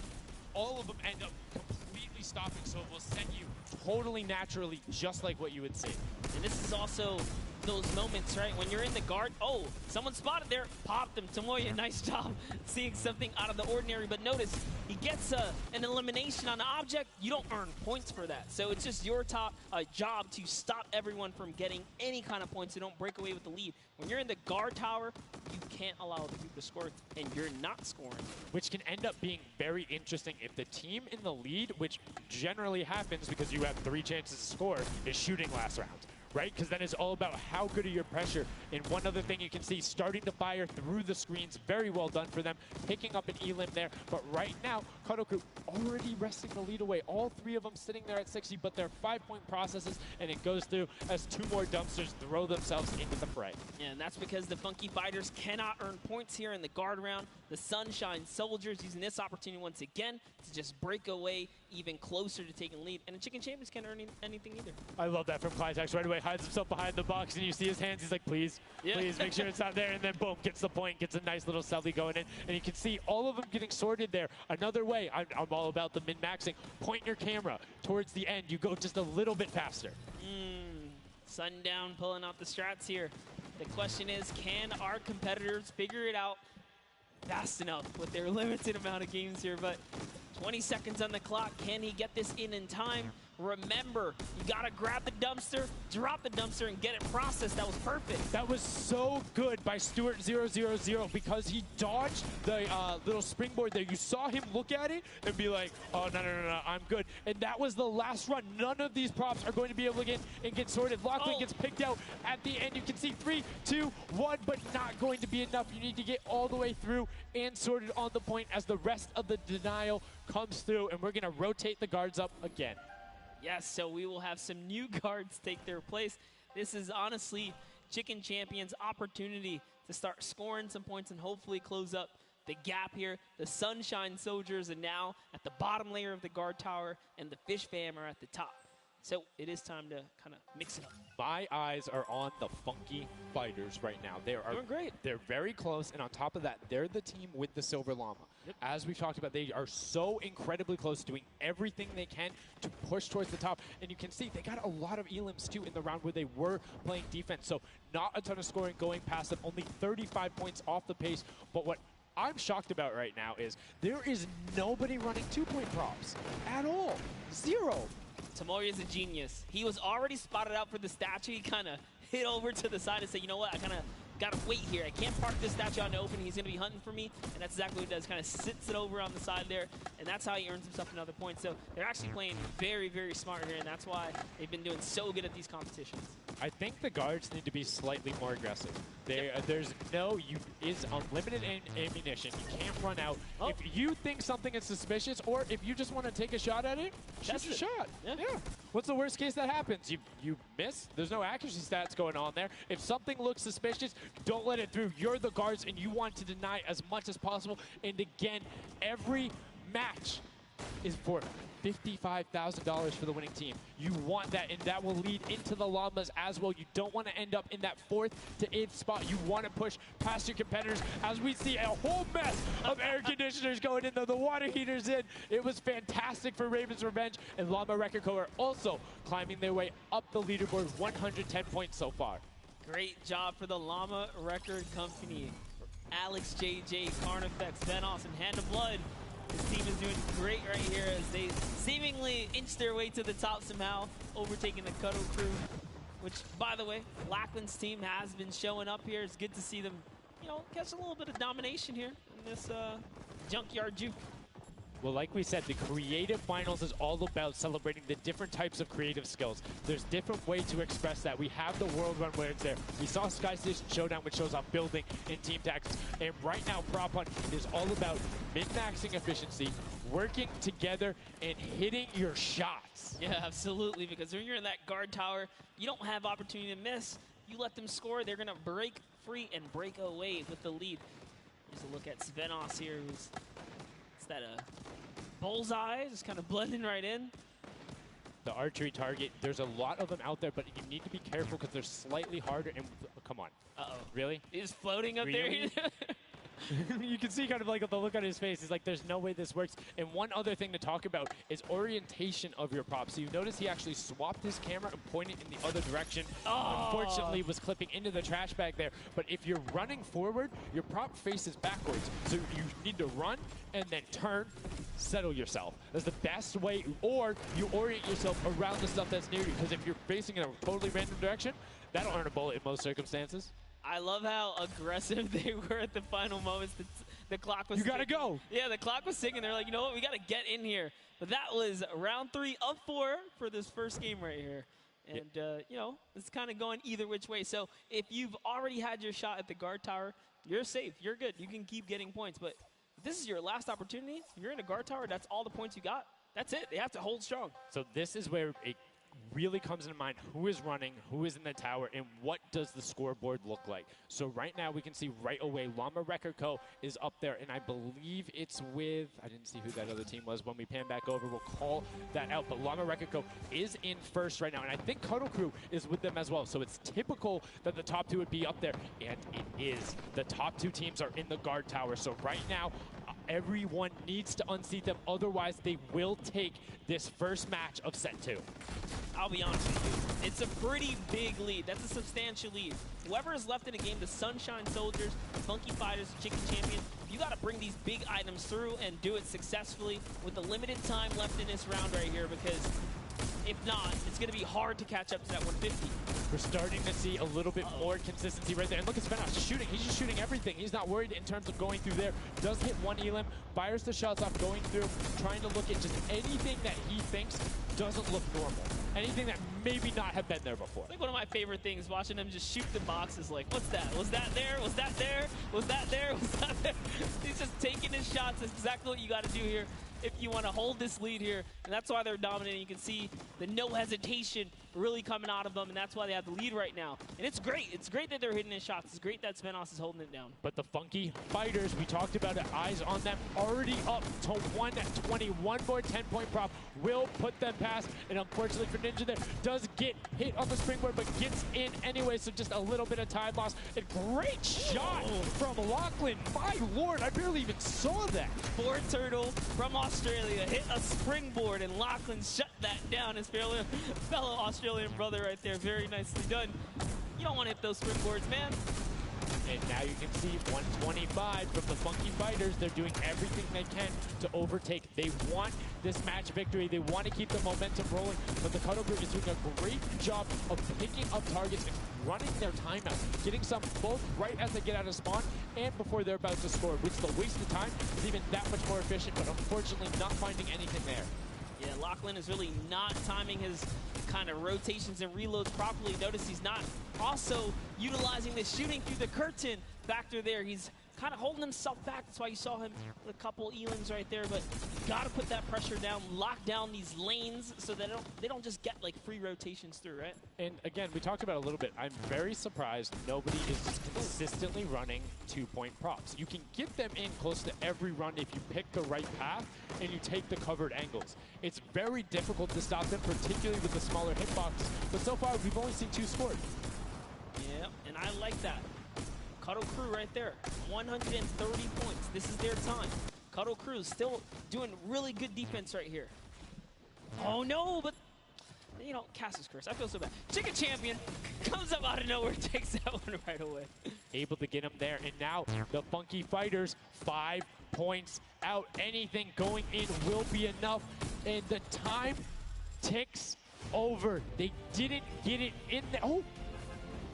all of them end up completely stopping, so it will send you totally naturally, just like what you would see. And this is also those moments, right, when you're in the guard. Oh, someone spotted there, popped him. Tomoya, nice job seeing something out of the ordinary, but notice he gets an elimination on the object. You don't earn points for that, so it's just your top job to stop everyone from getting any kind of points, so don't break away with the lead. When you're in the guard tower, you can't allow the people to score, and you're not scoring. Which can end up being very interesting if the team in the lead, which generally happens because you have 3 chances to score, is shooting last round. Right? Because then it's all about how good are your pressure. And one other thing you can see, starting to fire through the screens, very well done for them, picking up an elim there. But right now, Kadoku already wresting the lead away. All 3 of them sitting there at 60, but they're 5-point processes, and it goes through as 2 more dumpsters throw themselves into the fray. Yeah, and that's because the Funky Fighters cannot earn points here in the guard round. The Sunshine Soldiers using this opportunity once again to just break away even closer to taking lead. And the Chicken Champions can't earn anything either. I love that from Clytax. Right away, hides himself behind the box, and you see his hands. He's like, please, please make sure it's not there. And then boom, gets the point, gets a nice little selfie going in. And you can see all of them getting sorted there. Another way, I'm all about the min-maxing. Point your camera towards the end. You go just a little bit faster. Sundown pulling out the strats here. The question is, can our competitors figure it out fast enough with their limited amount of games here? But 20 seconds on the clock. Can he get this in time? Remember, you gotta grab the dumpster, drop the dumpster, and get it processed. That was perfect. That was so good by Stuart000 because he dodged the little springboard there. You saw him look at it and be like, oh, no, I'm good. And that was the last run. None of these props are going to be able to get sorted. Lachlan gets picked out at the end. You can see 3, 2, 1, but not going to be enough. You need to get all the way through and sorted on the point as the rest of the denial comes through, and we're going to rotate the guards up again. Yes, so we will have some new guards take their place. This is honestly Chicken Champions' opportunity to start scoring some points and hopefully close up the gap here. The Sunshine Soldiers are now at the bottom layer of the guard tower, and the Fish Fam are at the top. So it is time to kind of mix it up. My eyes are on the Funky Fighters right now. They are doing great. They're very close, and on top of that, they're the team with the Silver Llama. Yep. As we've talked about, they are so incredibly close, doing everything they can to push towards the top. And you can see they got a lot of elims, too, in the round where they were playing defense. So not a ton of scoring going past them, only 35 points off the pace. But what I'm shocked about right now is there is nobody running 2-point props at all. 0. Tomoya is a genius. He was already spotted out for the statue. He kind of hit over to the side and said, you know what, I kind of got to wait here. I can't park this statue on the open. He's going to be hunting for me. And that's exactly what he does. Kind of sits it over on the side there. And that's how he earns himself another point. So they're actually playing very, very smart here. And that's why they've been doing so good at these competitions. I think the guards need to be slightly more aggressive. There's is unlimited ammunition. You can't run out. If you think something is suspicious, or if you just want to take a shot at it, shoot your shot. Yeah. What's the worst case that happens? You miss. There's no accuracy stats going on there. If something looks suspicious, Don't let it through. You're the guards, and you want to deny as much as possible. And again, every match is for $55,000 for the winning team. You want that, and that will lead into the Llamas as well. You don't want to end up in that 4th to 8th spot. You want to push past your competitors as we see a whole mess of air conditioners going in, the water heaters in. It was fantastic for Ravens Revenge, and Llama Record Co. are also climbing their way up the leaderboard, 110 points so far. Great job for the Llama Record Company. Alex, JJ, Carnifex, Venos, and Hand of Blood. This team is doing great right here as they seemingly inch their way to the top somehow, overtaking the Cuddle Crew, which, by the way, Lackland's team has been showing up here. It's good to see them, you know, catch a little bit of domination here in this junkyard juke. Well, like we said, the creative finals is all about celebrating the different types of creative skills. There's different ways to express that. We have the World Run where it's there. We saw Sky Station Showdown, which shows off building in team tactics. And right now, Prop Hunt is all about min-maxing efficiency, working together, and hitting your shots. Yeah, absolutely, because when you're in that guard tower, you don't have opportunity to miss. You let them score, they're going to break free and break away with the lead. Here's a look at Svenos here, who's that bullseye, just kind of blending right in. The archery target, there's a lot of them out there, but you need to be careful because they're slightly harder. And come on. Uh-oh. Really? He's floating up really? there. You can see kind of like the look on his face. He's like, there's no way this works. And one other thing to talk about is orientation of your prop. So you notice he actually swapped his camera and pointed in the other direction. Oh. Unfortunately, was clipping into the trash bag there. But if you're running forward, your prop faces backwards. So you need to run and then turn, settle yourself. That's the best way. Or you orient yourself around the stuff that's near you. Because if you're facing in a totally random direction, that'll earn a bullet in most circumstances. I love how aggressive they were at the final moments. The clock was You gotta go. Yeah, the clock was ticking. They're like, you know what, we gotta get in here. But that was round 3 of 4 for this first game right here. And, you know, it's kind of going either which way. So if you've already had your shot at the guard tower, you're safe. You're good. You can keep getting points. But if this is your last opportunity, you're in a guard tower, that's all the points you got. That's it. They have to hold strong. So this is where it really comes into mind who is running, who is in the tower, and what does the scoreboard look like. So right now we can see right away Llama Record Co. is up there, and I believe it's with, I didn't see who that other team was. When we pan back over, we'll call that out. But Llama Record Co. is in first right now, and I think Cuddle Crew is with them as well. So it's typical that the top 2 would be up there, and it is. The top 2 teams are in the guard tower. So right now, everyone needs to unseat them. Otherwise, they will take this first match of set 2. I'll be honest with you, it's a pretty big lead. That's a substantial lead. Whoever is left in the game, the Sunshine Soldiers, Funky Fighters, Chicken Champions, you got to bring these big items through and do it successfully with the limited time left in this round right here, because if not, it's going to be hard to catch up to that 150. We're starting to see a little bit more consistency right there. And look at Svenos shooting. He's just shooting everything. He's not worried in terms of going through there. Does hit one elim, fires the shots off, going through, trying to look at just anything that he thinks doesn't look normal. Anything that maybe not have been there before. It's like one of my favorite things, watching him just shoot the boxes like, what's that? Was that there? Was that there? Was that there? Was that there? He's just taking his shots. That's exactly what you got to do here if you want to hold this lead here. And that's why they're dominating. You can see the no hesitation really coming out of them, and that's why they have the lead right now. And it's great. It's great that they're hitting his shots. It's great that Svenos is holding it down. But the Funky Fighters, we talked about it, eyes on them, already up to 120. One more 10-point prop will put them past. And unfortunately for Ninja there, does get hit on the springboard, but gets in anyway, so just a little bit of time loss. And great shot from Lachlan. My lord, I barely even saw that. Ford Turtle from Australia hit a springboard, and Lachlan shut that down. His fellow Australian brother right there. Very nicely done. You don't want to hit those springboards, man. And now you can see 125 from the Funky Fighters. They're doing everything they can to overtake. They want this match victory. They want to keep the momentum rolling. But the Cuddle Group is doing a great job of picking up targets and running their timeouts, getting some both right as they get out of spawn and before they're about to score, which the waste of time is even that much more efficient, but unfortunately not finding anything there. Yeah, Lachlan is really not timing his kind of rotations and reloads properly. Notice he's not also utilizing the shooting through the curtain factor there. He's kind of holding himself back. That's why you saw him with a couple Elings right there. But you got to put that pressure down, lock down these lanes so that they don't just get like free rotations through, right? And again, we talked about it a little bit. I'm very surprised nobody is just consistently running 2-point props. You can get them in close to every run if you pick the right path and you take the covered angles. It's very difficult to stop them, particularly with the smaller hitbox. But so far, we've only seen 2 scored. Yeah, and I like that. Cuddle Crew right there, 130 points. This is their time. Cuddle Crew still doing really good defense right here. Oh no, but you know, Cass's curse. I feel so bad. Chicken Champion comes up out of nowhere, takes that one right away. Able to get him there, and now the Funky Fighters 5 points out. Anything going in will be enough, and the time ticks over. They didn't get it in there. Oh,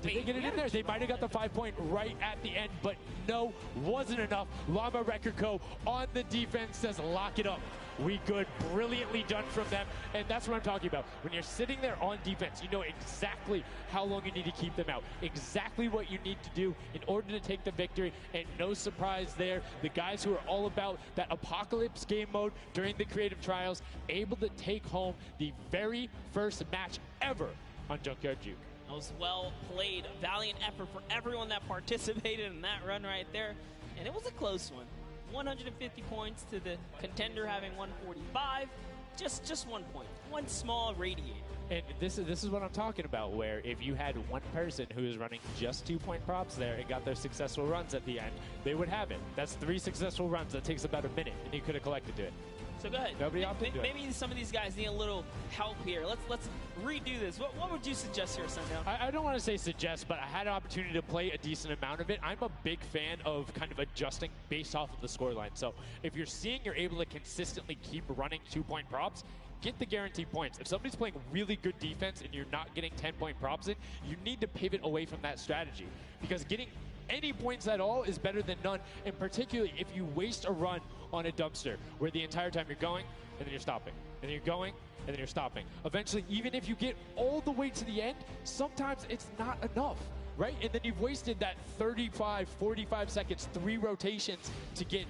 did they get it in there? They might have got the 5-point right at the end, but no, wasn't enough. Llama Record Co. on the defense says, lock it up. We good. Brilliantly done from them. And that's what I'm talking about. When you're sitting there on defense, you know exactly how long you need to keep them out. Exactly what you need to do in order to take the victory. And no surprise there, the guys who are all about that apocalypse game mode during the creative trials, able to take home the very first match ever on Junkyard Juke. That was well played. Valiant effort for everyone that participated in that run right there. And it was a close one. 150 points to the contender having 145. Just 1 point. One small radiator. And this is what I'm talking about, where if you had one person who is running just 2-point props there and got their successful runs at the end, they would have it. That's 3 successful runs. That takes about a minute, and you could have collected to it. So go ahead. Nobody opted to it. Maybe some of these guys need a little help here. Let's redo this. What would you suggest here, Sundown? I don't want to say suggest, but I had an opportunity to play a decent amount of it. I'm a big fan of kind of adjusting based off of the scoreline. So if you're seeing you're able to consistently keep running 2-point props, get the guaranteed points. If somebody's playing really good defense and you're not getting 10-point props in, you need to pivot away from that strategy, because getting any points at all is better than none, and particularly if you waste a run on a dumpster where the entire time you're going and then you're stopping, and then you're going and then you're stopping. Eventually, even if you get all the way to the end, sometimes it's not enough, right? And then you've wasted that 35, 45 seconds, 3 rotations to get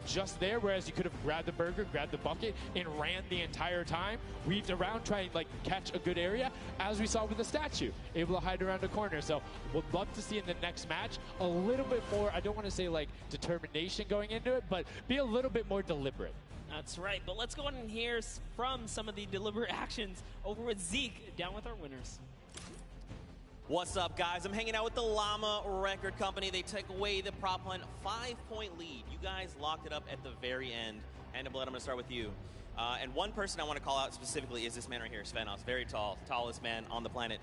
just there, whereas you could have grabbed the burger, grabbed the bucket, and ran the entire time, weaved around, trying to like catch a good area, as we saw with the statue, able to hide around a corner. So would love to see in the next match a little bit more, I don't want to say like determination going into it, but be a little bit more deliberate. That's right, but let's go on and hear from some of the deliberate actions over with Zeke, down with our winners. What's up, guys? I'm hanging out with the Llama Record Company. They took away the prop hunt 5-point lead. You guys locked it up at the very end. And Blood, I'm going to start with you. And one person I want to call out specifically is this man right here, Svenos. Very tall, tallest man on the planet.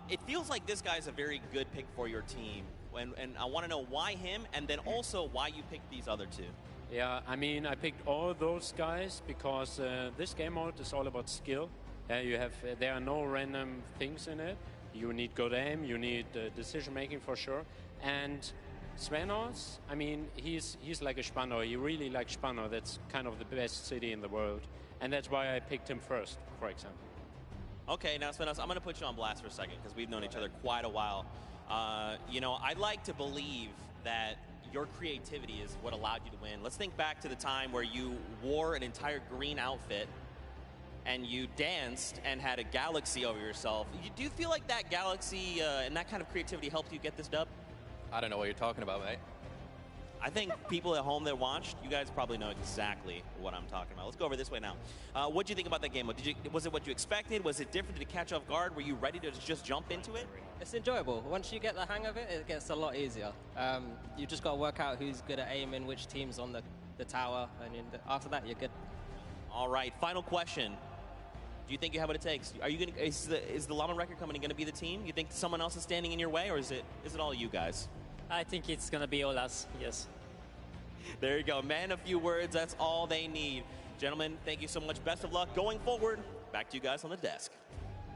It feels like this guy's a very good pick for your team. And I want to know why him, and then also why you picked these other 2. Yeah, I mean, I picked all those guys because this game mode is all about skill. There are no random things in it. You need good aim, you need decision making for sure. And Svenos, I mean, he's like a Spandau. He really likes Spandau. That's kind of the best city in the world. And that's why I picked him first, for example. Okay, now Svenos, I'm going to put you on blast for a second because we've known each other quite a while. You know, I'd like to believe that your creativity is what allowed you to win. Let's think back to the time where you wore an entire green outfit and you danced and had a galaxy over yourself. Do you feel like that galaxy and that kind of creativity helped you get this dub? I don't know what you're talking about, mate. I think people at home that watched, you guys probably know exactly what I'm talking about. Let's go over this way now. What do you think about that game mode? Was it what you expected? Was it different? Did it catch off guard? Were you ready to just jump into it? It's enjoyable. Once you get the hang of it, it gets a lot easier. You just got to work out who's good at aiming, which team's on the tower, and after that, you're good. All right, final question. Do you think you have what it takes? Are you going? Is the Llama Record Company going to be the team? You think someone else is standing in your way, or is it all you guys? I think it's going to be all us, yes. There you go. Man, a few words, that's all they need. Gentlemen, thank you so much. Best of luck going forward. Back to you guys on the desk.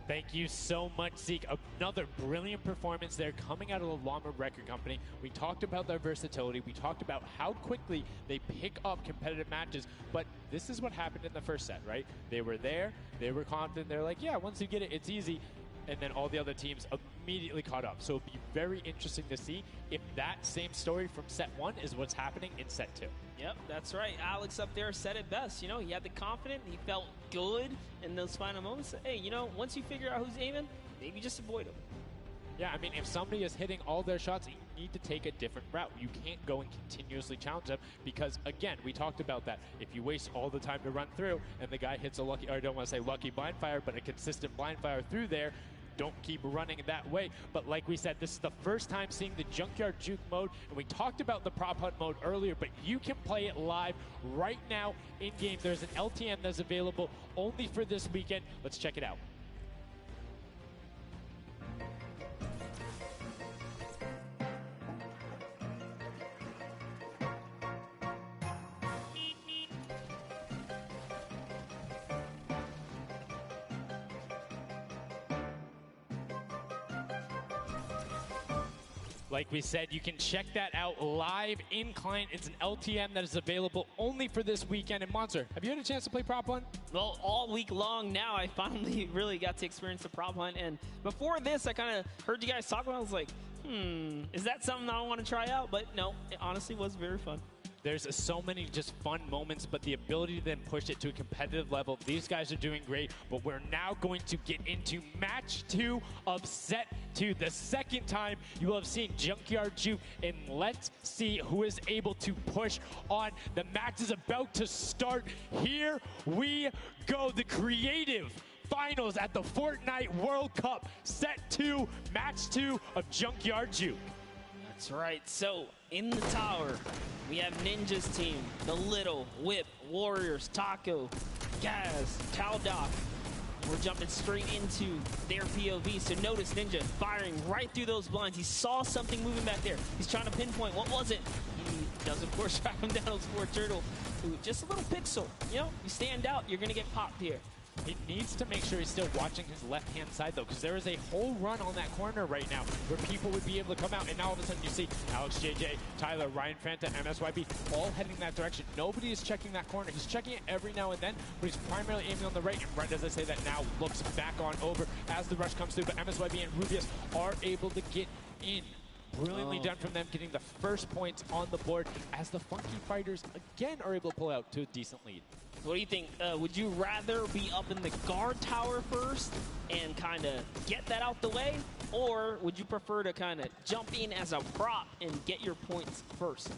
Thank you so much, Zeke. Another brilliant performance there coming out of the Llama Record Company. We talked about their versatility. We talked about how quickly they pick up competitive matches. But this is what happened in the first set, right? They were there. They were confident. They're like, yeah, once you get it, it's easy. And then all the other teams immediately caught up. So it'll be very interesting to see if that same story from set 1 is what's happening in set 2. Yep, that's right. Alex up there said it best. You know, he had the confidence. He felt good in those final moments. Hey, you know, once you figure out who's aiming, maybe just avoid him. Yeah, I mean, if somebody is hitting all their shots, you need to take a different route. You can't go and continuously challenge them because, again, we talked about that. If you waste all the time to run through and the guy hits a lucky, or I don't want to say lucky blind fire, but a consistent blind fire through there, don't keep running that way. But like we said, this is the first time seeing the Junkyard Juke mode, and we talked about the prop hunt mode earlier, but you can play it live right now in-game. There's an LTM that's available only for this weekend. Let's check it out. Like we said, you can check that out live in client. It's an LTM that is available only for this weekend. And Monster, have you had a chance to play Prop Hunt? Well, all week long now, I finally really got to experience the Prop Hunt. And before this, I kind of heard you guys talk about it. I was like, is that something I want to try out? But no, it honestly was very fun. There's so many just fun moments, but the ability to then push it to a competitive level, these guys are doing great. But we're now going to get into match 2 of set 2. The second time you will have seen Junkyard Juke, and let's see who is able to push on. The match is about to start. Here we go. The creative finals at the Fortnite World Cup, set 2, match 2 of Junkyard Juke. That's right. So in the tower, we have Ninja's team, the Little, Whip, Warriors, Taco, Gaz, Taldoc. We're jumping straight into their POV. So notice Ninja firing right through those blinds. He saw something moving back there. He's trying to pinpoint. What was it? He does, of course, track him down with Sport Turtle. Ooh, just a little pixel. You know, you stand out, you're going to get popped here. He needs to make sure he's still watching his left-hand side, though, because there is a whole run on that corner right now where people would be able to come out, and now all of a sudden you see Alex JJ, Tyler, Ryan Franta, MSYB all heading that direction. Nobody is checking that corner. He's checking it every now and then, but he's primarily aiming on the right, and right as I say that now looks back on over as the rush comes through, but MSYB and Rubius are able to get in. Brilliantly done from them, getting the first points on the board as the Funky Fighters again are able to pull out to a decent lead. What do you think? Would you rather be up in the guard tower first and kind of get that out the way? Or would you prefer to kind of jump in as a prop and get your points first?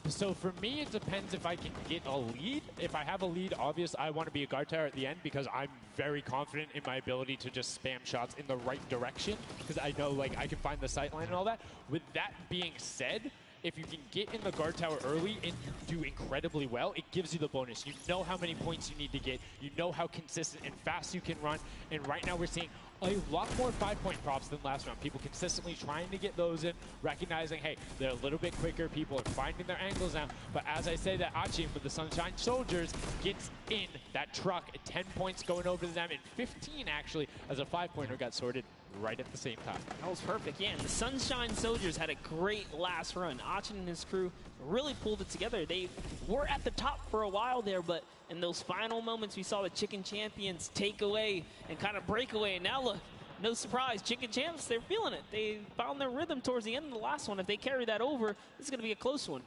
So for me, it depends if I can get a lead. If I have a lead, obviously I want to be a guard tower at the end because I'm very confident in my ability to just spam shots in the right direction because I know like I can find the sight line and all that. With that being said, if you can get in the guard tower early and you do incredibly well, it gives you the bonus. You know how many points you need to get. You know how consistent and fast you can run. And right now we're seeing a lot more 5-point props than last round. People consistently trying to get those in, recognizing, hey, they're a little bit quicker. People are finding their angles now. But as I say that, Achim with the Sunshine Soldiers gets in that truck. 10 points going over to them, and 15 actually as a 5-pointer got sorted right at the same time. That was perfect. Yeah, and the Sunshine Soldiers had a great last run. Achin and his crew really pulled it together. They were at the top for a while there, but in those final moments, we saw the Chicken Champions take away and kind of break away. And now look, no surprise, Chicken Champs, they're feeling it. They found their rhythm towards the end of the last one. If they carry that over, this is going to be a close one.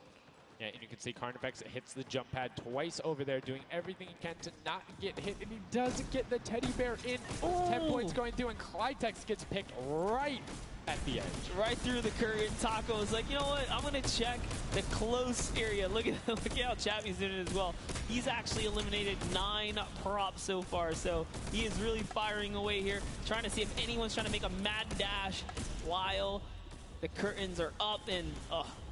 Yeah, and you can see Carnifex hits the jump pad twice over there, doing everything he can to not get hit, and he does get the teddy bear in. Ooh. 10 points going through, and Clytex gets picked right at the edge. Right through the current. Taco is like, you know what? I'm going to check the close area. Look at how Chappie's doing it as well. He's actually eliminated 9 props so far, so he is really firing away here, trying to see if anyone's trying to make a mad dash while the curtains are up, and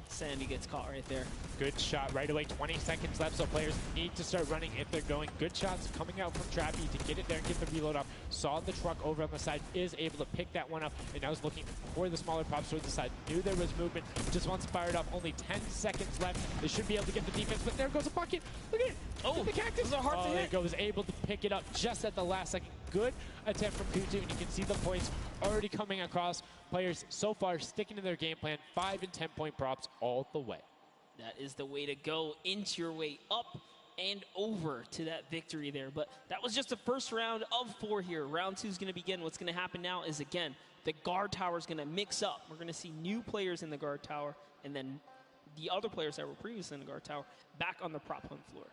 Sandy gets caught right there. Good shot right away. 20 seconds left, so players need to start running if they're going. Good shots coming out from Trappy to get it there and get the reload off. Saw the truck over on the side, is able to pick that one up, and now is looking for the smaller props towards the side. Knew there was movement, just once fired up. Only 10 seconds left. They should be able to get the defense, but there goes a bucket. Look at it. Oh, the cactus. those are hard to hit. Was able to pick it up just at the last second. Good attempt from Kutu, and you can see the points already coming across. Players so far sticking to their game plan. 5 and 10 point props all the way. That is the way to go. Inch your way up and over to that victory there. But that was just the first round of 4 here. Round 2 is going to begin. What's going to happen now is, again, the guard tower is going to mix up. We're going to see new players in the guard tower, and then the other players that were previously in the guard tower back on the prop hunt floor.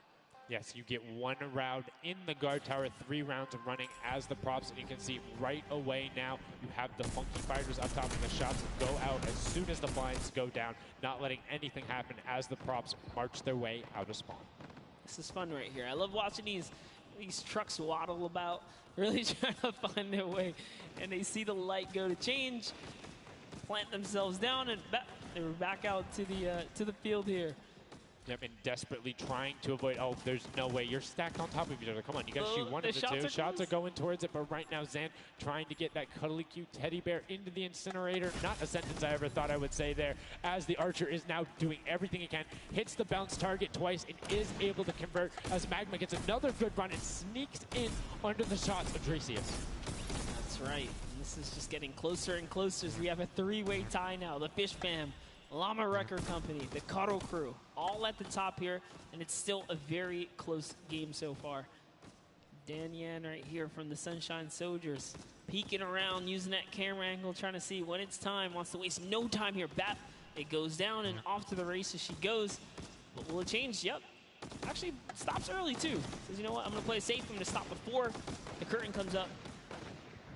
Yes, you get 1 round in the guard tower, 3 rounds of running as the props, and you can see right away now you have the Funky Fighters up top, and the shots go out as soon as the blinds go down, not letting anything happen as the props march their way out of spawn. This is fun right here. I love watching these trucks waddle about, really trying to find their way, and they see the light go to change, plant themselves down, and they're back out to the field here. Yep, and desperately trying to avoid, oh, there's no way. You're stacked on top of each other. Come on, you got to shoot one of the two. Shots are going towards it, but right now Zan trying to get that cuddly cute teddy bear into the incinerator. Not a sentence I ever thought I would say there, as the Archer is now doing everything he can. Hits the bounce target twice and is able to convert as Magma gets another good run and sneaks in under the shots of Dracius. That's right. This is just getting closer and closer as we have a 3-way tie now. The Fish Fam, Llama Record Company, the Cuddle Crew, all at the top here, and it's still a very close game so far. Dan Yan right here from the Sunshine Soldiers, peeking around, using that camera angle, trying to see when it's time, wants to waste no time here. Bat, it goes down and off to the races she goes. But will it change? Yep. Actually, stops early too. Says, you know what, I'm gonna play safe, I'm gonna stop before the curtain comes up.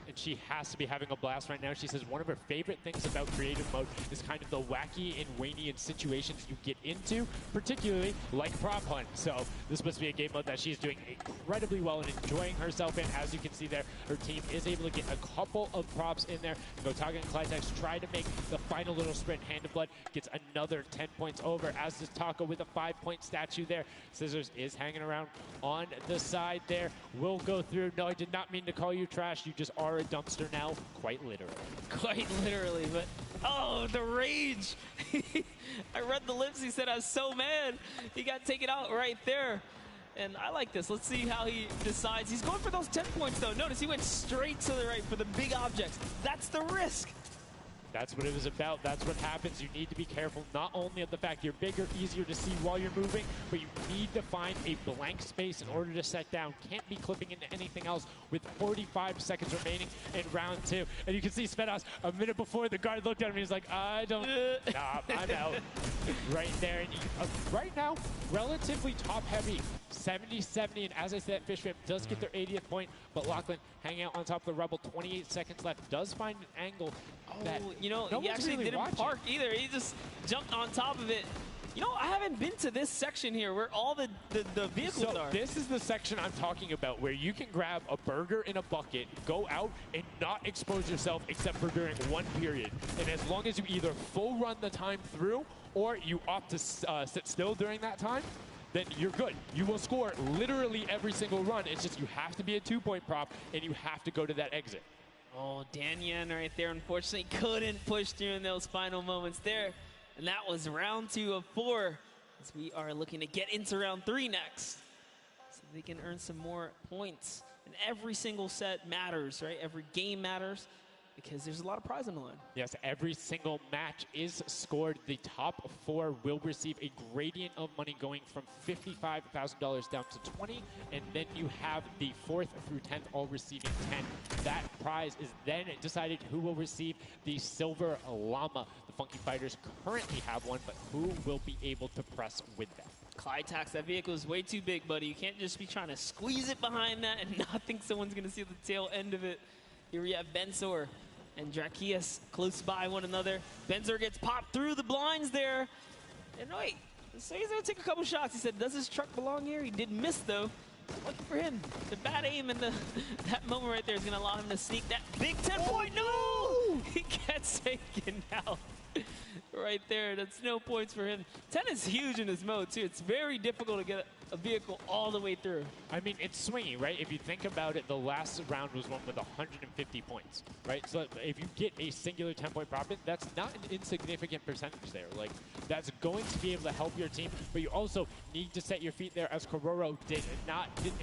And she has to be having a blast right now. She says one of her favorite things about creative mode is kind of the wacky and Waynian situations you get into, particularly like prop hunt. So this must be a game mode that she's doing incredibly well and enjoying herself in. As you can see there, her team is able to get a couple of props in there. Gotaga and Clytex try to make the final little sprint. Hand of Blood gets another 10 points over, as does Taco with a 5-point statue there. Scissors is hanging around on the side there. Will go through. No, I did not mean to call you trash. You just are a dumpster now, quite literally. Quite literally, but oh, the rage. I read the lips, he said, I was so mad. He got taken out right there. And I like this. Let's see how he decides. He's going for those 10 points, though. Notice he went straight to the right for the big objects. That's the risk. That's what it was about. That's what happens. You need to be careful not only of the fact you're bigger, easier to see while you're moving, but you need to find a blank space in order to set down. Can't be clipping into anything else with 45 seconds remaining in round 2. And you can see Svetos a minute before the guard looked at him. He's like, I don't, nah, I'm out. Right there. And right now, relatively top heavy. 70-70, and as I said, Fish Fam does get their 80th point, but Lachlan hanging out on top of the Rebel, 28 seconds left, does find an angle that you know, no he actually really didn't watching. park either. He just jumped on top of it. You know, I haven't been to this section here where all the vehicles are. This is the section I'm talking about, where you can grab a burger in a bucket, go out, and not expose yourself except for during one period. And as long as you either full run the time through, or you opt to sit still during that time, then you're good. You will score literally every single run. It's just you have to be a 2-point prop, and you have to go to that exit. Oh, Dan Yan right there, unfortunately, couldn't push through in those final moments there. And that was round 2 of 4, as we are looking to get into round 3 next, so they can earn some more points. And every single set matters, right? Every game matters, because there's a lot of prize on the line. Yes, every single match is scored. The top 4 will receive a gradient of money going from $55,000 down to 20, and then you have the 4th through 10th all receiving 10. That prize is then decided who will receive the Silver Llama. The Funky Fighters currently have one, but who will be able to press with them? Clytax, that vehicle is way too big, buddy. You can't just be trying to squeeze it behind that and not think someone's going to see the tail end of it. Here we have Bensor and Dracius close by one another. Bensor gets popped through the blinds there. And wait, so he's gonna take a couple shots. He said, does his truck belong here? He did miss though. Lucky for him. The bad aim in that moment right there is gonna allow him to sneak that big 10-point. No! He gets taken out. Right there, that's no points for him. 10 is huge in this mode too. It's very difficult to get a vehicle all the way through. I mean, it's swingy, right? If you think about it, the last round was one with 150 points, right? So if you get a singular 10-point profit, that's not an insignificant percentage there. Like, that's going to be able to help your team, but you also need to set your feet there, as Kororo didn't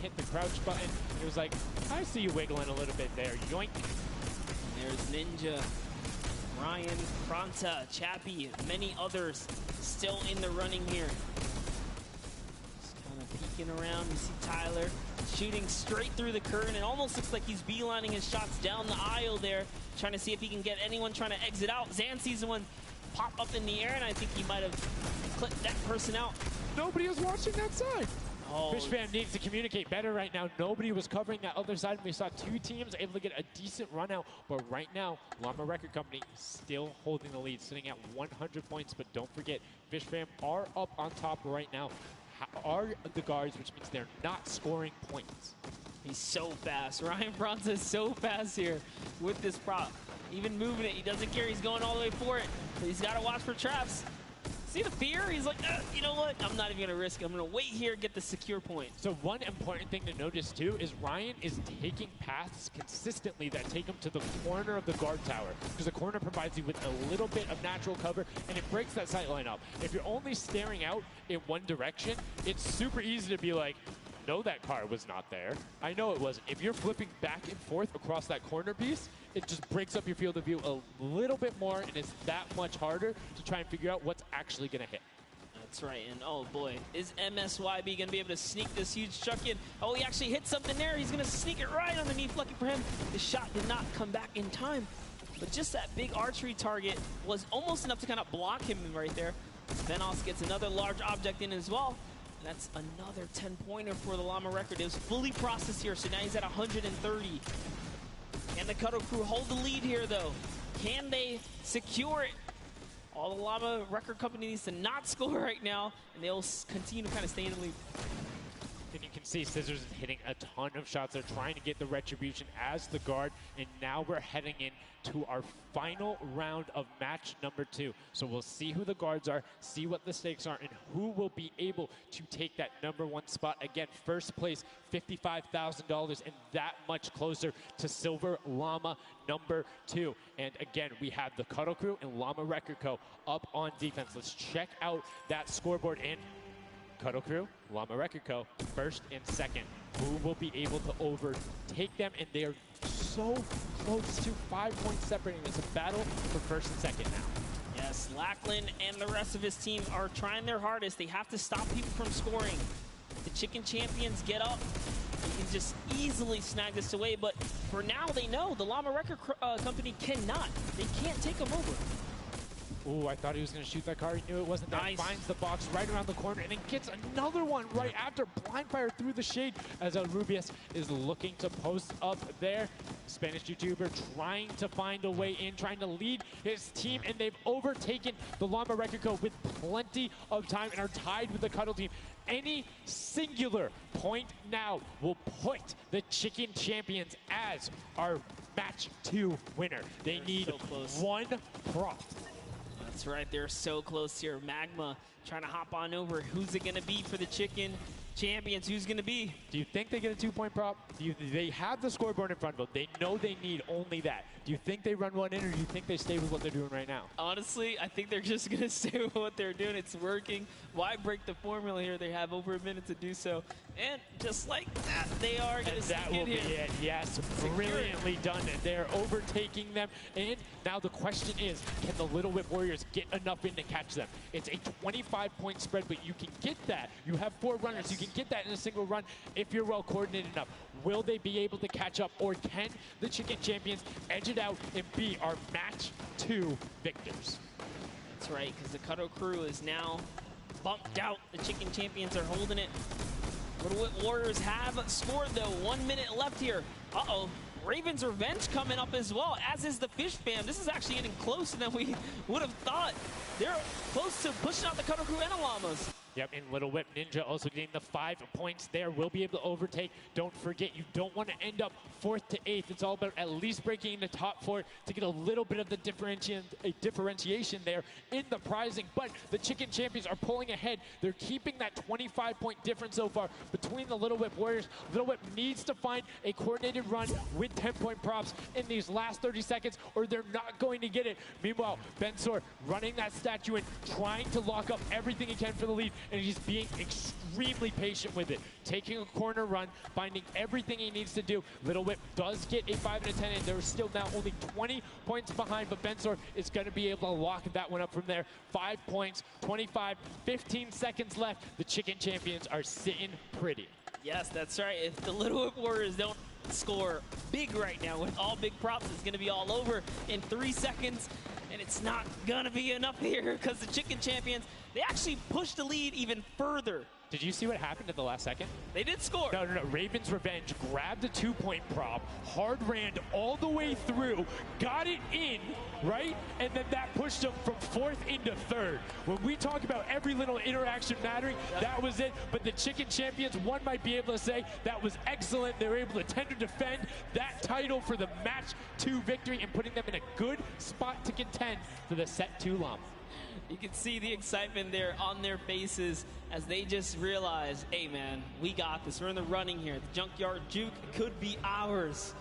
hit the crouch button. It was like, I see you wiggling a little bit there. Yoink. There's Ninja, Ryan, Pronta, Chappie, many others still in the running here. Just kind of peeking sneaking around. You see Tyler shooting straight through the curtain. It almost looks like he's beelining his shots down the aisle there, trying to see if he can get anyone trying to exit out. Zan sees one pop up in the air, and I think he might have clipped that person out. Nobody was watching that side. Oh, Fish Fam needs to communicate better right now. Nobody was covering that other side. We saw two teams able to get a decent run out, but right now, Llama Record Company still holding the lead, sitting at 100 points. But don't forget, Fish Fam are up on top right now. Are the guards, which means they're not scoring points. He's so fast. Ryan Bronza is so fast here with this prop. Even moving it, he doesn't care. He's going all the way for it. But he's got to watch for traps. See the fear? He's like, you know what? I'm not even going to risk it. I'm going to wait here, get the secure point. So one important thing to notice, too, is Ryan is taking paths consistently that take him to the corner of the guard tower, because the corner provides you with a little bit of natural cover, and it breaks that sight line up. If you're only staring out in one direction, it's super easy to be like, no, that car was not there. I know it wasn't. If you're flipping back and forth across that corner piece, it just breaks up your field of view a little bit more, and it's that much harder to try and figure out what's actually going to hit. That's right, and oh boy, is MSYB going to be able to sneak this huge chuck in? Oh, he actually hit something there. He's going to sneak it right underneath. Lucky for him, the shot did not come back in time. But just that big archery target was almost enough to kind of block him right there. Venos gets another large object in as well. That's another 10-pointer for the Llama Record. It was fully processed here, so now he's at 130. Can the Cuddle Crew hold the lead here, though? Can they secure it? All the Llama Record Company needs to not score right now, and they'll continue to kind of stay in the lead. And you can see Scissors is hitting a ton of shots. They're trying to get the retribution as the guard, and now we're heading in to our final round of match number 2. So we'll see who the guards are, see what the stakes are, and who will be able to take that #1 spot. Again, first place, $55,000, and that much closer to Silver Llama #2. And again, we have the Cuddle Crew and Llama Record Co. up on defense. Let's check out that scoreboard. And Cuddle Crew, Llama Record Co., first and second. Who will be able to overtake them? And they are so close to 5 points separating. It's a battle for first and second now. Yes, Lackland and the rest of his team are trying their hardest. They have to stop people from scoring. The Chicken Champions get up. They can just easily snag this away. But for now, they know the Llama Record Company cannot. They can't take them over. Ooh, I thought he was going to shoot that car. He knew it wasn't. Nice. That finds the box right around the corner and then gets another one right after. Blind fire through the shade as Rubius is looking to post up there. Spanish YouTuber trying to find a way in, trying to lead his team, and they've overtaken the Llama Record Co. with plenty of time and are tied with the Cuddle team. Any singular point now will put the Chicken Champions as our match 2 winner. They need so one prop. That's right, they're so close here. Magma trying to hop on over. Who's it going to be for the Chicken Champions? Who's going to be? Do you think they get a 2-point prop? They have the scoreboard in front of them. They know they need only that. Do you think they run one in, or do you think they stay with what they're doing right now? Honestly, I think they're just going to stay with what they're doing. It's working. Why break the formula here? They have over a minute to do so. And just like that, they are going to sneak that will be it. Yes, brilliantly done. They're overtaking them. And now the question is, can the Little Whip Warriors get enough in to catch them? It's a 25-point spread, but you can get that. You have 4 runners. Yes. You can get that in a single run if you're well coordinated enough. Will they be able to catch up, or can the Chicken Champions edge it out and be our match 2 victors? That's right, because the Cuddle Crew is now bumped out. The Chicken Champions are holding it. Little Whip Warriors have scored, though. 1 minute left here. Uh-oh. Raven's Revenge coming up as well, as is the Fish Fam. This is actually getting closer than we would have thought. They're close to pushing out the Cuddle Crew and the Llamas. Yep, and Little Whip Ninja also getting the 5 points there. Will be able to overtake. Don't forget, you don't want to end up 4th to 8th. It's all about at least breaking in the top 4 to get a little bit of the differentiation there in the prizing. But the Chicken Champions are pulling ahead. They're keeping that 25-point difference so far between the Little Whip Warriors. Little Whip needs to find a coordinated run with 10-point props in these last 30 seconds, or they're not going to get it. Meanwhile, Bensor running that statue in, trying to lock up everything he can for the lead. and he's being extremely patient with it. Taking a corner run, finding everything he needs to do. Little Whip does get a 5 and a 10, and they're still now only 20 points behind, but Bensor is going to be able to lock that one up from there. 5 points, 15 seconds left. The Chicken Champions are sitting pretty. Yes, that's right. If the Little Whip Warriors don't score big right now with all big props, it's going to be all over in 3 seconds. And it's not going to be enough here because the Chicken Champions, they actually pushed the lead even further. Did you see what happened at the last second? They did score. No. Raven's Revenge grabbed a 2-point prop, hard ran all the way through, got it in, right? And then that pushed them from 4th into 3rd. When we talk about every little interaction mattering, that was it. But the Chicken Champions, one might be able to say that was excellent. They were able to tender defend that title for the match 2 victory and putting them in a good spot to contend for the set 2 llama. You can see the excitement there on their faces as they just realize, hey man, we got this. We're in the running here. The Junkyard Juke could be ours.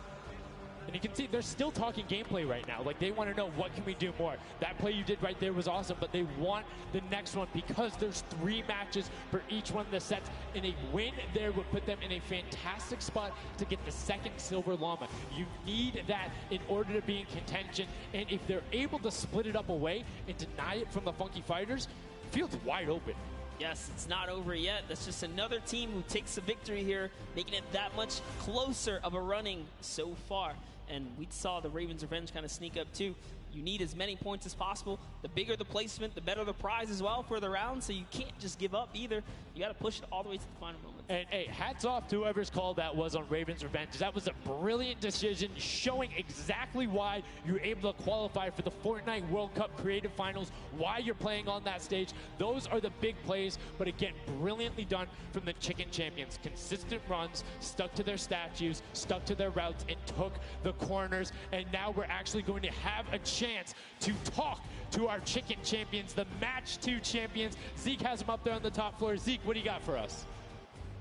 And you can see they're still talking gameplay right now. Like, they want to know, what can we do more? That play you did right there was awesome, but they want the next one because there's 3 matches for each one of the sets. And a win there would put them in a fantastic spot to get the 2nd Silver Llama. You need that in order to be in contention. And if they're able to split it up away and deny it from the Funky Fighters, the field's wide open. Yes, it's not over yet. That's just another team who takes a victory here, making it that much closer of a running so far. And we saw the Ravens Revenge kind of sneak up too. You need as many points as possible. The bigger the placement, the better the prize as well for the round. So you can't just give up either. You got to push it all the way to the final moment. And hey, hats off to whoever's call that was on Ravens Revenge. That was a brilliant decision, showing exactly why you're able to qualify for the Fortnite World Cup Creative Finals, why you're playing on that stage. Those are the big plays, but again, brilliantly done from the Chicken Champions. Consistent runs, stuck to their statues, stuck to their routes, and took the corners. And now we're actually going to have a chance to talk to our Chicken Champions, the Match 2 champions. Zeke has them up there on the top floor. Zeke, what do you got for us?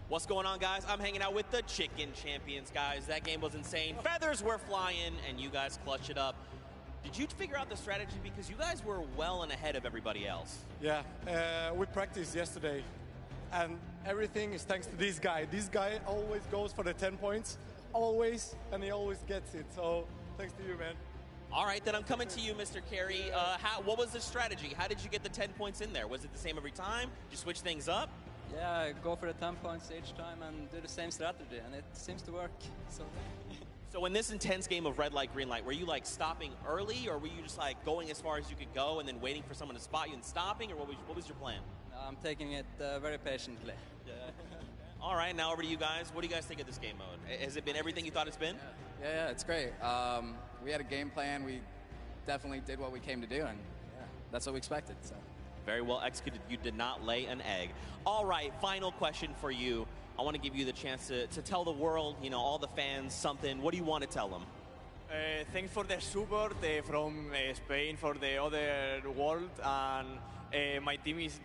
What's going on, guys? I'm hanging out with the Chicken Champions, guys. That game was insane. Feathers were flying, and you guys clutched it up. Did you figure out the strategy? Because you guys were well and ahead of everybody else. Yeah, we practiced yesterday, and everything is thanks to this guy. This guy always goes for the 10 points, always, and he always gets it. So thanks to you, man. All right, then I'm coming to you, Mr. Carey. What was the strategy? How did you get the 10 points in there? Was it the same every time? Did you switch things up? Yeah, go for the 10 points each time and do the same strategy, and it seems to work. So in this intense game of red light, green light, were you like stopping early, or were you just like going as far as you could go and then waiting for someone to spot you and stopping, or what was your plan? I'm taking it very patiently. Yeah. All right, now over to you guys. What do you guys think of this game mode? Has it been everything you thought it's been? Yeah, it's great. We had a game plan. We definitely did what we came to do, and that's what we expected. So. Very well executed. You did not lay an egg. All right, final question for you. I want to give you the chance to tell the world, you know, all the fans something. What do you want to tell them? Thanks for the support from Spain for the other world, and my team is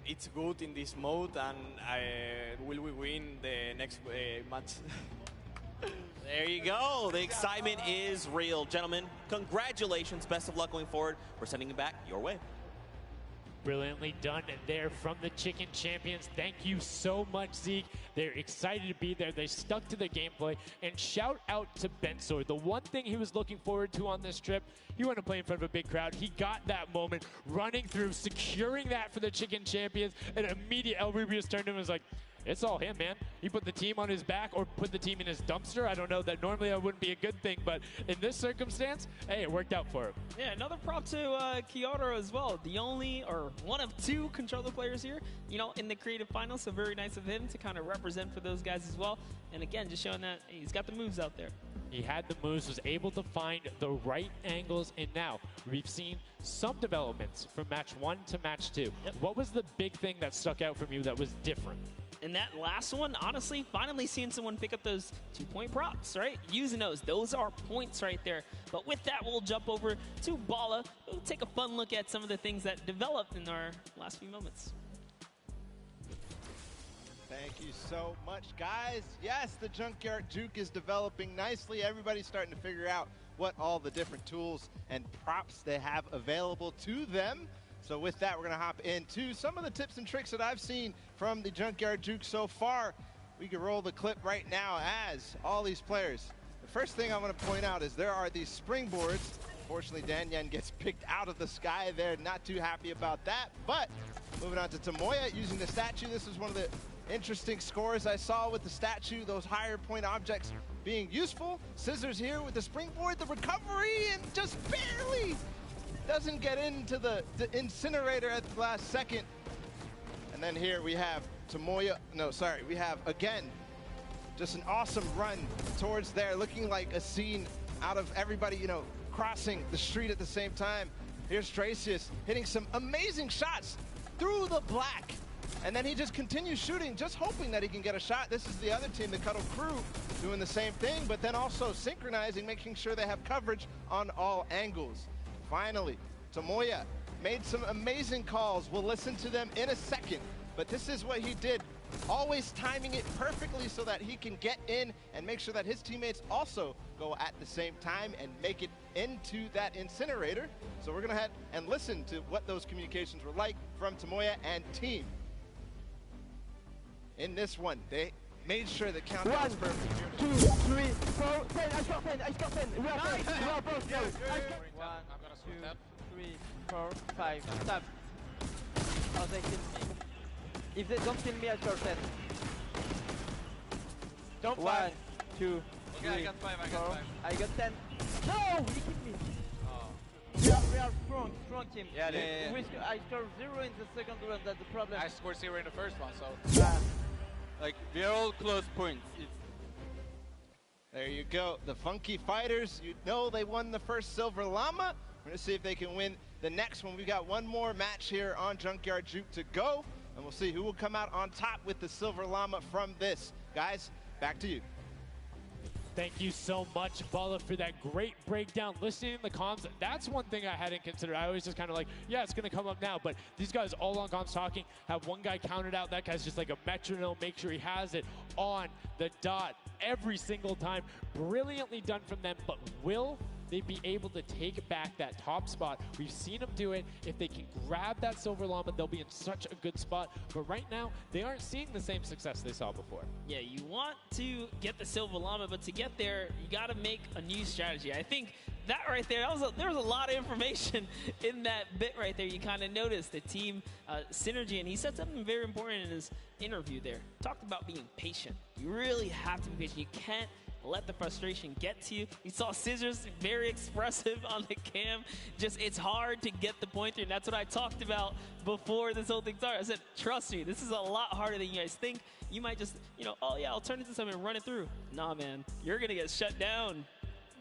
it's good in this mode, and will we win the next match? There you go. The excitement is real. Gentlemen, congratulations. Best of luck going forward. We're sending it back your way. Brilliantly done there from the Chicken Champions. Thank you so much, Zeke. They're excited to be there. They stuck to the gameplay. And shout out to Bensor. The one thing he was looking forward to on this trip, he wanted to play in front of a big crowd. He got that moment, running through, securing that for the Chicken Champions. And immediately El Rubius turned to him and was like, it's all him, man. He put the team on his back or put the team in his dumpster. I don't know. That normally that wouldn't be a good thing, but in this circumstance, hey, it worked out for him. Yeah, another prop to Kyoto as well. The only or one of 2 controller players here, you know, in the creative finals. So very nice of him to kind of represent for those guys as well. And again, just showing that hey, he's got the moves out there. He had the moves, was able to find the right angles, and now we've seen some developments from match 1 to match 2. Yep. What was the big thing that stuck out from you that was different? And that last one, honestly, finally seeing someone pick up those 2-point props, right? Using those are points right there. But with that, we'll jump over to Bala. We'll take a fun look at some of the things that developed in our last few moments. Thank you so much, guys. Yes, the Junkyard Juke is developing nicely. Everybody's starting to figure out what all the different tools and props they have available to them. So with that, we're going to hop into some of the tips and tricks that I've seen from the Junkyard Juke so far. We can roll the clip right now as all these players. The first thing I want to point out is there are these springboards. Fortunately, Danyan gets picked out of the sky there. Not too happy about that. But moving on to Tomoya using the statue. This is one of the interesting scores I saw with the statue. Those higher point objects being useful. Scissors here with the springboard. The recovery and just barely doesn't get into the incinerator at the last second. And then here we have Tomoya. No, sorry. We have, again, just an awesome run towards there. Looking like a scene out of everybody, you know, crossing the street at the same time. Here's Tracius hitting some amazing shots through the black. And then he just continues shooting, just hoping that he can get a shot. This is the other team, the Cuddle Crew, doing the same thing, but then also synchronizing, making sure they have coverage on all angles. Finally, Tomoya made some amazing calls. We'll listen to them in a second, but this is what he did. Always timing it perfectly so that he can get in and make sure that his teammates also go at the same time and make it into that incinerator. So we're gonna head and listen to what those communications were like from Tomoya and team. In this one, they made sure the countdown was perfect. 2, 3, 4, 10. I score 10. I score 10. We are both. We are both. 1, 2, 3, 4, 5. Stop. Oh, they kill me. If they don't kill me, I score 10. Don't 1, 2, 3, Okay, I got 5. I got 5. I got 10. No! He killed me. Oh. We are strong team. Yeah. I scored 0 in the second round. That's the problem. I scored 0 in the first one, so. Like, we are all close points. There you go. The Funky Fighters, you know they won the first Silver Llama. We're going to see if they can win the next one. We've got one more match here on Junkyard Juke to go, and we'll see who will come out on top with the Silver Llama from this. Guys, back to you. Thank you so much, Bala, for that great breakdown. Listening to the comms, that's one thing I hadn't considered. I always just kind of like, yeah, it's going to come up now. But these guys all on comms talking, have one guy counted out. That guy's just like a metronome. Make sure he has it on the dot every single time. Brilliantly done from them. But will they be able to take back that top spot? We've seen them do it. If they can grab that Silver Llama, they'll be in such a good spot. But right now, they aren't seeing the same success they saw before. Yeah, you want to get the Silver Llama, but to get there, you got to make a new strategy. I think that right there, there was a lot of information in that bit right there. You kind of noticed the team synergy, and he said something very important in his interview there. Talked about being patient. You really have to be patient. You can't let the frustration get to you. You saw Scissors very expressive on the cam. Just, it's hard to get the pointer, and that's what I talked about before this whole thing started. I said, trust me, this is a lot harder than you guys think. You might just, you know, oh yeah, I'll turn it to something and run it through. Nah, man, you're gonna get shut down.